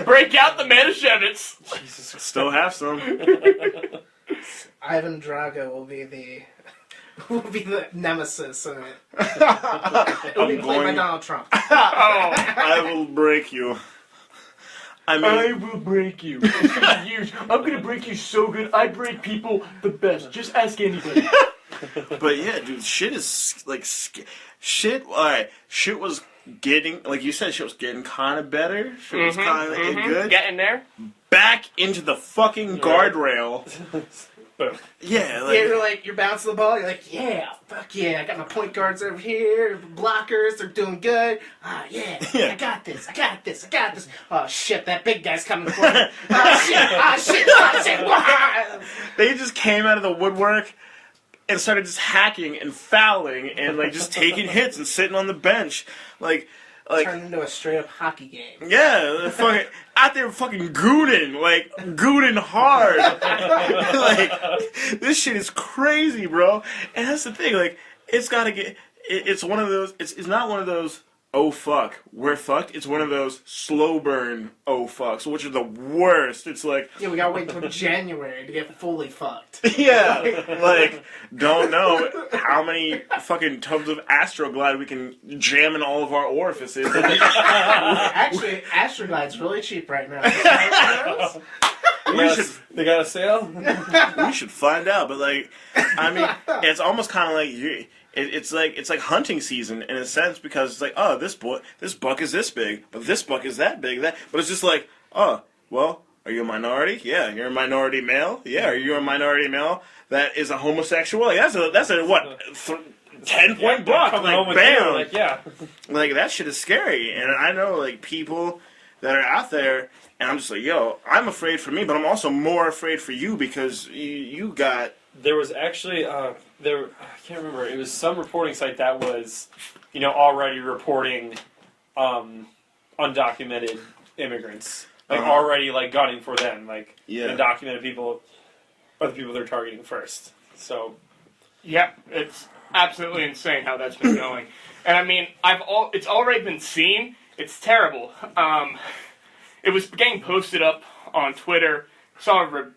[SPEAKER 4] Break out the Manischewitz.
[SPEAKER 3] Jesus.
[SPEAKER 1] Still have some.
[SPEAKER 2] Ivan Drago will be the nemesis in it. It'll be
[SPEAKER 1] I'm
[SPEAKER 2] played by
[SPEAKER 1] going.
[SPEAKER 2] Donald Trump.
[SPEAKER 4] Oh.
[SPEAKER 1] I will break you. I mean,
[SPEAKER 4] will break you. It's gonna be huge. I'm gonna break you so good. I break people the best. Just ask anybody.
[SPEAKER 1] but yeah, dude, shit is like shit. All right, shit was getting, like you said, shit was getting kind of better. Shit was kind of good.
[SPEAKER 4] Getting there.
[SPEAKER 1] Back into the fucking guardrail.
[SPEAKER 3] Boom.
[SPEAKER 1] Yeah, like,
[SPEAKER 2] You're bouncing the ball. You're like, yeah, fuck yeah. I got my point guards over here, blockers. They're doing good. Ah, yeah.
[SPEAKER 1] Yeah.
[SPEAKER 2] I got this. Oh shit, that big guy's coming for me. Ah shit.
[SPEAKER 1] they just came out of the woodwork and started just hacking and fouling and like just taking hits and sitting on the bench, like.
[SPEAKER 2] Turned into a straight up hockey game.
[SPEAKER 1] Yeah, they're fucking out there fucking gooning hard. Like, this shit is crazy, bro. And that's the thing, like, it's one of those, it's not one of those, oh fuck, we're fucked. It's one of those slow burn oh fucks, which are the worst. It's like,
[SPEAKER 2] Yeah, we gotta wait until January to get fully fucked.
[SPEAKER 1] yeah, like, don't know how many fucking tubs of Astroglide we can jam in all of our orifices.
[SPEAKER 2] Actually, Astroglide's really cheap right now.
[SPEAKER 3] They got a sale?
[SPEAKER 1] We should find out, but like, I mean, it's almost kind of like it's like hunting season in a sense because it's like, oh, this buck is this big, but this buck is that big, but it's just like, oh, well, are you a minority? Yeah, you're a minority male. Yeah, are you a minority male that is a homosexual? Like, that's a what 10-point buck?
[SPEAKER 3] Coming home
[SPEAKER 1] Like,
[SPEAKER 3] with you,
[SPEAKER 1] bam!
[SPEAKER 3] like, yeah.
[SPEAKER 1] Like, that shit is scary, and I know like people that are out there. And I'm just like, yo, I'm afraid for me, but I'm also more afraid for you because you got...
[SPEAKER 3] There was actually, I can't remember, it was some reporting site that was, already reporting undocumented immigrants. Like, already, like, gunning for them. Like,
[SPEAKER 1] Yeah.
[SPEAKER 3] undocumented people are the people they're targeting first. So...
[SPEAKER 4] Yep, it's absolutely insane how that's been going. And I mean, it's already been seen. It's terrible. It was getting posted up on Twitter. Saw an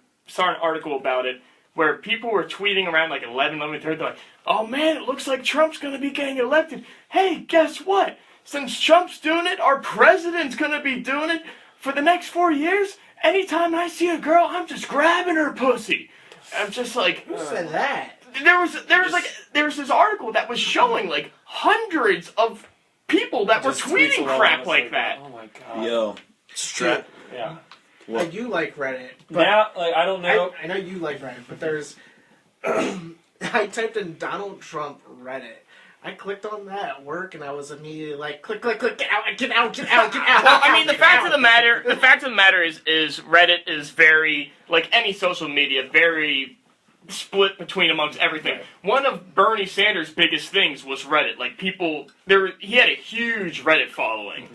[SPEAKER 4] article about it where people were tweeting around like 11:30. They're like, "Oh man, it looks like Trump's gonna be getting elected. Hey, guess what? Since Trump's doing it, our president's gonna be doing it. for the next 4 years, anytime I see a girl, I'm just grabbing her pussy. I'm just like,
[SPEAKER 2] Who said that?
[SPEAKER 4] there was this article that was showing like hundreds of people that were
[SPEAKER 3] Just tweets
[SPEAKER 4] tweeting
[SPEAKER 3] along,
[SPEAKER 4] crap
[SPEAKER 3] it's
[SPEAKER 4] like that.
[SPEAKER 3] Oh my god.
[SPEAKER 1] Yo, strap.
[SPEAKER 3] Yeah.
[SPEAKER 2] I do like Reddit. But
[SPEAKER 3] Now, like, I don't know.
[SPEAKER 2] I know you like Reddit, but there's. I typed in Donald Trump Reddit. I clicked on that at work, and I was immediately like, click, get out, get out, get out, get out.
[SPEAKER 4] Well, I mean, the fact of the matter is Reddit is very, like any social media, very split between amongst everything.
[SPEAKER 3] Right.
[SPEAKER 4] One of Bernie Sanders' biggest things was Reddit. Like he had a huge Reddit following.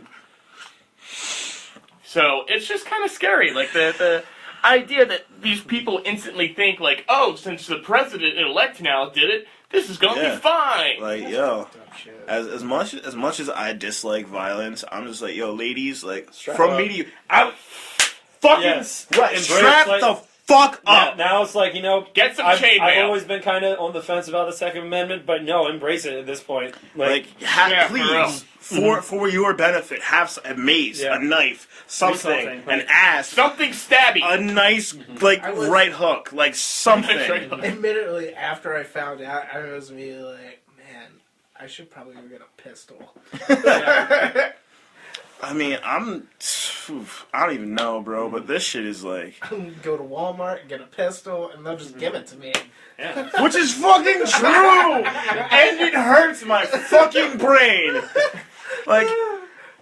[SPEAKER 4] So it's just kind of scary. Like the idea that these people instantly think like, oh, since the president-elect now did it, this is gonna be fine.
[SPEAKER 1] Like, yo, as much as I dislike violence, I'm just like, yo, ladies, like, from
[SPEAKER 3] up.
[SPEAKER 1] me to you, I fucking
[SPEAKER 3] Yes.
[SPEAKER 1] right,
[SPEAKER 3] Embrace,
[SPEAKER 1] strap
[SPEAKER 3] like-
[SPEAKER 1] the fuck
[SPEAKER 3] Yeah,
[SPEAKER 1] up.
[SPEAKER 3] now it's like,
[SPEAKER 4] Get some
[SPEAKER 3] I've
[SPEAKER 4] chainmail.
[SPEAKER 3] always been kind of on the fence about the Second Amendment, but no, embrace it at this point.
[SPEAKER 1] Like,
[SPEAKER 4] Yeah, for real.
[SPEAKER 1] please, for your benefit, have a mace,
[SPEAKER 3] Yeah.
[SPEAKER 1] a knife, something,
[SPEAKER 3] something,
[SPEAKER 1] an
[SPEAKER 3] like-
[SPEAKER 1] ass,
[SPEAKER 4] Something stabby.
[SPEAKER 1] a nice, like,
[SPEAKER 2] I was-
[SPEAKER 1] right hook, like, something.
[SPEAKER 4] Right hook.
[SPEAKER 2] Admittedly, after I found out, I was immediately like, man, I should probably go get a pistol.
[SPEAKER 1] I mean, I don't even know, bro, but this shit is like,
[SPEAKER 2] Go to Walmart, get a pistol, and they'll just give it to me.
[SPEAKER 3] Yeah.
[SPEAKER 1] which is fucking true, and it hurts my fucking brain. Like,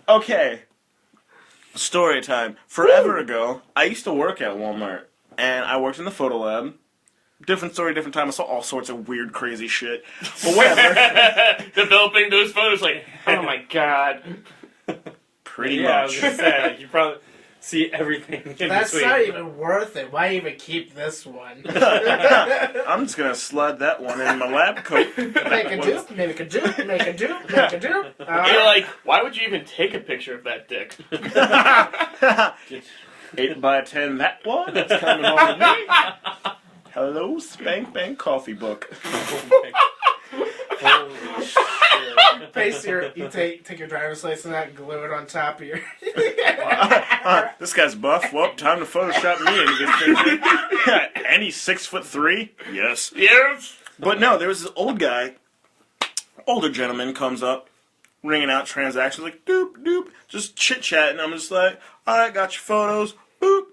[SPEAKER 1] okay, story time. Forever ago, I used to work at Walmart, and I worked in the photo lab. Different story, different time. I saw all sorts of weird, crazy shit. But whatever.
[SPEAKER 4] Developing those photos, like, oh my god.
[SPEAKER 1] Pretty
[SPEAKER 3] Yeah, I was
[SPEAKER 1] much.
[SPEAKER 3] gonna say, like, you probably see everything in
[SPEAKER 2] That's
[SPEAKER 3] between.
[SPEAKER 2] not even worth it. Why even keep this one?
[SPEAKER 1] I'm just gonna slide that one in my lab coat.
[SPEAKER 2] Make a do, make a do, make a do, make a do.
[SPEAKER 4] You're like, why would you even take a picture of that dick?
[SPEAKER 1] 8 by 10, that one? That's coming home to me. Hello, Spank Bank Coffee Book.
[SPEAKER 3] Holy shit.
[SPEAKER 2] Paste you take your driver's license out and glue it on top of your.
[SPEAKER 1] This guy's buff. Well, time to Photoshop me into this picture. And he's 6'3". Yes.
[SPEAKER 4] Yes.
[SPEAKER 1] But no, there was this old guy, older gentleman, comes up, ringing out transactions like doop doop, just chit chatting. I'm just like, all right, got your photos, boop,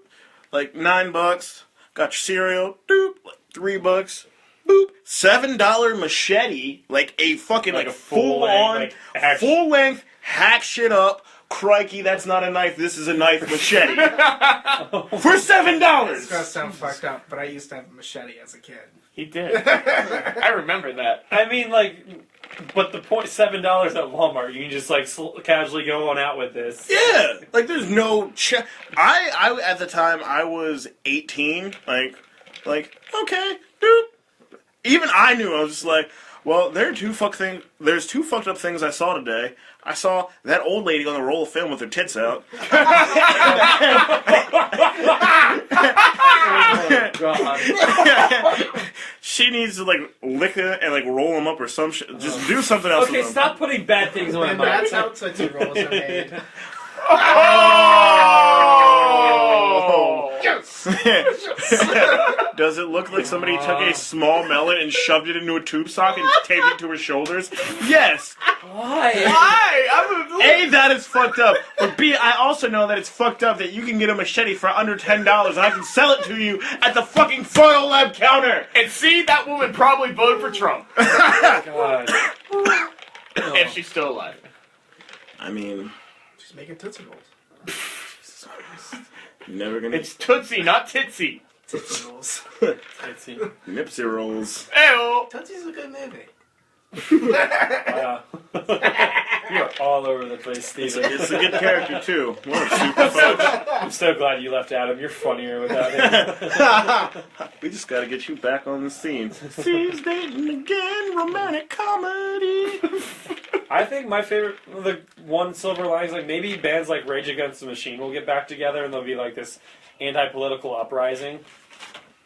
[SPEAKER 1] like $9. Got your cereal, doop, like $3. Boop, $7 machete, like a fucking
[SPEAKER 3] Like
[SPEAKER 1] like
[SPEAKER 3] a full
[SPEAKER 1] full-on,
[SPEAKER 3] length, like, hack-
[SPEAKER 1] full length hack shit up. Crikey, that's not a knife. This is a knife machete for
[SPEAKER 2] It's gonna
[SPEAKER 1] $7.
[SPEAKER 2] sound fucked up, but I used to have a machete as a kid.
[SPEAKER 4] He did. I remember that.
[SPEAKER 3] I mean, like, but the point $7 at Walmart, you can just like casually go on out with this.
[SPEAKER 1] Yeah, like there's no check. I at the time I was 18. Like okay, dude. Even I knew. I was just like, well, there's two fucked up things I saw today. I saw that old lady on the roll of film with her tits out.
[SPEAKER 3] God.
[SPEAKER 1] She needs to like lick it and like roll them up or some shit. Just do something else.
[SPEAKER 3] Okay,
[SPEAKER 1] with them.
[SPEAKER 3] stop putting bad things on my
[SPEAKER 2] And
[SPEAKER 3] mind.
[SPEAKER 2] that's how Tootsie Rolls are made.
[SPEAKER 1] Oh!
[SPEAKER 2] Yes!
[SPEAKER 1] Does it look like somebody took a small melon and shoved it into a tube sock and taped it to her shoulders? Yes.
[SPEAKER 3] Why?
[SPEAKER 1] A, that is fucked up. But B, I also know that it's fucked up that you can get a machete for under $10 and I can sell it to you at the fucking photo lab counter.
[SPEAKER 4] And see, that woman probably voted for Trump.
[SPEAKER 3] God.
[SPEAKER 4] If she's still alive.
[SPEAKER 1] I mean,
[SPEAKER 2] She's making Tootsie Rolls.
[SPEAKER 1] never gonna.
[SPEAKER 4] It's Tootsie, not Titsy.
[SPEAKER 2] Tootsie Rolls.
[SPEAKER 3] Let's see.
[SPEAKER 1] Nipsey rolls.
[SPEAKER 4] Ew.
[SPEAKER 2] Tootsie's a good movie.
[SPEAKER 3] Wow. You're all over the place, Steven.
[SPEAKER 1] It's a good character too. What a super fudge.
[SPEAKER 3] I'm so glad you left Adam. You're funnier without him.
[SPEAKER 1] We just gotta get you back on the scene. She's dating again, romantic comedy.
[SPEAKER 3] I think my favorite, the one silver lining is like maybe bands like Rage Against the Machine will get back together and there'll be like this anti-political uprising.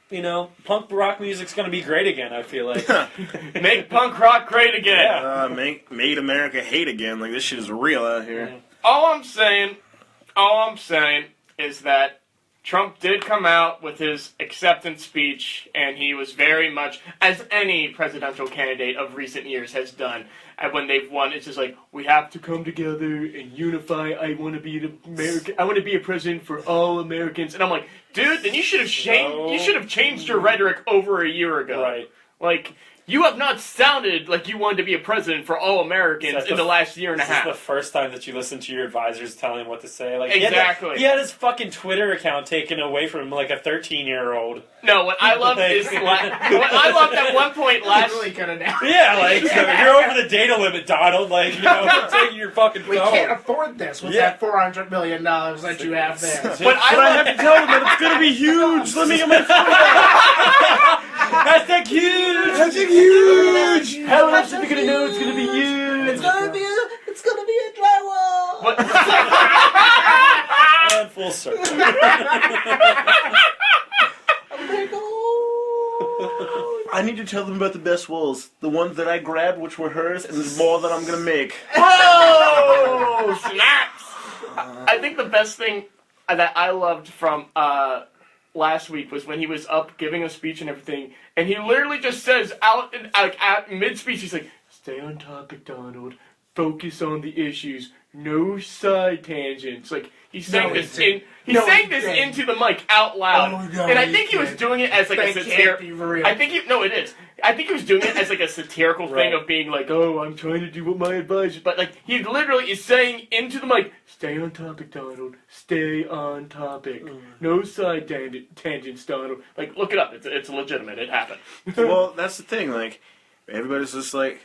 [SPEAKER 3] You know, punk rock music's gonna be great again, I feel like.
[SPEAKER 4] Make punk rock great again.
[SPEAKER 3] Yeah.
[SPEAKER 1] Made America hate again. Like this shit is real out here.
[SPEAKER 4] All I'm saying is that Trump did come out with his acceptance speech, and he was very much, as any presidential candidate of recent years has done, and when they've won, it's just like, we have to come together and unify. I want to be I want to be a president for all Americans. And I'm like, dude, then you should have changed your rhetoric over a year ago.
[SPEAKER 3] Right.
[SPEAKER 4] Like, you have not sounded like you wanted to be a president for all Americans in the last year and a half.
[SPEAKER 3] This is the first time that you listen to your advisors telling him what to say. Like,
[SPEAKER 4] exactly.
[SPEAKER 3] He had his fucking Twitter account taken away from him like a 13-year-old.
[SPEAKER 4] No, what I love is what I loved at one point last.
[SPEAKER 2] Really good at
[SPEAKER 3] Yeah, like you're over the data limit, Donald. Like, you know, you're taking your fucking phone.
[SPEAKER 2] We can't afford this with that $400 million that you have there.
[SPEAKER 4] But I
[SPEAKER 1] have to tell them that it's gonna be huge. Let me get my
[SPEAKER 3] Hashtag huge.
[SPEAKER 1] Hashtag huge.
[SPEAKER 3] How else are you gonna know it's gonna be huge?
[SPEAKER 5] It's gonna be a drywall.
[SPEAKER 4] What?
[SPEAKER 3] And full circle.
[SPEAKER 1] I need to tell them about the best walls. The ones that I grabbed, which were hers, and the more that I'm gonna make.
[SPEAKER 4] Whoa! Snaps! I think the best thing that I loved from last week was when he was up giving a speech and everything, and he literally just says at mid-speech, he's like, "Stay on topic, Donald. Focus on the issues. No side tangents." Like, he's saying this into the mic out loud.
[SPEAKER 2] Oh, no,
[SPEAKER 4] and I think he was doing it as like a satirical. It is. I think he was doing it as like a satirical thing of being like, "Oh, I'm trying to do what my advisor," but like he literally is saying into the mic, "Stay on topic, Donald. Stay on topic. No side tangents, Donald." Like, look it up. It's legitimate. It happened.
[SPEAKER 1] Well, that's the thing. Like, everybody's just like,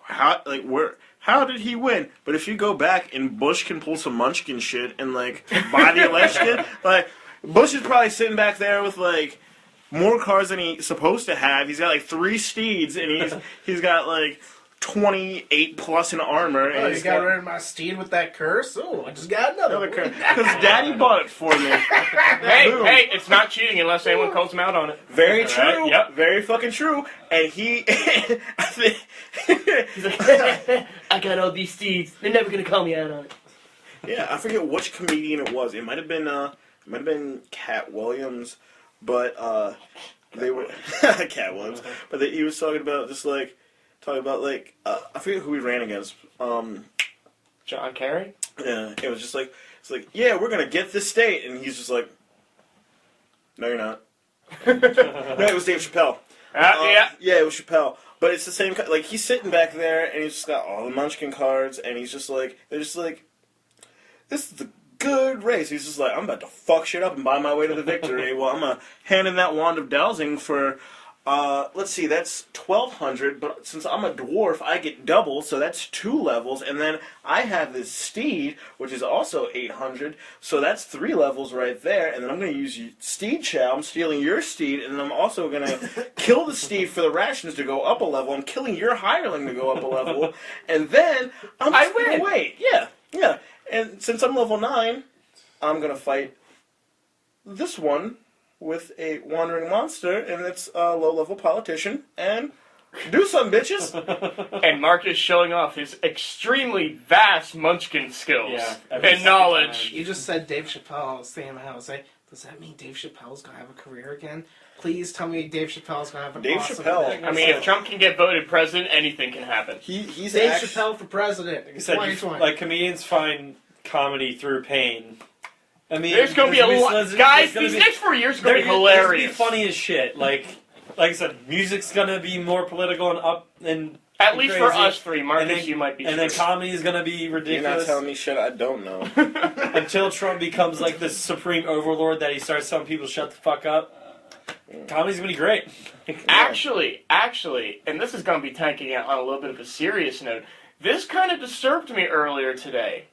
[SPEAKER 1] how did he win? But if you go back and Bush can pull some Munchkin shit and like buy the election, like Bush is probably sitting back there with like more cars than he's supposed to have. He's got like 3 steeds and he's got like 28 plus in armor. And
[SPEAKER 2] you got rid of my steed with that curse? Oh, I just got another
[SPEAKER 1] curse. Because Daddy bought it for me.
[SPEAKER 4] Hey, it's not cheating unless anyone calls him out on it.
[SPEAKER 1] Very true.
[SPEAKER 4] Right? Yep.
[SPEAKER 1] Very fucking true. And he...
[SPEAKER 4] He's like, I got all these steeds. They're never going to call me out on it.
[SPEAKER 1] Yeah, I forget which comedian it was. It might have been Cat Williams, but they were... Cat Williams. But he was talking about just like... I forget who he ran against.
[SPEAKER 4] John Kerry?
[SPEAKER 1] Yeah, it was just like, yeah, we're gonna get this state, and he's just like, no, you're not. No, it was Dave Chappelle.
[SPEAKER 4] Yeah,
[SPEAKER 1] it was Chappelle. But it's the same. Like, he's sitting back there, and he's just got all the Munchkin cards, and he's just like, they're just like, this is the good race. He's just like, I'm about to fuck shit up and buy my way to the victory. Well, I'm gonna hand in that wand of dowsing for. Let's see, that's 1,200, but since I'm a dwarf, I get double, so that's 2 levels, and then I have this steed, which is also 800, so that's 3 levels right there, and then I'm going to use Steed Chow, I'm stealing your steed, and then I'm also going to kill the steed for the rations to go up a level, I'm killing your hireling to go up a level, and then I win. Wait, yeah, and since I'm level 9, I'm going to fight this one with a wandering monster, and it's a low-level politician, and do something, bitches!
[SPEAKER 4] And Mark is showing off his extremely vast Munchkin skills and knowledge.
[SPEAKER 2] You just said Dave Chappelle, Sam House. Does that mean Dave Chappelle's gonna have a career again? Please tell me Dave Chappelle's gonna have a
[SPEAKER 1] Dave
[SPEAKER 2] awesome
[SPEAKER 1] Chappelle.
[SPEAKER 2] thing.
[SPEAKER 4] I mean, if Trump can get voted president, anything can happen.
[SPEAKER 1] He's
[SPEAKER 2] Dave Chappelle for president.
[SPEAKER 3] Like I said,
[SPEAKER 2] 2020.
[SPEAKER 3] like comedians find comedy through pain. I mean,
[SPEAKER 4] There's going to be a lot. Guys, these next 4 years are going to be hilarious.
[SPEAKER 3] It's going to be funny as shit. Like I said, music's going to be more political and up and
[SPEAKER 4] at least
[SPEAKER 3] crazy.
[SPEAKER 4] For us 3, Marcus,
[SPEAKER 3] then,
[SPEAKER 4] you might be.
[SPEAKER 3] And then comedy is going to be ridiculous.
[SPEAKER 1] You're not telling me shit I don't know.
[SPEAKER 3] Until Trump becomes like this supreme overlord that he starts telling people shut the fuck up. Comedy's going to be great.
[SPEAKER 4] Actually, and this is going to be tanking out on a little bit of a serious note. This kind of disturbed me earlier today.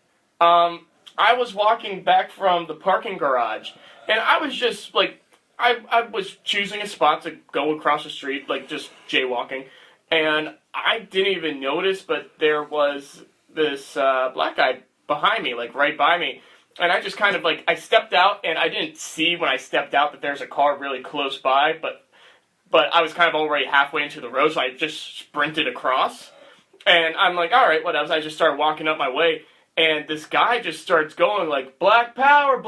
[SPEAKER 4] I was walking back from the parking garage, and I was just, like, I was choosing a spot to go across the street, like, just jaywalking, and I didn't even notice, but there was this black guy behind me, like, right by me, and I just kind of, like, I stepped out, and I didn't see when I stepped out that there's a car really close by, but I was kind of already halfway into the road, so I just sprinted across, and I'm like, all right, whatever, I just started walking up my way. and this guy just starts going like, Black Power,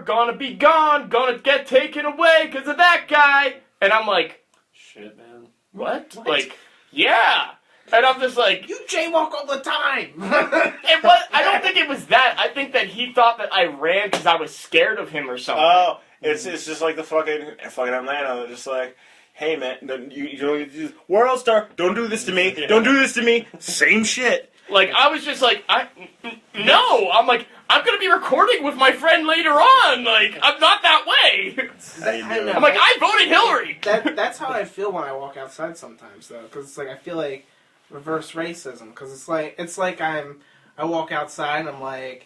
[SPEAKER 4] gonna be gone, gonna get taken away because of that guy. And I'm like,
[SPEAKER 3] Shit, man.
[SPEAKER 4] what? Like, yeah. And I'm just like,
[SPEAKER 2] You jaywalk all the time.
[SPEAKER 4] it was, I don't think it was that. I think that he thought that I ran because I was scared of him or something.
[SPEAKER 1] Oh, it's just like the fucking Atlanta. They're just like, hey man, you don't do World Star. Don't do this to me.
[SPEAKER 3] Yeah.
[SPEAKER 1] Don't do this to me. Same shit.
[SPEAKER 4] Like, I was just like, no. I'm like, I'm going to be recording with my friend later on. Like, I'm not that way.
[SPEAKER 1] How you
[SPEAKER 2] I
[SPEAKER 1] doing?
[SPEAKER 2] know.
[SPEAKER 4] I'm like, I voted Hillary.
[SPEAKER 2] That's how I feel when I walk outside sometimes, though, because it's like I feel like reverse racism, because it's like I walk outside and I'm like,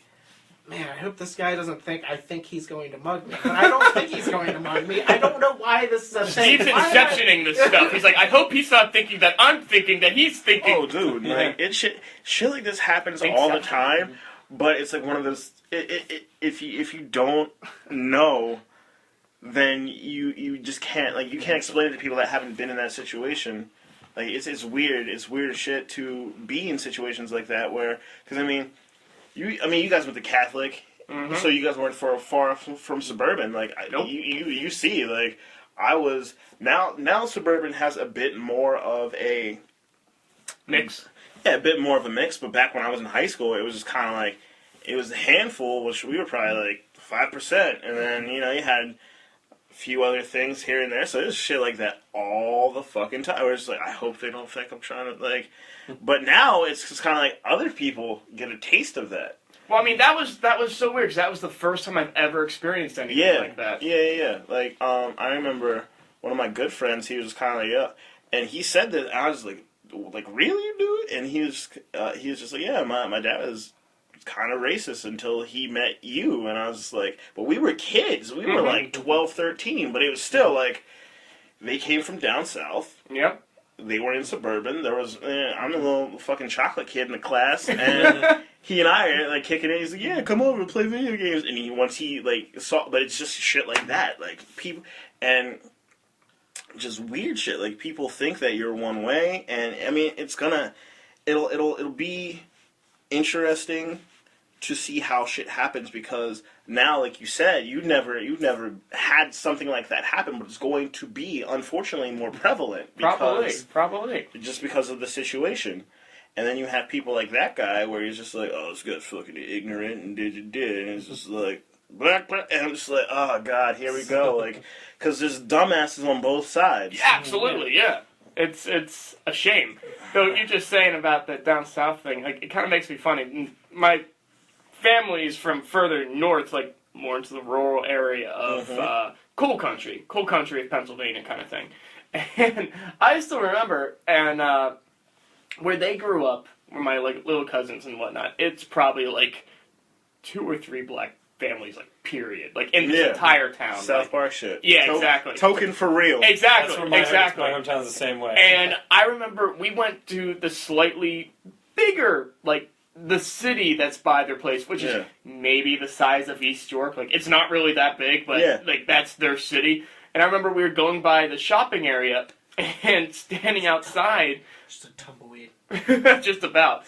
[SPEAKER 2] man, I hope this guy doesn't think I think he's going to mug me, but I don't think he's going to mug me. I don't know why this is a thing.
[SPEAKER 4] Steve's
[SPEAKER 2] Why am I-
[SPEAKER 4] inceptioning this stuff. He's like, I hope he's not thinking that I'm thinking that he's thinking.
[SPEAKER 1] Oh, dude,
[SPEAKER 3] Yeah.
[SPEAKER 1] like it shit like this happens
[SPEAKER 4] Thanks,
[SPEAKER 1] all the
[SPEAKER 4] Seth.
[SPEAKER 1] time. But it's like one of those. If you don't know, then you just can't you can't explain it to people that haven't been in that situation. Like it's weird. It's weird as shit to be in situations like that where because you guys went to Catholic, so you guys weren't far from suburban. Like
[SPEAKER 4] Nope.
[SPEAKER 1] you see like I was now suburban has a bit more of a.
[SPEAKER 4] Mix.
[SPEAKER 1] Yeah, a bit more of a mix, but back when I was in high school, it was just kind of like, it was a handful, which we were probably like 5%, and then, you had a few other things here and there, so there's shit like that all the fucking time. We're just like, I hope they don't think I'm trying to, but now it's just kind of like other people get a taste of that.
[SPEAKER 4] Well, I mean, that was so weird because that was the first time I've ever experienced anything like that.
[SPEAKER 1] Yeah. Like, I remember one of my good friends, he was just kind of like, yeah, and he said that, and I was like, really, dude? And he was just like, yeah, my dad was kind of racist until he met you. And I was just like, but we were kids. We were like 12, 13, but it was still like, they came from down south.
[SPEAKER 4] Yep.
[SPEAKER 1] They were in suburban. There was, I'm a little fucking chocolate kid in the class, and he and I are like kicking it. He's like, yeah, come over, play video games. And once he saw, but it's just shit like that. Like people, and just weird shit. Like people think that you're one way, and it'll be interesting to see how shit happens because now, like you said, you've never had something like that happen, but it's going to be unfortunately more prevalent because
[SPEAKER 4] Probably.
[SPEAKER 1] just because of the situation. And then you have people like that guy where he's just like, oh, this guy's fucking ignorant and did, and it's just like black, and I'm just like, oh god, here we go, like, because there's dumbasses on both sides.
[SPEAKER 4] Yeah, absolutely, yeah. It's a shame. Though you're just saying about that down south thing, like it kind of makes me funny. My family's from further north, like more into the rural area of coal country of Pennsylvania, kind of thing. And I still remember, and where they grew up, where my little cousins and whatnot, it's probably like 2 or 3 black families, like period, like in this entire town.
[SPEAKER 1] South Park shit.
[SPEAKER 4] Yeah, exactly.
[SPEAKER 1] Token for real.
[SPEAKER 4] Exactly.
[SPEAKER 3] That's where my hometown's the same way.
[SPEAKER 4] And I remember we went to the slightly bigger, like, the city that's by their place, which is maybe the size of East York. Like, it's not really that big, but, like, that's their city. And I remember we were going by the shopping area and standing outside.
[SPEAKER 2] Just a tumbleweed.
[SPEAKER 4] Just about.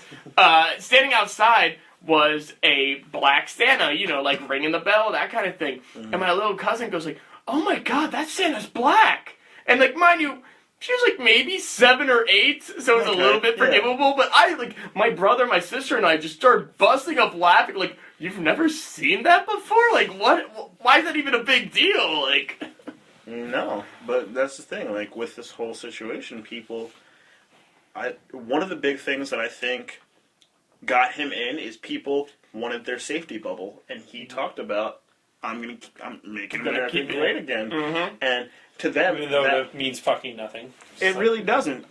[SPEAKER 4] Standing outside was a black Santa, like ringing the bell, that kind of thing. And my little cousin goes like, oh my god, that Santa's black! And like, mind you, she was like maybe 7 or 8, so it's a little bit forgivable, but my brother, my sister, and I just started busting up laughing, like, you've never seen that before? Like, what? Why is that even a big deal? Like...
[SPEAKER 1] No, but that's the thing, like, with this whole situation, one of the big things that I think got him in is people wanted their safety bubble, and he talked about, I'm making America great again. And to them,
[SPEAKER 3] even though that means fucking nothing.
[SPEAKER 1] It really doesn't.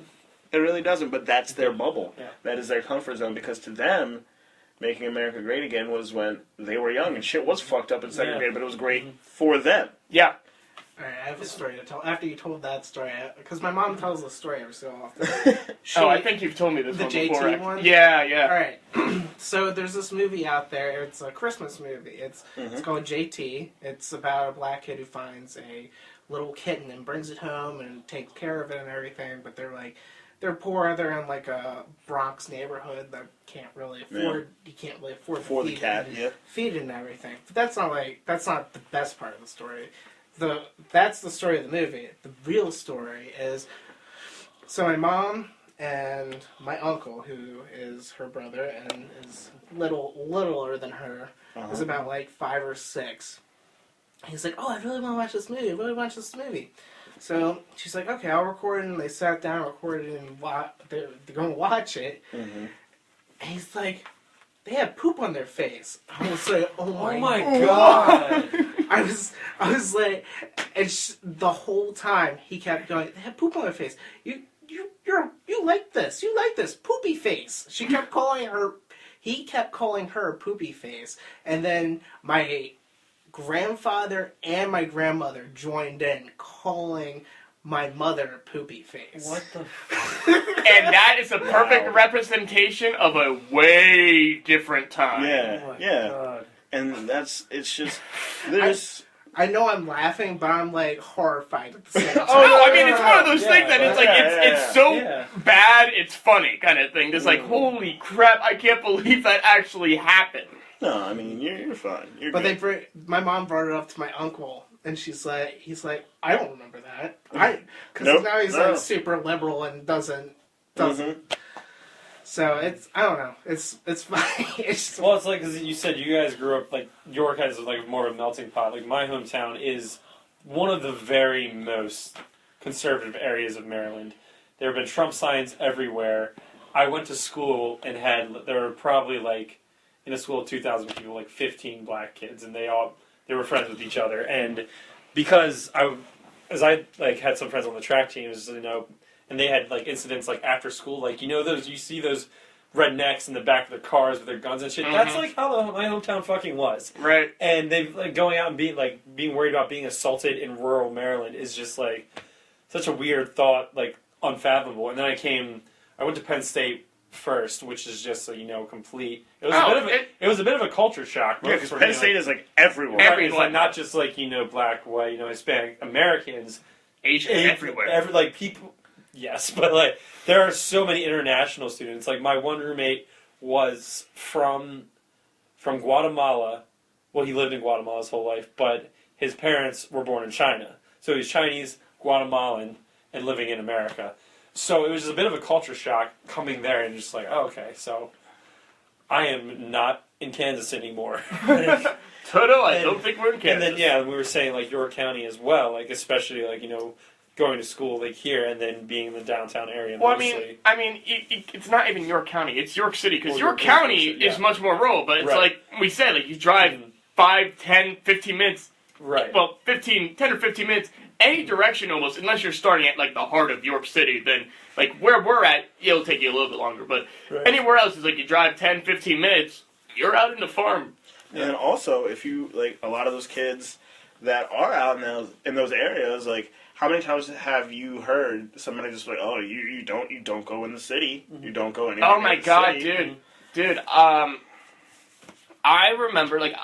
[SPEAKER 1] It really doesn't, but that's their bubble.
[SPEAKER 3] Yeah.
[SPEAKER 1] That is their comfort zone, because to them, making America great again was when they were young, and shit was fucked up and segregated, but it was great for them.
[SPEAKER 4] Yeah.
[SPEAKER 2] Alright, I have a story to tell. After you told that story, because my mom tells the story every so often.
[SPEAKER 4] I think you've told me this
[SPEAKER 2] The
[SPEAKER 4] one
[SPEAKER 2] JT
[SPEAKER 4] before.
[SPEAKER 2] one?
[SPEAKER 4] Yeah.
[SPEAKER 2] Alright, so there's this movie out there. It's a Christmas movie. It's called JT. It's about a black kid who finds a little kitten and brings it home and takes care of it and everything. But they're like, they're poor. They're in like a Bronx neighborhood that can't really afford. You can't really afford
[SPEAKER 1] For
[SPEAKER 2] to
[SPEAKER 1] the
[SPEAKER 2] feed
[SPEAKER 1] cat,
[SPEAKER 2] it,
[SPEAKER 1] yeah.
[SPEAKER 2] feed it and everything. But that's not the best part of the story. That's the story of the movie. The real story is, so my mom and my uncle, who is her brother and is littler than her, is about like 5 or 6. He's like, oh, I really want to watch this movie. I really want to watch this movie. So she's like, okay, I'll record it. And they sat down, recorded it, and they're going to watch it.
[SPEAKER 1] Mm-hmm.
[SPEAKER 2] And he's like, they have poop on their face. I was like, oh my
[SPEAKER 5] God.
[SPEAKER 2] I was like, and the whole time he kept going, they have poop on their face. You like this. You like this. Poopy face. He kept calling her poopy face. And then my grandfather and my grandmother joined in calling my mother poopy face.
[SPEAKER 5] What the?
[SPEAKER 4] And that is a perfect representation of a way different time.
[SPEAKER 1] Yeah,
[SPEAKER 5] Oh my
[SPEAKER 1] yeah.
[SPEAKER 5] God.
[SPEAKER 1] And it's just, there's...
[SPEAKER 2] I know I'm laughing, but I'm like horrified at the same time.
[SPEAKER 4] Oh no! I mean, it's one of those things that it's like
[SPEAKER 1] Yeah,
[SPEAKER 4] it's so
[SPEAKER 5] yeah.
[SPEAKER 4] bad, it's funny kind of thing. It's like, holy crap! I can't believe that actually happened.
[SPEAKER 1] No, I mean, you're fine. You're
[SPEAKER 2] But
[SPEAKER 1] good.
[SPEAKER 2] my mom brought it up to my uncle, and he's like, I don't remember that. Because
[SPEAKER 1] Nope,
[SPEAKER 2] now he's
[SPEAKER 1] no.
[SPEAKER 2] like super liberal and doesn't.
[SPEAKER 1] Mhm.
[SPEAKER 2] So I don't know. It's funny. It's
[SPEAKER 3] Well, it's like, because you said you guys grew up, like, York has, like, more of a melting pot. Like, my hometown is one of the very most conservative areas of Maryland. There have been Trump signs everywhere. I went to school and there were probably, like, in a school of 2,000 people, like, 15 black kids, and they were friends with each other. And because I had some friends on the track teams, and they had, like, incidents, like, after school, like, you see those rednecks in the back of their cars with their guns and shit.
[SPEAKER 4] Mhm.
[SPEAKER 3] That's, like, how my hometown fucking was.
[SPEAKER 4] Right.
[SPEAKER 3] And they like going out and being worried about being assaulted in rural Maryland is just, like, such a weird thought, like, unfathomable. And then I went to Penn State first, which is just, so complete. It was a bit of a culture shock.
[SPEAKER 1] Yeah, because Penn State is, like, everywhere.
[SPEAKER 4] Every-
[SPEAKER 3] It's like not just, like, black, white, Hispanic, Americans.
[SPEAKER 4] Asian everywhere.
[SPEAKER 3] Like, people... Yes, but, like, there are so many international students. Like, my one roommate was from Guatemala. Well, he lived in Guatemala his whole life, but his parents were born in China. So he's Chinese, Guatemalan, and living in America. So it was a bit of a culture shock coming there and just like, oh, okay, so I am not in Kansas anymore.
[SPEAKER 4] Toto, I don't think we're in Kansas.
[SPEAKER 3] And then, we were saying, like, York County as well, like, especially, like, going to school, like, here and then being in the downtown area
[SPEAKER 4] Well,
[SPEAKER 3] mostly.
[SPEAKER 4] it's not even York County. It's York City, because
[SPEAKER 3] Well,
[SPEAKER 4] York
[SPEAKER 3] York
[SPEAKER 4] County
[SPEAKER 3] City,
[SPEAKER 4] is much more rural. But it's
[SPEAKER 3] Right.
[SPEAKER 4] like we said, like you drive 5, 10, 15 minutes.
[SPEAKER 3] Right.
[SPEAKER 4] Well, 10 or 15 minutes, any direction almost, unless you're starting at, like, the heart of York City, then, like, where we're at, it'll take you a little bit longer. But
[SPEAKER 3] Right.
[SPEAKER 4] anywhere else is like you drive 10, 15 minutes, you're out in the farm.
[SPEAKER 1] And then also, if you, like, a lot of those kids that are out in those areas, like, how many times have you heard somebody just like, oh, you don't go in the city, you don't go anywhere.
[SPEAKER 4] Oh my
[SPEAKER 1] in the
[SPEAKER 4] god,
[SPEAKER 1] city.
[SPEAKER 4] dude. I remember, like,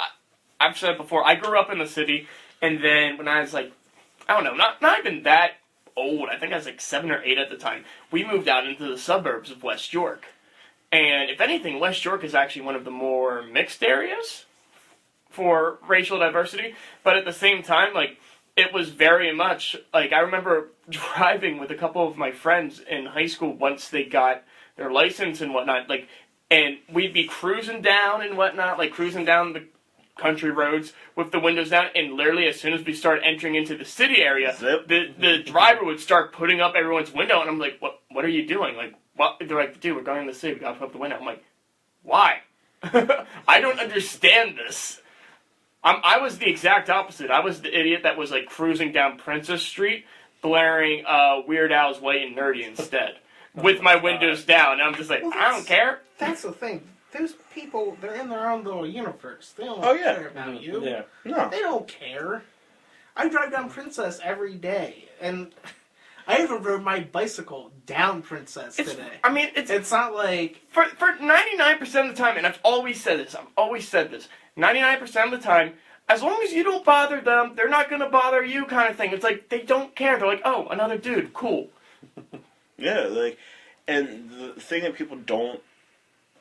[SPEAKER 4] I've said before, I grew up in the city, and then when I was, like, I don't know, not even that old, I think I was, like, 7 or 8 at the time, we moved out into the suburbs of West York. And if anything, West York is actually one of the more mixed areas for racial diversity, but at the same time, like, it was very much, like, I remember driving with a couple of my friends in high school once they got their license and whatnot, like, and we'd be cruising down and whatnot, like, cruising down the country roads with the windows down, and literally as soon as we start entering into the city area,
[SPEAKER 1] Zip.
[SPEAKER 4] the driver would start putting up everyone's window, and I'm like, what are you doing? Like, what? They're like, dude, we're going in the city, we gotta put up the window. I'm like, why? I don't understand this. I was the exact opposite. I was the idiot that was, like, cruising down Princess Street, blaring Weird Al's White and Nerdy instead, with my windows down. And I'm just like,
[SPEAKER 2] Well,
[SPEAKER 4] I don't care.
[SPEAKER 2] That's the thing. Those people, they're in their own little universe. They don't
[SPEAKER 1] Oh, yeah.
[SPEAKER 2] care about you.
[SPEAKER 3] Yeah.
[SPEAKER 1] No.
[SPEAKER 2] They don't care. I drive down Princess every day, and I even rode my bicycle down Princess today.
[SPEAKER 4] I mean,
[SPEAKER 2] It's not like
[SPEAKER 4] for 99% of the time, and I've always said this, 99% of the time, as long as you don't bother them, they're not going to bother you kind of thing. It's like, they don't care. They're like, oh, another dude, cool.
[SPEAKER 1] Yeah, like, And the thing that people don't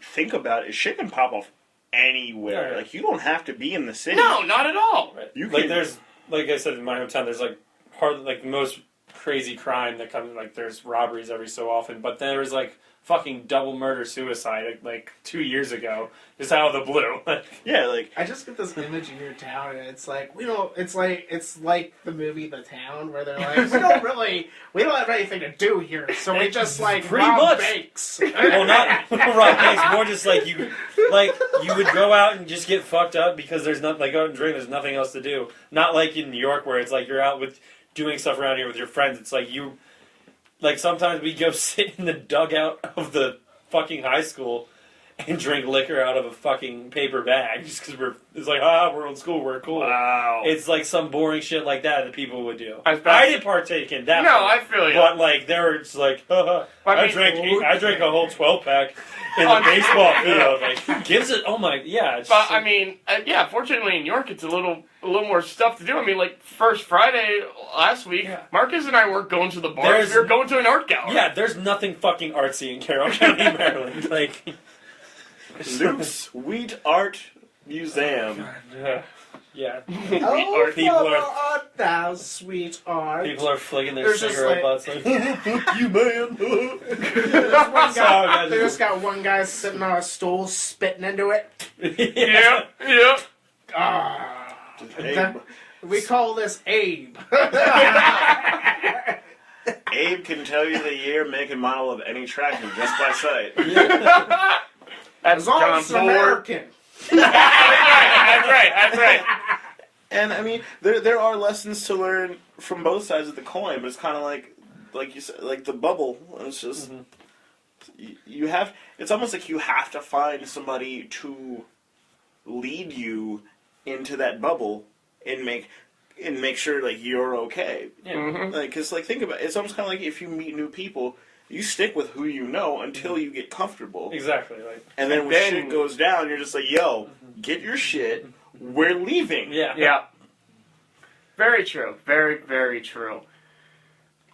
[SPEAKER 1] think about is shit can pop off anywhere.
[SPEAKER 3] Yeah.
[SPEAKER 1] Like, you don't have to be in the city.
[SPEAKER 4] No, not at all.
[SPEAKER 3] Right.
[SPEAKER 1] You
[SPEAKER 3] Like
[SPEAKER 1] can-
[SPEAKER 3] there's, like I said in my hometown, there's like hardly like the most crazy crime that comes. Like there's robberies every so often, but there was like fucking double murder suicide like 2 years ago, just out of the blue.
[SPEAKER 1] Yeah, like,
[SPEAKER 2] I just get this image of your town, and it's like it's like the movie The Town, where they're like, we don't have anything to do here, so we just like
[SPEAKER 5] Pretty
[SPEAKER 2] rob
[SPEAKER 5] much.
[SPEAKER 2] banks.
[SPEAKER 5] Well, not rob banks. More just like you would go out and just get fucked up because there's not like out and drink. There's nothing else to do. Not like in New York where it's like you're out with doing stuff around here with your friends. It's like you, like sometimes we go sit in the dugout of the fucking high school and drink liquor out of a fucking paper bag just because it's like we're in school, we're cool.
[SPEAKER 1] wow.
[SPEAKER 5] It's like some boring shit like that people would do.
[SPEAKER 4] I was about
[SPEAKER 5] I
[SPEAKER 4] to-
[SPEAKER 5] didn't partake in that.
[SPEAKER 4] No,
[SPEAKER 5] part.
[SPEAKER 4] I feel you.
[SPEAKER 5] But like they were just like,
[SPEAKER 4] I
[SPEAKER 5] I
[SPEAKER 4] mean-
[SPEAKER 5] drank a whole 12-pack in the
[SPEAKER 4] On-
[SPEAKER 5] baseball field. Like who gives it? Oh my, yeah. It's
[SPEAKER 4] But
[SPEAKER 5] just
[SPEAKER 4] I mean, yeah. Fortunately, in New York, it's a little more stuff to do. I mean, like First Friday last week,
[SPEAKER 5] Yeah.
[SPEAKER 4] Marcus and I weren't going to the bar.
[SPEAKER 5] There's-
[SPEAKER 4] We were going to an art gallery.
[SPEAKER 5] yeah. There's nothing fucking artsy in Carroll County, Maryland. Like
[SPEAKER 1] Luke's Wheat Art Museum.
[SPEAKER 5] yeah.
[SPEAKER 2] Oh,
[SPEAKER 5] People are-
[SPEAKER 2] art thou sweet art.
[SPEAKER 5] People are flinging their
[SPEAKER 2] There's just
[SPEAKER 5] cigarette
[SPEAKER 2] like-
[SPEAKER 5] butts. Like, fuck you, man.
[SPEAKER 2] There's one
[SPEAKER 5] Sorry, guys.
[SPEAKER 2] They just got one guy sitting on a stool spitting into it.
[SPEAKER 4] Yeah. Yeah.
[SPEAKER 2] Ah,
[SPEAKER 1] Abe,
[SPEAKER 2] we call this Abe.
[SPEAKER 1] Abe can tell you the year, make, and model of any tractor just by sight.
[SPEAKER 4] That's
[SPEAKER 2] As long
[SPEAKER 4] John
[SPEAKER 2] as it's
[SPEAKER 4] Ford.
[SPEAKER 2] American.
[SPEAKER 4] That's right. That's right.
[SPEAKER 1] And I mean, there are lessons to learn from both sides of the coin, but it's kind of like you said, like the bubble. It's just you have. It's almost like you have to find somebody to lead you into that bubble and make sure like you're okay.
[SPEAKER 4] Mhm.
[SPEAKER 1] Like, cause like think about it, it's almost kind of like if you meet new people, you stick with who you know until you get comfortable,
[SPEAKER 3] Exactly. Like
[SPEAKER 1] and then when
[SPEAKER 4] then-
[SPEAKER 1] shit goes down, you're just like, yo, get your shit. We're leaving.
[SPEAKER 5] Yeah.
[SPEAKER 4] Yeah. Very true. Very, very true.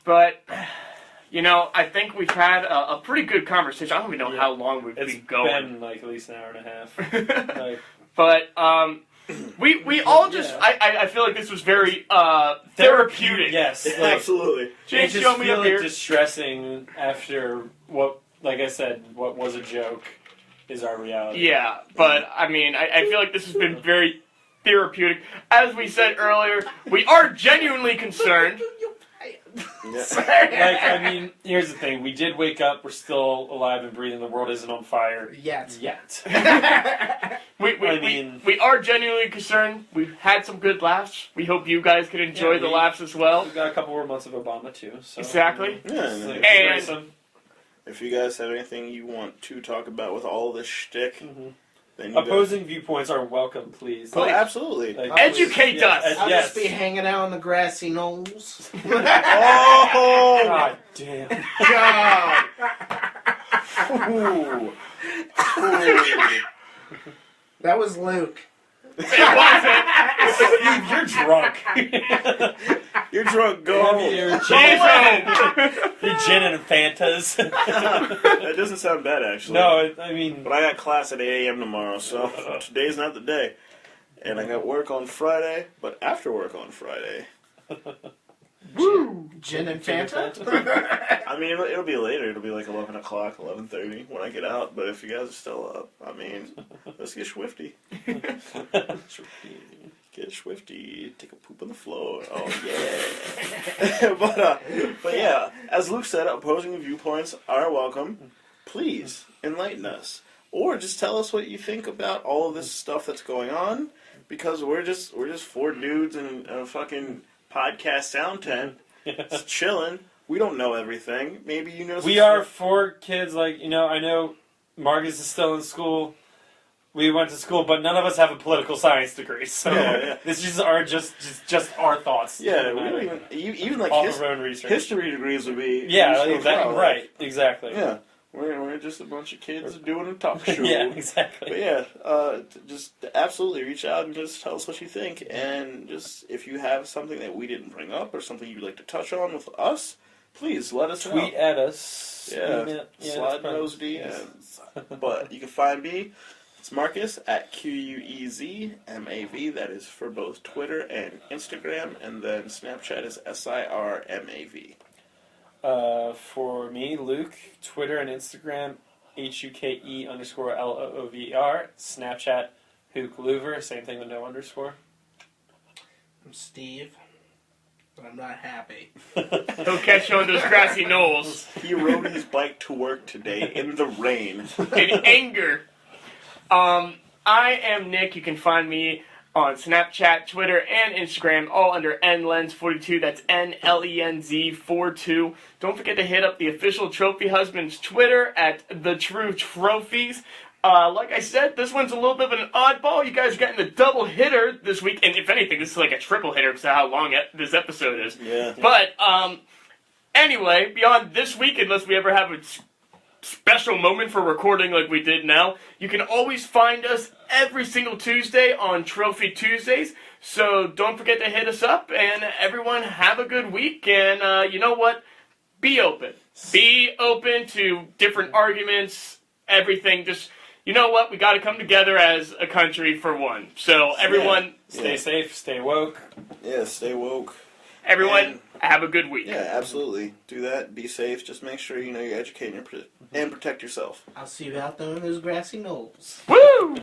[SPEAKER 4] But, you know, I think we've had a pretty good conversation. I don't even know how long we've
[SPEAKER 5] It's
[SPEAKER 4] been going.
[SPEAKER 5] been like at least an hour and a half. Like,
[SPEAKER 4] But, we all just, I feel like this was very therapeutic.
[SPEAKER 5] Yes. Like,
[SPEAKER 1] Absolutely.
[SPEAKER 5] I
[SPEAKER 4] James,
[SPEAKER 5] just
[SPEAKER 4] show me
[SPEAKER 5] feel
[SPEAKER 4] up
[SPEAKER 5] like
[SPEAKER 4] here.
[SPEAKER 5] distressing after what, like I said, what was a joke is our reality.
[SPEAKER 4] Yeah, but, I mean, I feel like this has been very therapeutic. As we said earlier, we are genuinely concerned.
[SPEAKER 1] Yeah.
[SPEAKER 5] Like, I mean, here's the thing. We did wake up. We're still alive and breathing. The world isn't on fire
[SPEAKER 2] Yet.
[SPEAKER 5] yet.
[SPEAKER 4] We are genuinely concerned. We've had some good laughs. We hope you guys can enjoy
[SPEAKER 5] Yeah,
[SPEAKER 4] the
[SPEAKER 5] we-
[SPEAKER 4] laughs as well.
[SPEAKER 5] We've got a couple more months of Obama, too. So,
[SPEAKER 4] Exactly.
[SPEAKER 1] Yeah,
[SPEAKER 5] It's like,
[SPEAKER 4] And-
[SPEAKER 5] it's some-
[SPEAKER 1] if you guys have anything you want to talk about with all this shtick, then you
[SPEAKER 5] opposing viewpoints are welcome, please.
[SPEAKER 1] guys... Oh, absolutely.
[SPEAKER 5] Like,
[SPEAKER 4] Educate
[SPEAKER 5] yes,
[SPEAKER 4] us.
[SPEAKER 2] I'll
[SPEAKER 5] yes.
[SPEAKER 2] just be hanging out on the grassy knolls.
[SPEAKER 1] Oh!
[SPEAKER 5] God damn.
[SPEAKER 1] God! Ooh. Ooh.
[SPEAKER 2] That was Luke.
[SPEAKER 4] It
[SPEAKER 5] You're drunk.
[SPEAKER 1] You're drunk, go.
[SPEAKER 5] You're
[SPEAKER 4] wasn't.
[SPEAKER 5] gin and Fantas.
[SPEAKER 1] That doesn't sound bad, actually.
[SPEAKER 5] No, I mean,
[SPEAKER 1] But I got class at 8 a.m. tomorrow, so today's not the day. And I got work on Friday, but after work on Friday.
[SPEAKER 2] Woo! Gin and Fanta?
[SPEAKER 1] I mean, it'll be later. It'll be like 11 o'clock, 11:30 when I get out. But if you guys are still up, I mean, let's get swifty. Get swifty. Take a poop on the floor. Oh, yeah. but yeah, as Luke said, opposing viewpoints are welcome. Please enlighten us. Or just tell us what you think about all of this stuff that's going on. Because we're just four dudes in a fucking podcast sound tent. Just chilling. We don't know everything. Maybe you know.
[SPEAKER 5] we are four kids. Like, you know, I know Marcus is still in school. We went to school, but none of us have a political science degree. So
[SPEAKER 1] Yeah.
[SPEAKER 5] this is just our thoughts.
[SPEAKER 1] Yeah, we don't even like
[SPEAKER 5] off of our own research.
[SPEAKER 1] history degrees would be.
[SPEAKER 5] Yeah,
[SPEAKER 1] useful as
[SPEAKER 5] exactly.
[SPEAKER 1] well.
[SPEAKER 5] Right. Exactly.
[SPEAKER 1] Yeah, we're just a bunch of kids doing a talk show.
[SPEAKER 5] Yeah.
[SPEAKER 1] But
[SPEAKER 5] Exactly.
[SPEAKER 1] yeah, just absolutely reach out and just tell us what you think, and just if you have something that we didn't bring up or something you'd like to touch on with us, please let us
[SPEAKER 5] Tweet
[SPEAKER 1] know.
[SPEAKER 5] at us.
[SPEAKER 1] Yeah,
[SPEAKER 5] Email-
[SPEAKER 1] slide
[SPEAKER 5] that's probably-
[SPEAKER 1] those DMs. But you can find me. It's Marcus at QUEZMAV. That is for both Twitter and Instagram, and then Snapchat is SIRMAV.
[SPEAKER 5] For me, Luke, Twitter and Instagram, HUKE_LOOVR. Snapchat, HookLouver. Same thing with no underscore.
[SPEAKER 2] I'm Steve, but I'm not happy.
[SPEAKER 4] He'll catch you on those grassy knolls
[SPEAKER 1] He rode his bike to work today in the rain.
[SPEAKER 4] in anger. I am Nick. You can find me on Snapchat, Twitter, and Instagram, all under NLens42. That's NLENZ42. Don't forget to hit up the official Trophy Husbands Twitter at The True Trophies. Like I said, this one's a little bit of an oddball. You guys are getting the double hitter this week, and if anything, this is like a triple hitter because of how long this episode is.
[SPEAKER 1] Yeah.
[SPEAKER 4] But anyway, beyond this week, unless we ever have a special moment for recording like we did now, you can always find us every single Tuesday on Trophy Tuesdays. So don't forget to hit us up, and everyone have a good week. And you know what? Be open. Be open to different arguments, everything. Just, you know what? We got to come together as a country for one. So everyone,
[SPEAKER 5] Stay safe, stay woke.
[SPEAKER 1] Yeah, stay woke.
[SPEAKER 4] everyone, have a good week.
[SPEAKER 1] Yeah, absolutely. Do that. Be safe. Just make sure you know you're educating and protect yourself.
[SPEAKER 2] I'll see you out there on those grassy knolls.
[SPEAKER 4] Woo!